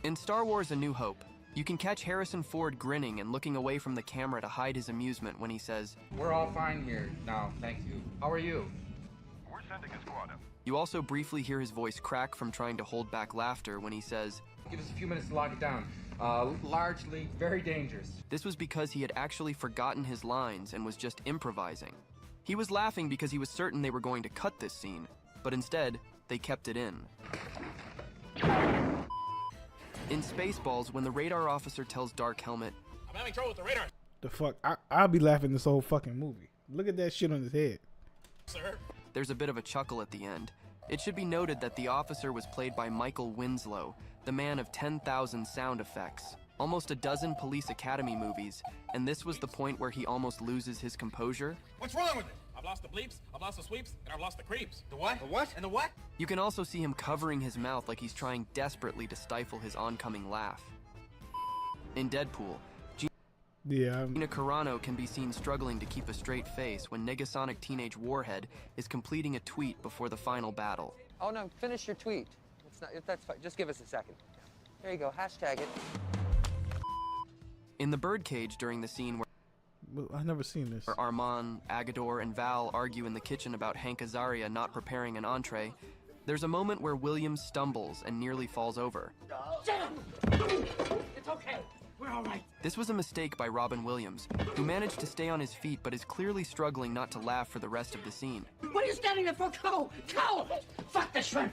In Star Wars A New Hope, you can catch Harrison Ford grinning and looking away from the camera to hide his amusement when he says, "We're all fine here now, thank you. How are you?" "We're sending a squad up." You also briefly hear his voice crack from trying to hold back laughter when he says, "Give us a few minutes to lock it down. Largely very dangerous." This was because he had actually forgotten his lines and was just improvising. He was laughing because he was certain they were going to cut this scene, but instead, they kept it in. In Spaceballs, when the radar officer tells Dark Helmet, "I'm having trouble with the radar." The fuck? I'll be laughing this whole fucking movie. Look at that shit on his head. Sir? There's a bit of a chuckle at the end. It should be noted that the officer was played by Michael Winslow, the man of 10,000 sound effects, almost a dozen Police Academy movies, and this was the point where he almost loses his composure. What's wrong with it? I've lost the bleeps, I've lost the sweeps, and I've lost the creeps. The what? The what? And the what? You can also see him covering his mouth like he's trying desperately to stifle his oncoming laugh. In Deadpool, Gina Carano can be seen struggling to keep a straight face when Negasonic Teenage Warhead is completing a tweet before the final battle. Oh no, finish your tweet. That's fine. Just give us a second. There you go, hashtag it. In the birdcage during the scene where I've never seen this. Armand, Agador, and Val argue in the kitchen about Hank Azaria not preparing an entree, there's a moment where Williams stumbles and nearly falls over. It's okay. We're all right. This was a mistake by Robin Williams, who managed to stay on his feet but is clearly struggling not to laugh for the rest of the scene. What are you standing there for? Go! Go! Fuck the shrimp!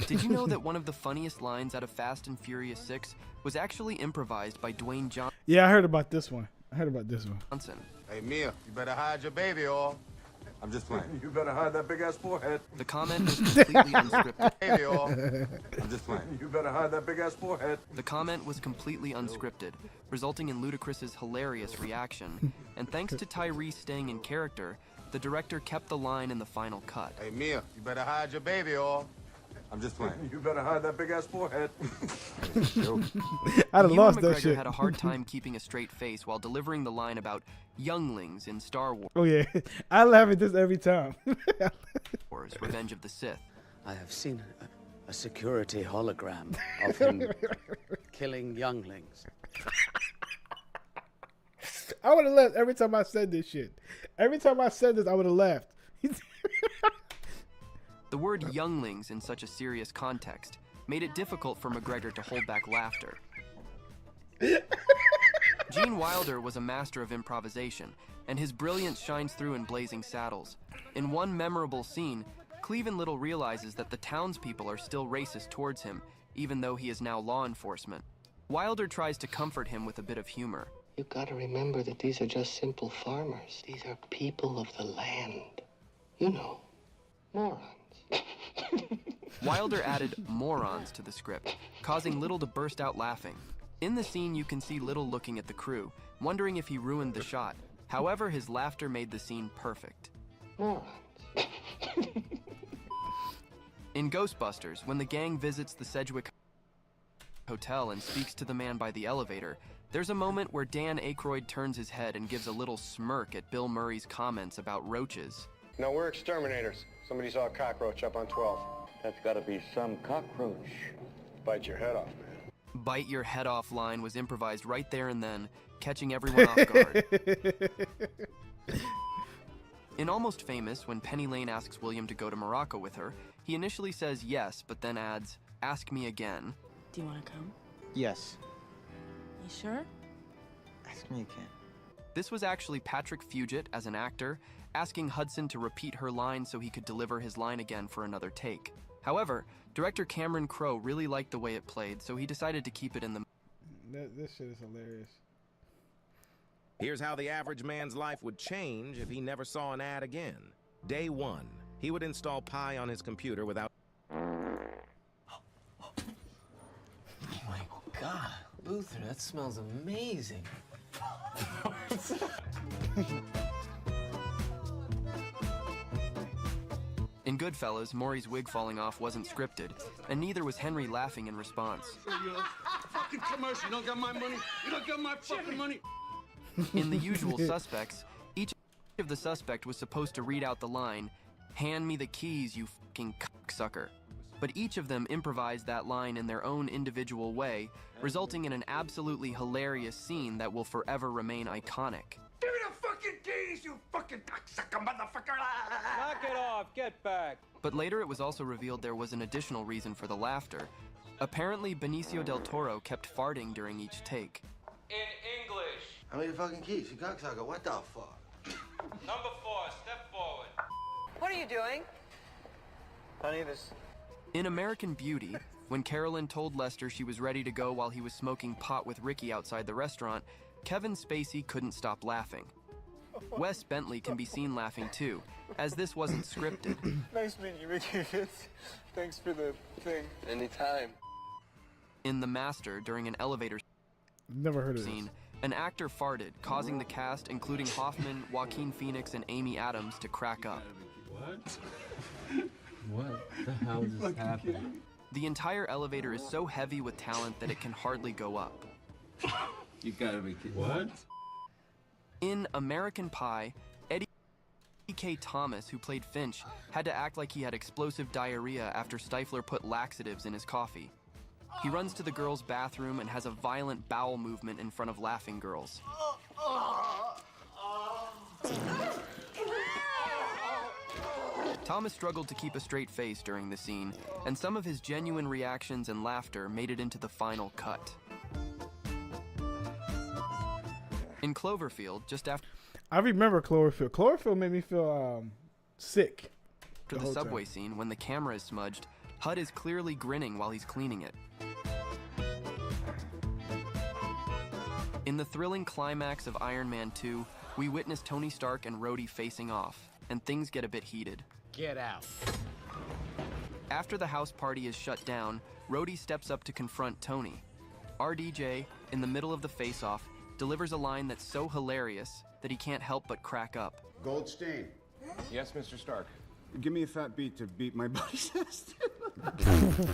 Did you know that one of the funniest lines out of Fast and Furious 6 was actually improvised by Dwayne Johnson? Yeah, I heard about this one. Hey, Mia, you better hide your baby, or I'm just playing. You better hide that big-ass forehead. The comment was completely unscripted. Baby, or I'm just playing. You better hide that big-ass forehead. The comment was completely unscripted, resulting in Ludacris's hilarious reaction. And thanks to Tyrese staying in character, the director kept the line in the final cut. Hey, Mia, you better hide your baby, or I'm just playing. You better hide that big-ass forehead. I'd have lost that McGregor shit. had a hard time keeping a straight face while delivering the line about younglings in Star Wars. Oh yeah, I laugh at this every time. Revenge of the Sith. I have seen a security hologram of him killing younglings. I would have laughed every time I said this shit. Every time I said this, I would have laughed. The word younglings in such a serious context made it difficult for McGregor to hold back laughter. Gene Wilder was a master of improvisation, and his brilliance shines through in Blazing Saddles. In one memorable scene, Cleavon Little realizes that the townspeople are still racist towards him, even though he is now law enforcement. Wilder tries to comfort him with a bit of humor. You gotta remember that these are just simple farmers. These are people of the land. You know, morons. Wilder added morons to the script, causing Little to burst out laughing. In the scene, you can see Little looking at the crew, wondering if he ruined the shot. However, his laughter made the scene perfect. Morons. In Ghostbusters, when the gang visits the Sedgwick Hotel and speaks to the man by the elevator, there's a moment where Dan Aykroyd turns his head and gives a little smirk at Bill Murray's comments about roaches. No, we're exterminators. Somebody saw a cockroach up on 12. That's gotta be some cockroach. Bite your head off, man. Bite your head off line was improvised right there and then, catching everyone off guard. In Almost Famous, when Penny Lane asks William to go to Morocco with her, he initially says yes, but then adds, "Ask me again." Do you want to come? Yes. You sure? Ask me again. This was actually Patrick Fugit, as an actor, asking Hudson to repeat her line so he could deliver his line again for another take. However, director Cameron Crowe really liked the way it played, so he decided to keep it in the... This shit is hilarious. Here's how the average man's life would change if he never saw an ad again. Day 1, he would install Pi on his computer without... Oh my God, Luther, that smells amazing. In Goodfellas, Maury's wig falling off wasn't scripted, and neither was Henry laughing in response. Fucking commercial. You don't got my money. You don't got my fucking money. In The Usual Suspects, each of the suspect was supposed to read out the line, "Hand me the keys, you fucking cocksucker." But each of them improvised that line in their own individual way, resulting in an absolutely hilarious scene that will forever remain iconic. Give me the fucking keys, you fucking cocksucker motherfucker! Knock it off, get back. But later it was also revealed there was an additional reason for the laughter. Apparently, Benicio del Toro kept farting during each take. In English. How many fucking keys, you cocksucker? What the fuck? Number 4, step forward. What are you doing? Honey, this... In American Beauty, when Carolyn told Lester she was ready to go while he was smoking pot with Ricky outside the restaurant, Kevin Spacey couldn't stop laughing. Wes Bentley can be seen laughing too, as this wasn't scripted. Nice meeting you, Ricky. Thanks for the thing. Anytime. In The Master, during an elevator Never heard of scene, an actor farted, causing the cast, including Hoffman, Joaquin Phoenix, and Amy Adams, to crack up. What? What the hell just happened? The entire elevator is so heavy with talent that it can hardly go up. You gotta be kidding. What? In American Pie, Eddie K. Thomas, who played Finch, had to act like he had explosive diarrhea after Stifler put laxatives in his coffee. He runs to the girls' bathroom and has a violent bowel movement in front of laughing girls. Thomas struggled to keep a straight face during the scene, and some of his genuine reactions and laughter made it into the final cut. In Cloverfield, just after... I remember Cloverfield. Cloverfield made me feel sick. After the subway scene, when the camera is smudged, Hud is clearly grinning while he's cleaning it. In the thrilling climax of Iron Man 2, we witness Tony Stark and Rhodey facing off, and things get a bit heated. Get out. After the house party is shut down, Rhodey steps up to confront Tony. RDJ, in the middle of the face-off, delivers a line that's so hilarious that he can't help but crack up. Goldstein. Yes, Mr. Stark. Give me a fat beat to beat my buddy's chest.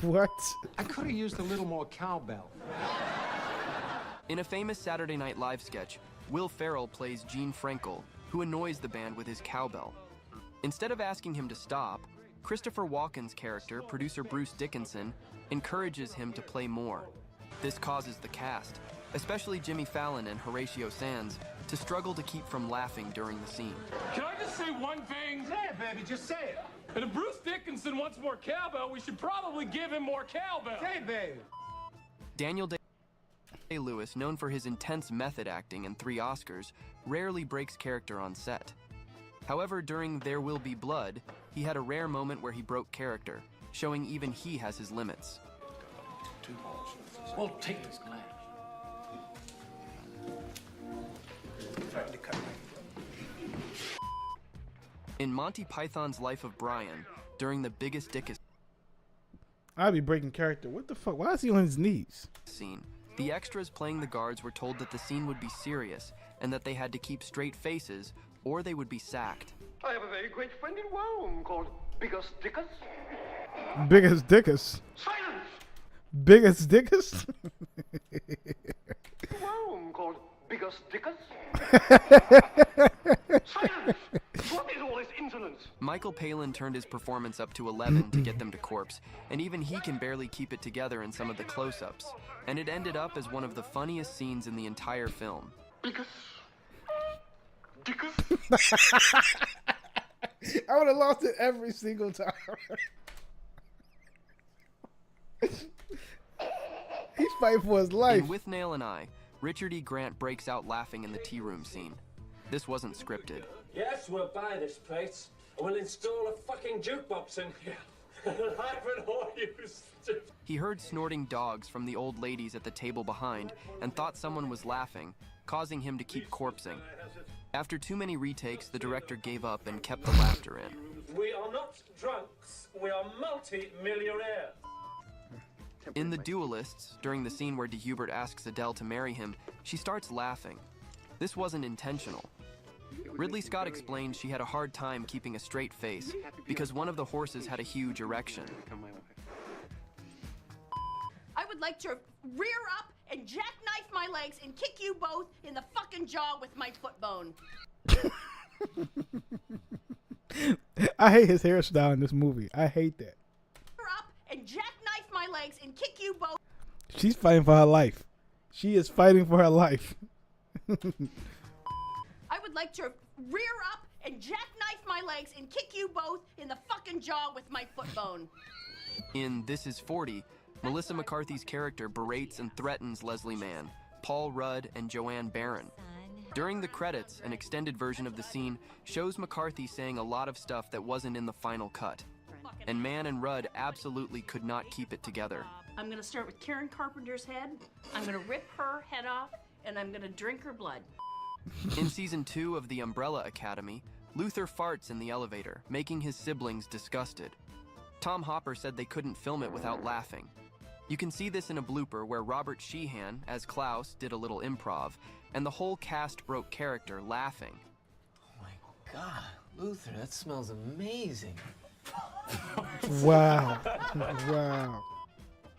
What? I could have used a little more cowbell. In a famous Saturday Night Live sketch, Will Ferrell plays Gene Frankel, who annoys the band with his cowbell. Instead of asking him to stop, Christopher Walken's character, producer Bruce Dickinson, encourages him to play more. This causes the cast, especially Jimmy Fallon and Horatio Sands, to struggle to keep from laughing during the scene. Can I just say one thing? Say it, baby, just say it. And if Bruce Dickinson wants more cowbell, we should probably give him more cowbell. Say it, baby. Daniel Day-Lewis, known for his intense method acting and 3 Oscars, rarely breaks character on set. However, during There Will Be Blood, he had a rare moment where he broke character, showing even he has his limits. Well, take this glass. In Monty Python's Life of Brian, during the Biggest Dickest I'd be breaking character. What the fuck? Why is he on his knees? scene, The extras playing the guards were told that the scene would be serious and that they had to keep straight faces or they would be sacked. I have a very great friend in Rome called Biggest Dickus. Biggest Dickus. Silence! Biggest Dickus? Rome called Biggest Dickus. Silence! What is all this insolence? Michael Palin turned his performance up to 11 to get them to corpse, and even he can barely keep it together in some of the close-ups. And it ended up as one of the funniest scenes in the entire film. Biggest Dickus? I would have lost it every single time. He's fighting for his life. In With Nail and I, Richard E. Grant breaks out laughing in the tea room scene. This wasn't scripted. Yes, we'll buy this place, and we'll install a fucking jukebox in here. Ivan Hoy used to. He heard snorting dogs from the old ladies at the table behind and thought someone was laughing, causing him to keep corpsing. After too many retakes, the director gave up and kept the laughter in. We are not drunks, we are multi-millionaires. In The Duelists, during the scene where DeHubert asks Adele to marry him, she starts laughing. This wasn't intentional. Ridley Scott explained she had a hard time keeping a straight face because one of the horses had a huge erection. I would like to rear up and jackknife my legs and kick you both in the fucking jaw with my foot bone. I hate his hairstyle in this movie. I hate that. Rear up and jackknife my legs and kick you both. She's fighting for her life. She is fighting for her life. I would like to rear up and jackknife my legs and kick you both in the fucking jaw with my foot bone. In This Is 40, Melissa McCarthy's character berates and threatens Leslie Mann, Paul Rudd, and Joanne Baron. During the credits, an extended version of the scene shows McCarthy saying a lot of stuff that wasn't in the final cut. And Mann and Rudd absolutely could not keep it together. I'm gonna start with Karen Carpenter's head. I'm gonna rip her head off, and I'm gonna drink her blood. In season 2 of The Umbrella Academy, Luther farts in the elevator, making his siblings disgusted. Tom Hopper said they couldn't film it without laughing. You can see this in a blooper where Robert Sheehan, as Klaus, did a little improv, and the whole cast broke character laughing. Oh my God, Luther, that smells amazing. Wow. Wow.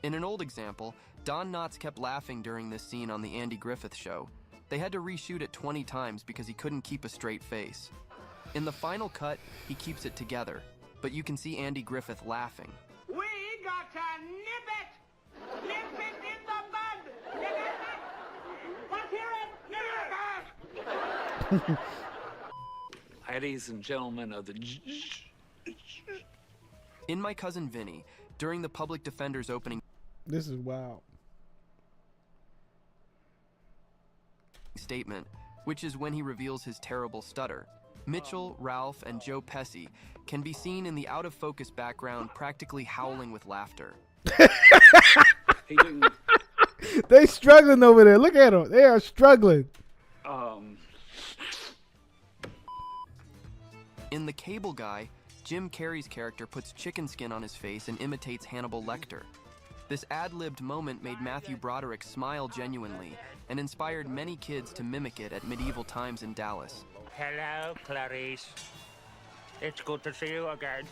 In an old example, Don Knotts kept laughing during this scene on The Andy Griffith Show. They had to reshoot it 20 times because he couldn't keep a straight face. In the final cut, he keeps it together, but you can see Andy Griffith laughing. We got to nip it! Nip it in the bud! Nip it! Let's hear it! Nip it! Ladies and gentlemen of the... In My Cousin Vinny, during the public defender's opening This is wild. statement, which is when he reveals his terrible stutter, Mitchell, Ralph, and Joe Pesci can be seen in the out-of-focus background practically howling with laughter. They struggling over there. Look at them. They are struggling. In The Cable Guy, Jim Carrey's character puts chicken skin on his face and imitates Hannibal Lecter. This ad-libbed moment made Matthew Broderick smile genuinely and inspired many kids to mimic it at medieval times in Dallas. Hello, Clarice. It's good to see you again.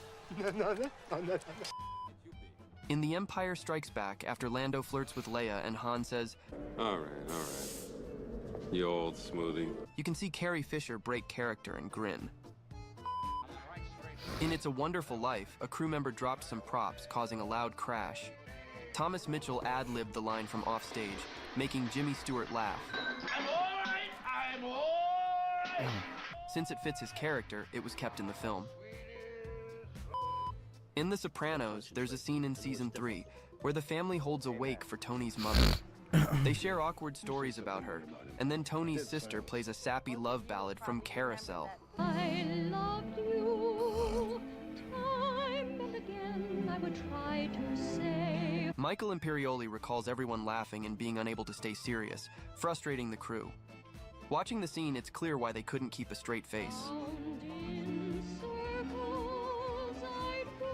In The Empire Strikes Back, after Lando flirts with Leia and Han says, All right. You old smoothie. you can see Carrie Fisher break character and grin. In It's a Wonderful Life, a crew member dropped some props, causing a loud crash. Thomas Mitchell ad-libbed the line from offstage, making Jimmy Stewart laugh. I'm all right! Since it fits his character, it was kept in the film. In The Sopranos, there's a scene in season 3 where the family holds a wake for Tony's mother. They share awkward stories about her, and then Tony's sister plays a sappy love ballad from Carousel. I loved you, time and again I would try to say. Michael Imperioli recalls everyone laughing and being unable to stay serious, frustrating the crew. Watching the scene, it's clear why they couldn't keep a straight face. In circles I'd go.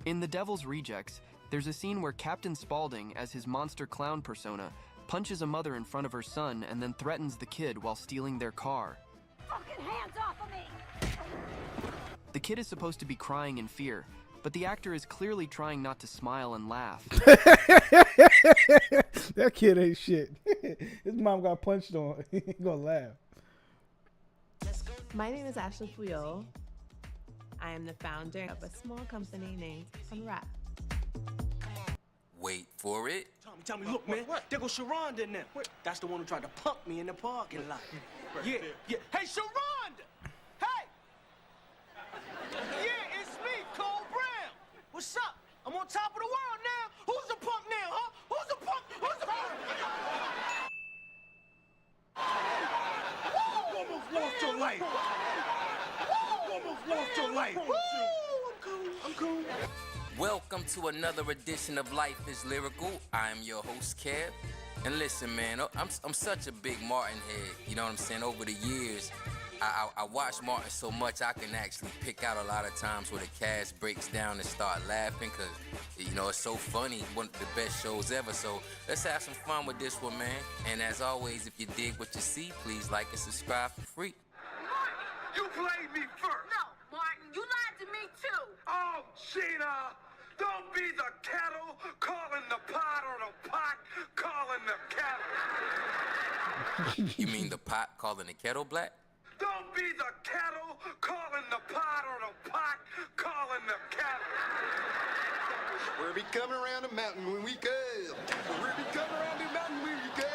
In The Devil's Rejects, There's a scene where Captain Spaulding, as his monster clown persona, punches a mother in front of her son and then threatens the kid while stealing their car. Fucking hands off of me! The kid is supposed to be crying in fear, but the actor is clearly trying not to smile and laugh. That kid ain't shit. His mom got punched on. He ain't gonna laugh. My name is Ashley Puyol. I am the founder of a small company named Unwrap. Wait for it. Tell me, look, man, there goes Sharonda in there. That's the one who tried to punk me in the parking lot. Yeah. Hey, Sharonda! Hey! Yeah, it's me, Cole Brown. What's up? I'm on top of the world now. Who's the punk now, huh? Who's the punk? Who's the punk? You almost lost your life. You almost lost your life. I'm cool. Welcome to another edition of Life is Lyrical. I am your host, Kev. And listen, man, I'm such a big Martin head. You know what I'm saying? Over the years, I watch Martin so much I can actually pick out a lot of times where the cast breaks down and start laughing because, you know, it's so funny. One of the best shows ever. So let's have some fun with this one, man. And as always, if you dig what you see, please like and subscribe for free. You played me first! No, Martin, you lied to me too! Oh, Gina! Don't be the kettle calling the pot or the pot calling the kettle! You mean the pot calling the kettle black? Don't be the kettle calling the pot or the pot calling the kettle! We'll be coming around the mountain when we go. We'll be coming around the mountain when we go.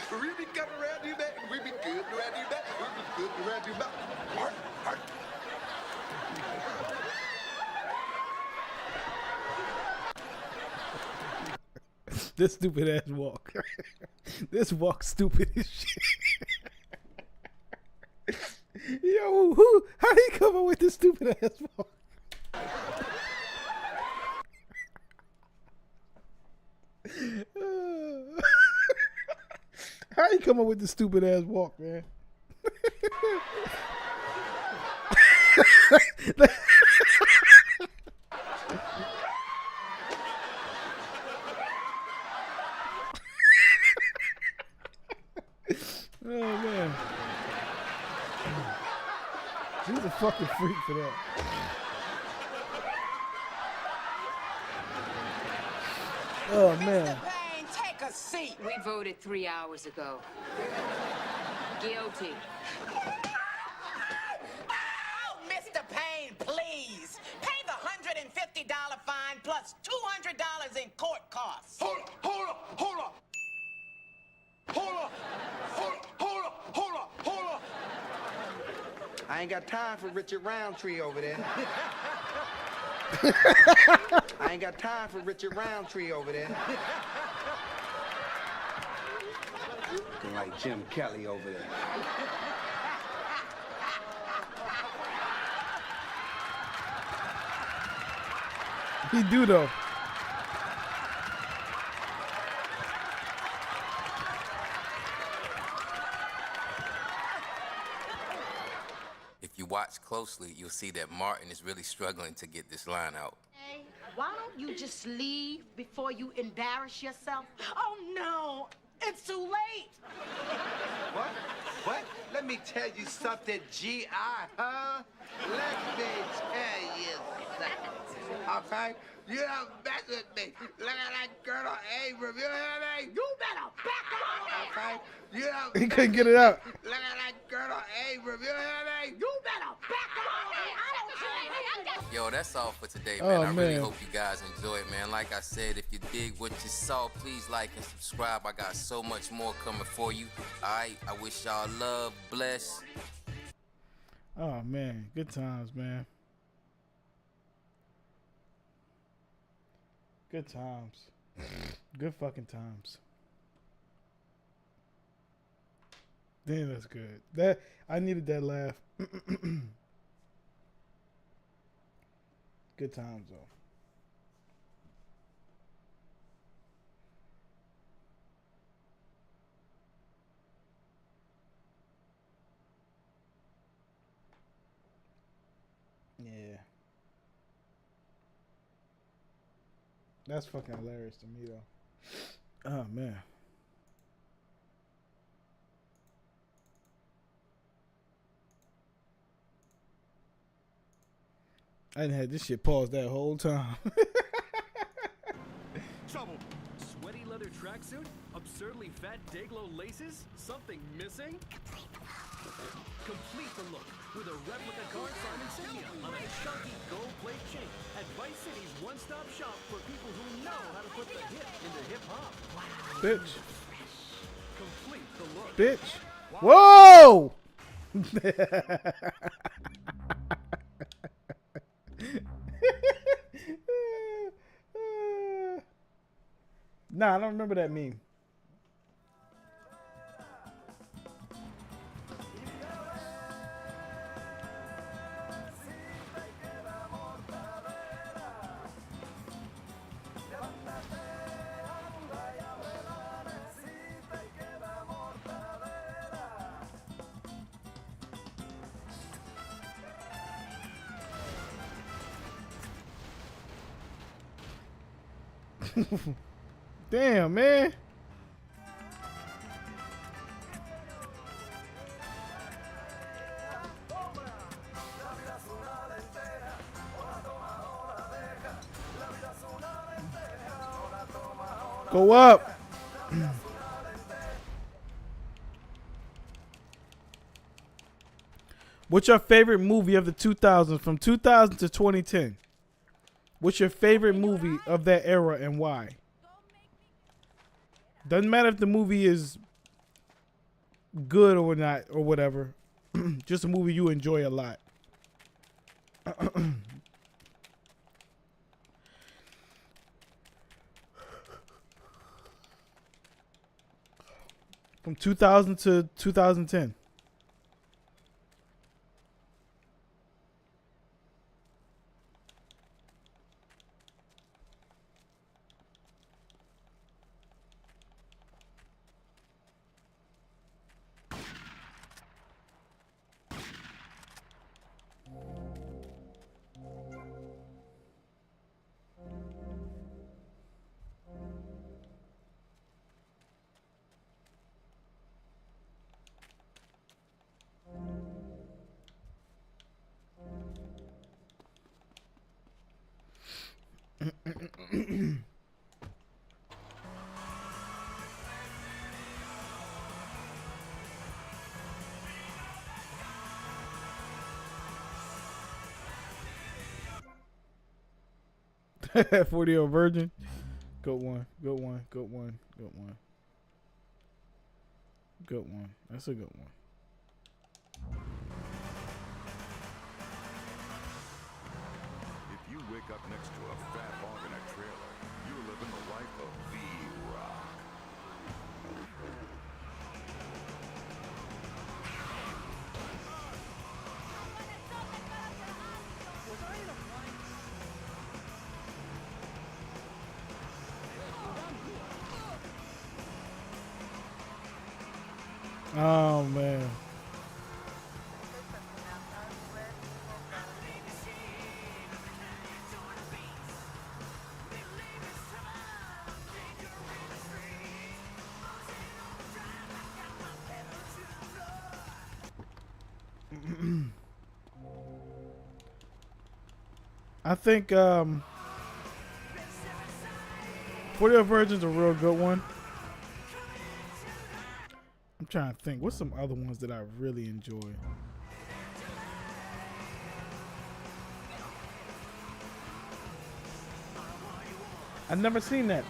We'll be coming around the mountain. We'll be good around the mountain. We'll be good around the mountain. Heart. This stupid ass walk. This walk stupid as shit. Yo, how do you come up with this stupid ass walk? How you come up with this stupid ass walk, man? Oh man, he's a fucking freak for that. Oh man. Payne, take a seat. We voted 3 hours ago. Guilty. Oh, Mr. Payne, please. Pay the $150 fine plus $200 in court costs. Hold up! I ain't got time for Richard Roundtree over there. I ain't got time for Richard Roundtree over there. Looking like Jim Kelly over there. He do though. If you watch closely, you'll see that Martin is really struggling to get this line out. Hey, why don't you just leave before you embarrass yourself? Oh no, it's too late. What? Let me tell you something, G.I., huh? Let me tell you something, okay? You don't mess with me. Look at that girl Abram, you hear me? You better back off, okay? You don't He couldn't get it out. Look at that girl Abram, you hear me? You better back off. Yo, that's all for today, Oh, man. I really man. hope you guys enjoy it, man. Like I said, if you dig what you saw, please like and subscribe. I got so much more coming for you. All right, I wish y'all love, bless. Oh man, good times, man. Good times. Good fucking times. Damn, that's good. That I needed that laugh. Good times though. Yeah. That's fucking hilarious to me, though. Oh, man. I didn't have this shit paused that whole time. Trouble. Sweaty leather tracksuit? Absurdly fat Dayglow laces? Something missing? Complete the look with a replica car sign insignia on a chunky gold plate chain at Vice City's one-stop shop for people who know how to put the hip into hip-hop. Bitch. Complete the look. Bitch. Whoa! Nah, I don't remember that meme. Damn, man. Go up. What's your favorite movie of the 2000s from 2000 to 2010? What's your favorite movie of that era and why? Doesn't matter if the movie is good or not or whatever. Just a movie you enjoy a lot. From 2000 to 2010. That 40-year-old virgin. Good one. Good one. Good one. Good one. Good one. That's a good one. If you wake up next to a fat hog in a trailer, you're living the life of V-Rock. Oh man. I think 40 Virgin's a real good one. I'm trying to think. What's some other ones that I really enjoy? I've never seen that.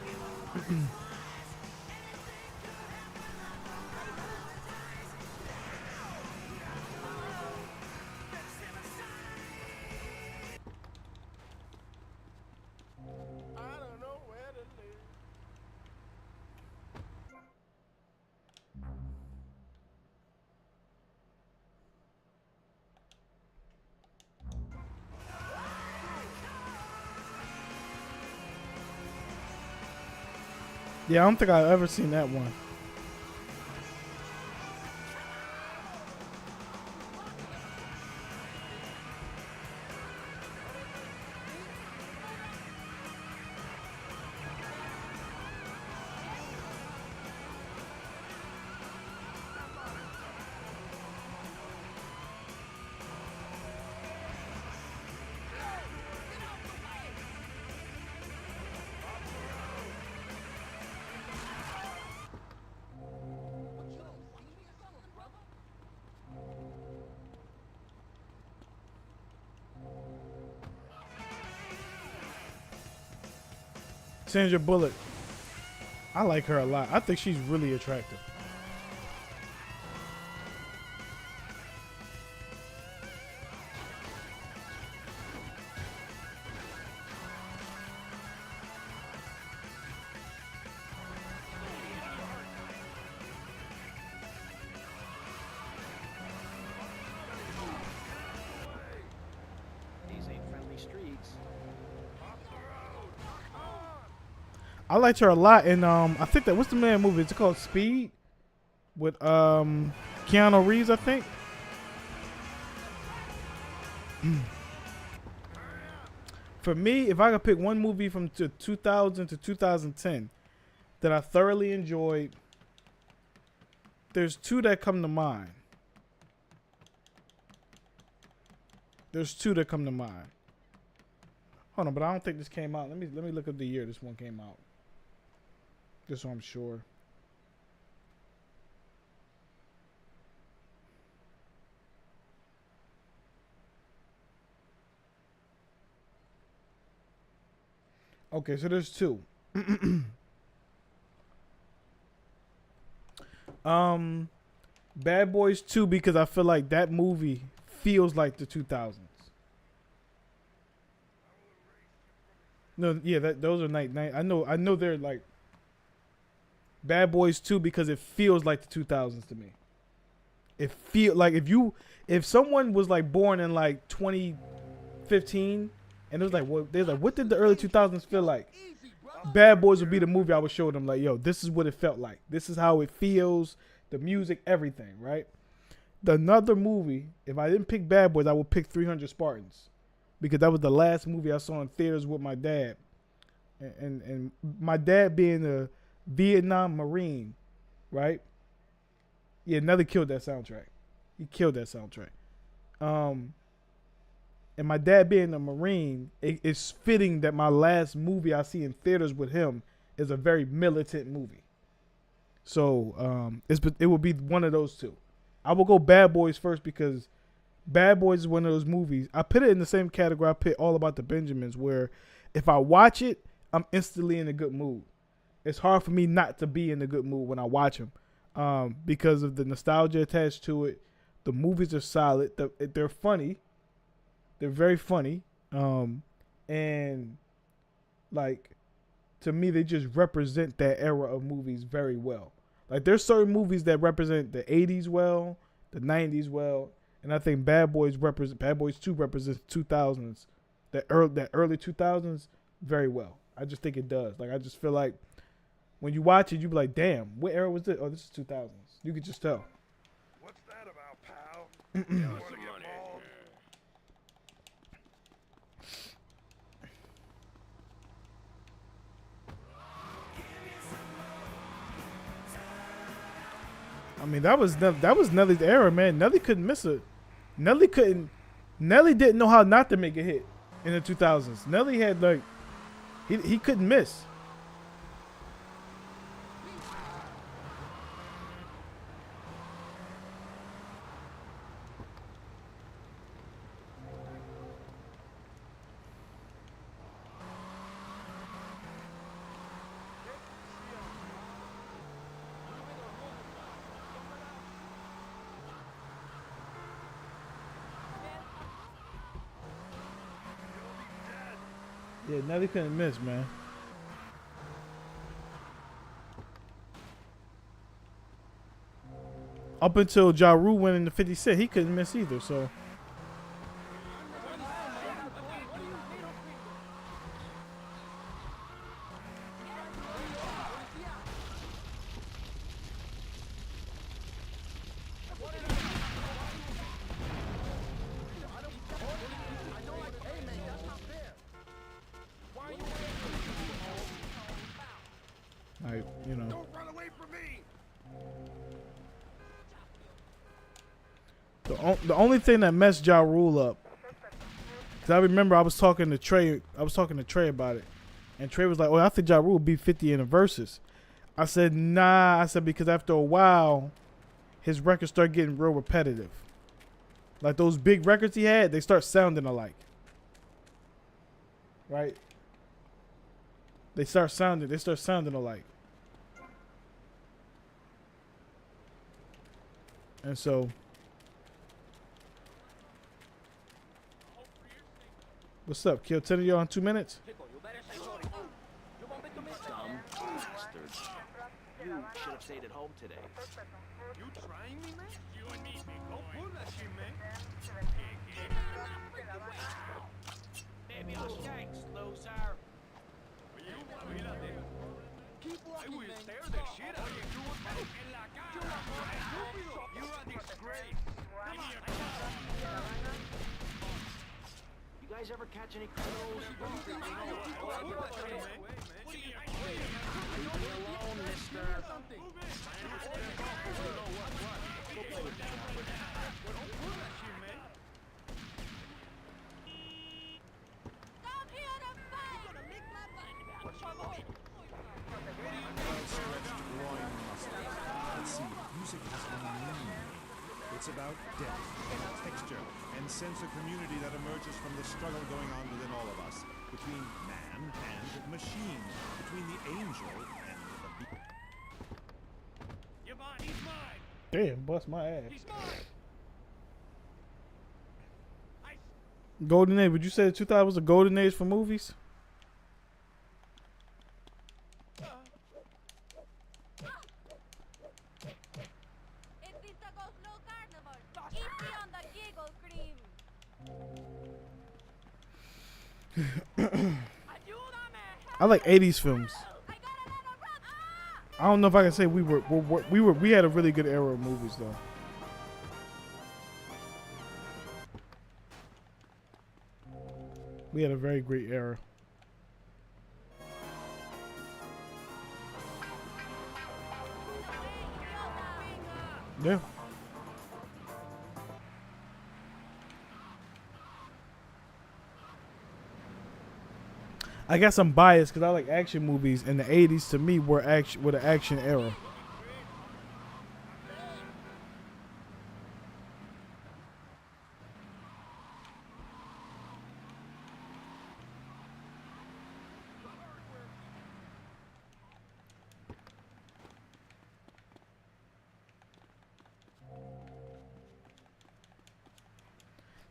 Yeah, I don't think I've ever seen that one. Sandra Bullock. I like her a lot. I think she's really attractive. These ain't friendly streets. I liked her a lot in I think that what's the man movie? It's called Speed with Keanu Reeves, I think. For me, if I could pick one movie from 2000 to 2010 that I thoroughly enjoyed, there's two that come to mind. Hold on, but I don't think this came out. Let me look up the year this one came out. Just so I'm sure. Okay, so there's two. Bad Boys 2, because I feel like that movie feels like the 2000s. No, yeah, those are night. I know they're like Bad Boys 2 because it feels like the 2000s to me. It feel like if someone was like born in like 2015 and it was like what did the early 2000s feel like? Bad Boys would be the movie I would show them, like, yo, this is what it felt like. This is how it feels, the music, everything, right? Another movie, if I didn't pick Bad Boys, I would pick 300 Spartans. Because that was the last movie I saw in theaters with my dad. And my dad being a Vietnam Marine, right? Yeah, Nelly killed that soundtrack. He killed that soundtrack. And my dad being a Marine, it's fitting that my last movie I see in theaters with him is a very militant movie. So it will be one of those two. I will go Bad Boys first because Bad Boys is one of those movies. I put it in the same category I put All About the Benjamins, where if I watch it, I'm instantly in a good mood. It's hard for me not to be in a good mood when I watch them because of the nostalgia attached to it. The movies are solid. They're funny. They're very funny. And like, to me, they just represent that era of movies very well. Like, there's certain movies that represent the 80s well, the 90s well. And I think Bad Boys 2 represents 2000s, that early 2000s very well. I just think it does. Like, I just feel like when you watch it, you be like, damn, what era was this? Oh, this is 2000s. You could just tell. What's that about, pal? I mean, that was Nelly's era, man. Nelly couldn't miss it. Nelly didn't know how not to make a hit in the 2000s. Nelly had like, he couldn't miss. Yeah, Nelly couldn't miss, man. Up until Ja Rule went into 50 Cent, he couldn't miss either, so. You know. Don't run away from me. The only thing that messed Ja Rule up, because I remember I was talking to Trey about it, and Trey was like, "Oh, I think Ja Rule beat 50 in the verses." I said, "Nah." I said because after a while, his records start getting real repetitive. Like those big records he had, they start sounding alike. Right? They start sounding alike. And so, what's up? Kill 10 of y'all in 2 minutes? Dumb bastard. You should have stayed at home today. You trying me, man? You and me, don't pull that shit, man. Baby, los shanks, loser. Keep walking, man. Stare the shit out of you. En la cara. You're a disgrace. You guys ever catch any criminals? Leave me alone, mister. Go play with the chopper. Let's see, music has a meaning. It's about depth and texture and sense of community that emerges from the struggle going on within all of us, between man and machine, between the angel and the beast. You're mine, he's mine. Damn, bust my ass. He's mine. Golden age. Would you say 2000 was a golden age for movies? I like 80s films. I don't know if I can say we had a really good era of movies though. We had a very great era. Yeah. I guess I'm biased because I like action movies, and the 80s to me were the action era.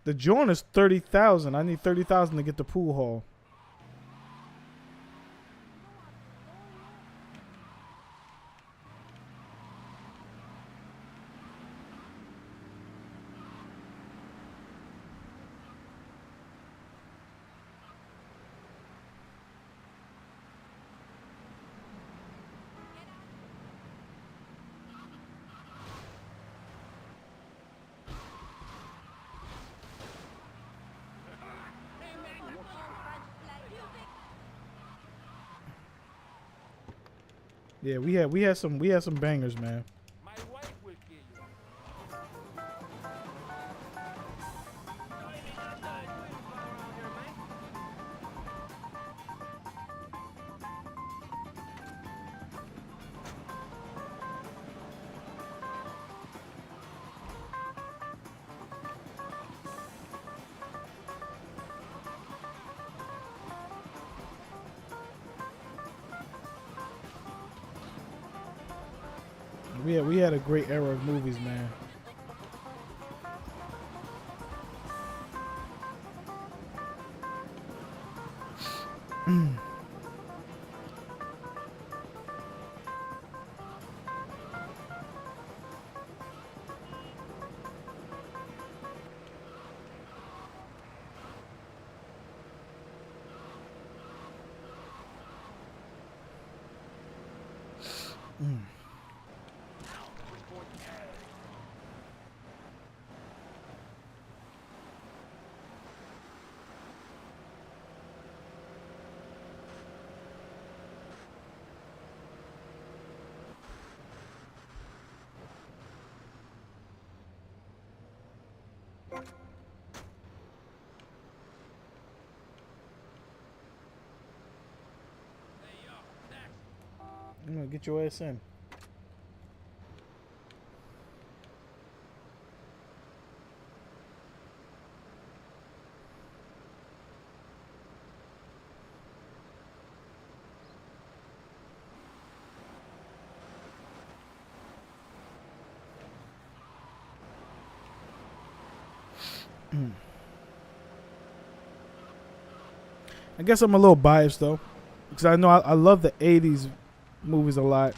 The joint is 30,000. I need 30,000 to get the pool hall. Yeah, we had some bangers, man. We had a great era of movies, man. I'm gonna get your ass in. I guess I'm a little biased though, because I know I love the '80s movies a lot.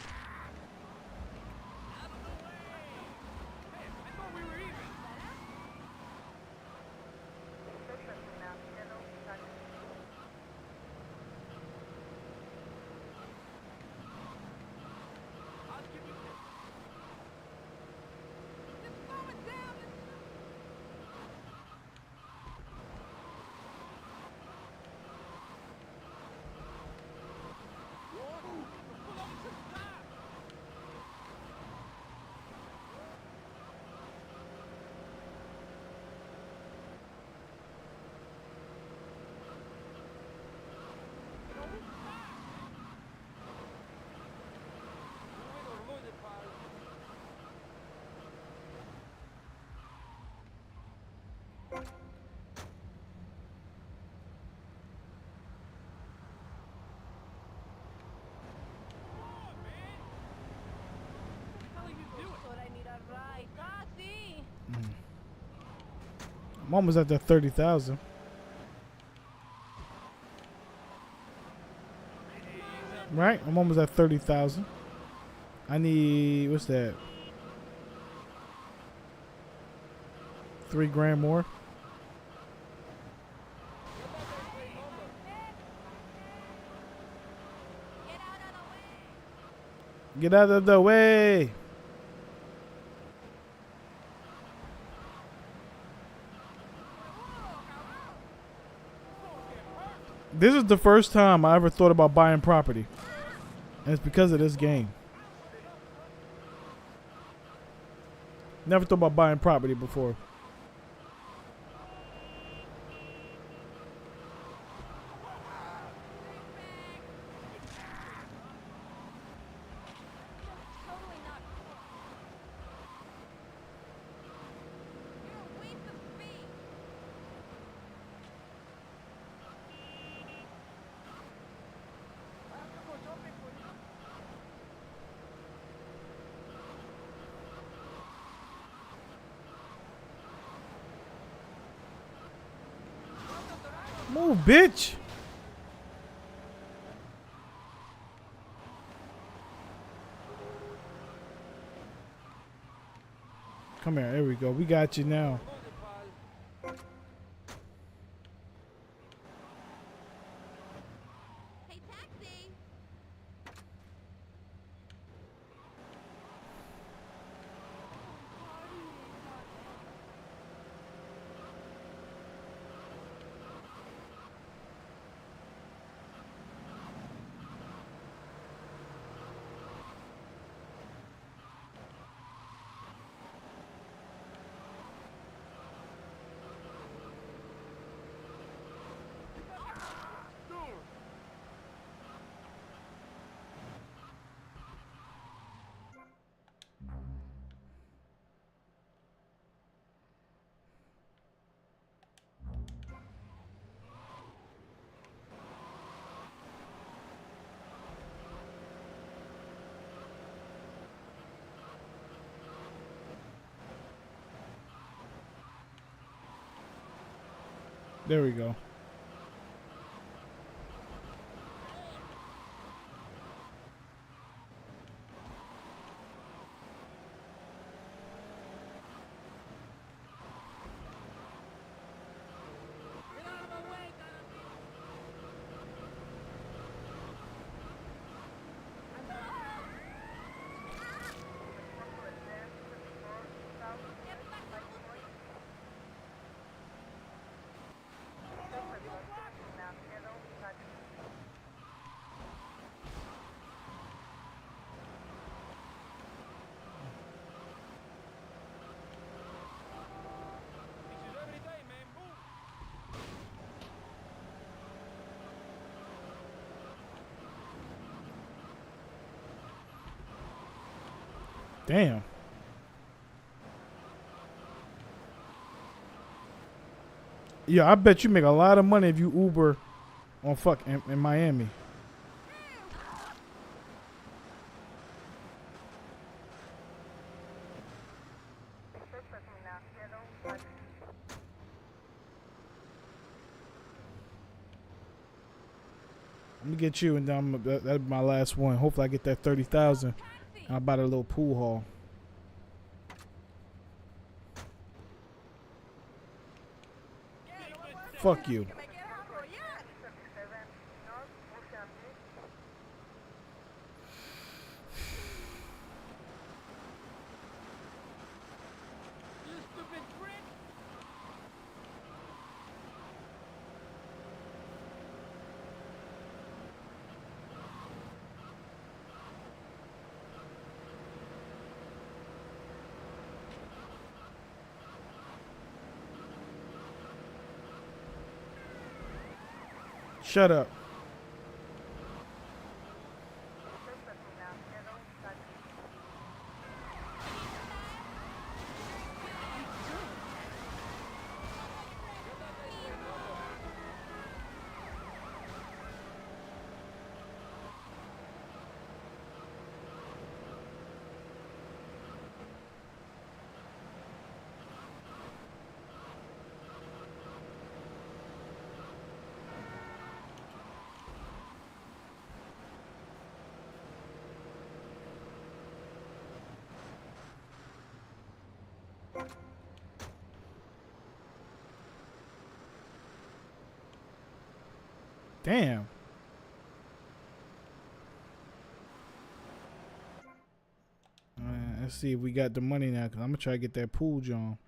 I'm almost at the 30,000. Right? I'm almost at 30,000. I need, what's that? 3 grand more. Get out of the way. This is the first time I ever thought about buying property. And it's because of this game. Never thought about buying property before. Move, bitch. Come here. There we go. We got you now. There we go. Damn. Yeah, I bet you make a lot of money if you Uber on in Miami. Let me get you, and then that'll be my last one. Hopefully, I get that 30,000. I'll buy a little pool hall. Fuck you. Shut up. Damn. Let's see if we got the money now, because I'm going to try to get that pool, John.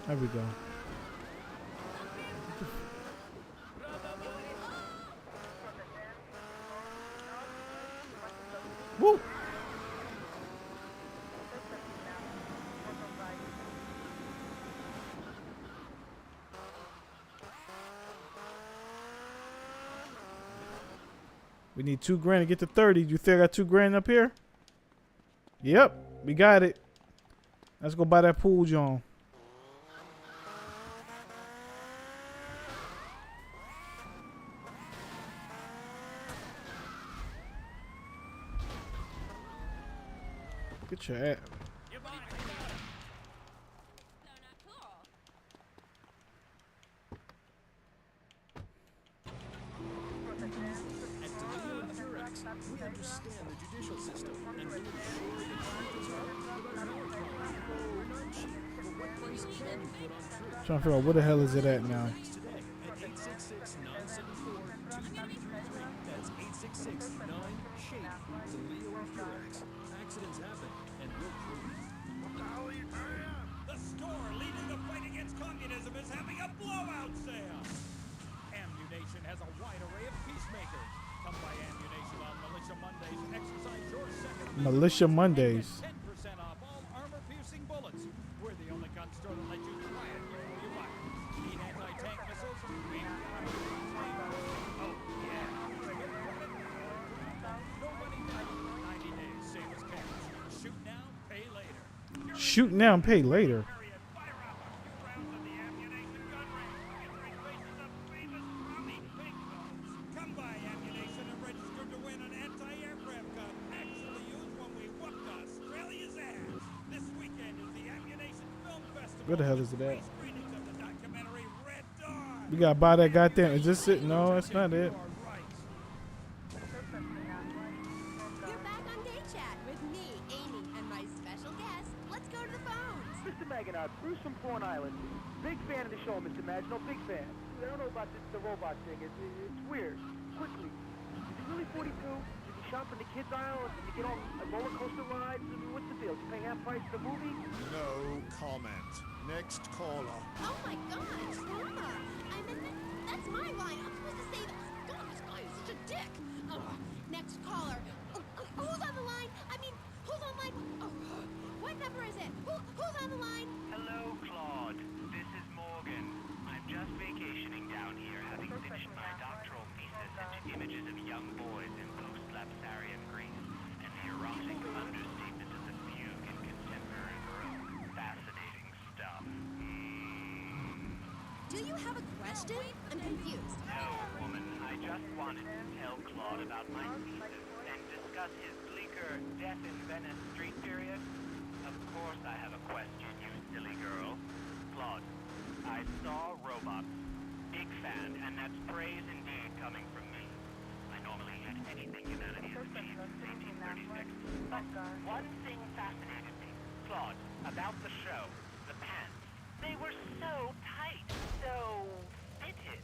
There we go. Woo! We need $2,000 to get to 30. You think I got $2,000 up here? Yep, we got it. Let's go buy that pool, John. Get your ass. We understand the judicial system and will ensure the charges are without more time. We're not cheap, but what price can you put on truth? Trying to figure out where the hell is it at now. Today at 866-974-2333. That's 866-9-SHAKE. The Leo and Furax. Accidents happen, and we'll prove it. The store leading the fight against communism is having a blowout sale. Ammunition has a wide array of peacemakers. Come by Ammunition on Militia Mondays and exercise your second. Militia Mondays. 10% off all armor-piercing bullets. We're the only gun store that lets you try it before you buy it. Need anti-tank missiles? We've got them. Oh, yeah. No money down. 90 days, same as cash. Shoot now, pay later. Shoot now and pay later. Come by Ammunition and register to win an anti-aircraft gun. Actually used when we whooped Australia's ass. This weekend is the Ammunition Film Festival. Where the hell is it at? Screenings of the documentary Red Dawn. We gotta buy that goddamn. Is this it? No, that's not it. You're back on Day Chat with me, Amy, and my special guest. Let's go to the phones. Mr. Maginot, Bruce from Prawn Island. Big fan of the show, Mr. Maginot, big fan. I don't know about the robot thing. It's weird. Quickly, is he really 42? Did he shop in the kids aisle? Did you get on roller coaster rides? I mean, what's the deal? Did you pay half price for the movie? No comment. Next caller. Oh my gosh, Mama! I meant that's my line. I'm supposed to say that. Oh God, this guy is such a dick. Next caller. Who's on the line? I mean, who's on line? What number is it? Who's on the line? Hello, Claude. This is vacationing down here, having finished my doctoral thesis into images of young boys in post-lapsarian Greece and the erotic understatement of the fugue in contemporary Baroque. Fascinating stuff. Do you have a question? I'm confused. No, woman. I just wanted to tell Claude about my thesis and discuss his bleaker Death in Venice street period. Of course I have a question, you silly girl. Claude, I saw robots. Big fan, and that's praise indeed coming from me. I normally hate anything humanity has achieved since 1836. But one thing fascinated me. Claude, about the show, the pants. They were so tight, so fitted.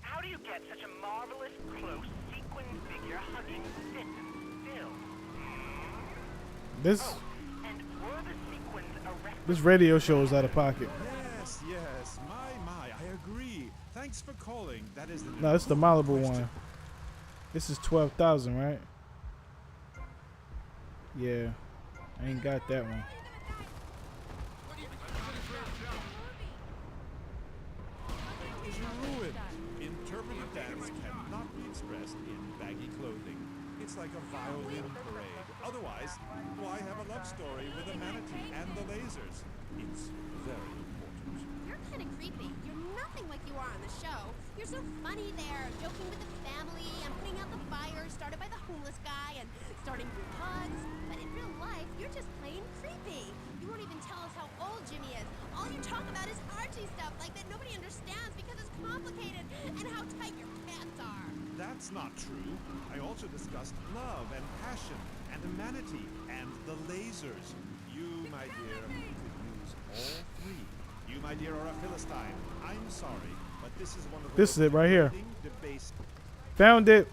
How do you get such a marvelous, close, sequin figure hugging fit and still? This And were the sequins erect? this radio show is out of pocket. Yes, yes. My, I agree. Thanks for calling. That is the No, it's the Malibu one. This is 12,000, right? Yeah, I ain't got that one. is ruined. Interpretive dance cannot be expressed in baggy clothing. It's like a violin parade. Otherwise, why have a love story with a manatee and the lasers? It's very important. You're kind of creepy. You're nothing like you are on the show. You're so funny there, joking with the family and putting out the fire started by the homeless guy and starting group hugs. But in real life, you're just plain creepy. You won't even tell us how old Jimmy is. All you talk about is Archie stuff, like that nobody understands because it's complicated, and how tight your pants are. That's not true. I also discussed love and passion and a manatee and the lasers. You, my dear, could use all three. You, my dear, are a Philistine. I'm sorry, but this is one of This is it right here. debased. Found it.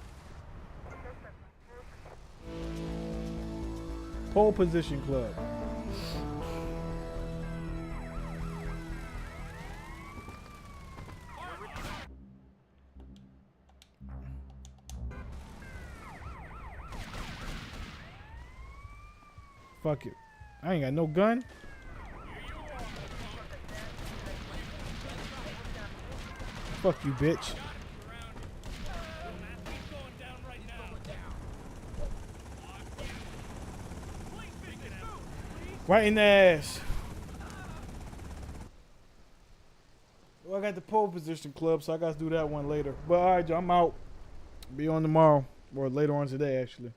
Pole Position Club. Fuck it. I ain't got no gun. Fuck you, bitch. Right in the ass. Well, I got the Pole Position Club, so I got to do that one later. But all right, y'all, I'm out. Be on tomorrow, or later on today, actually.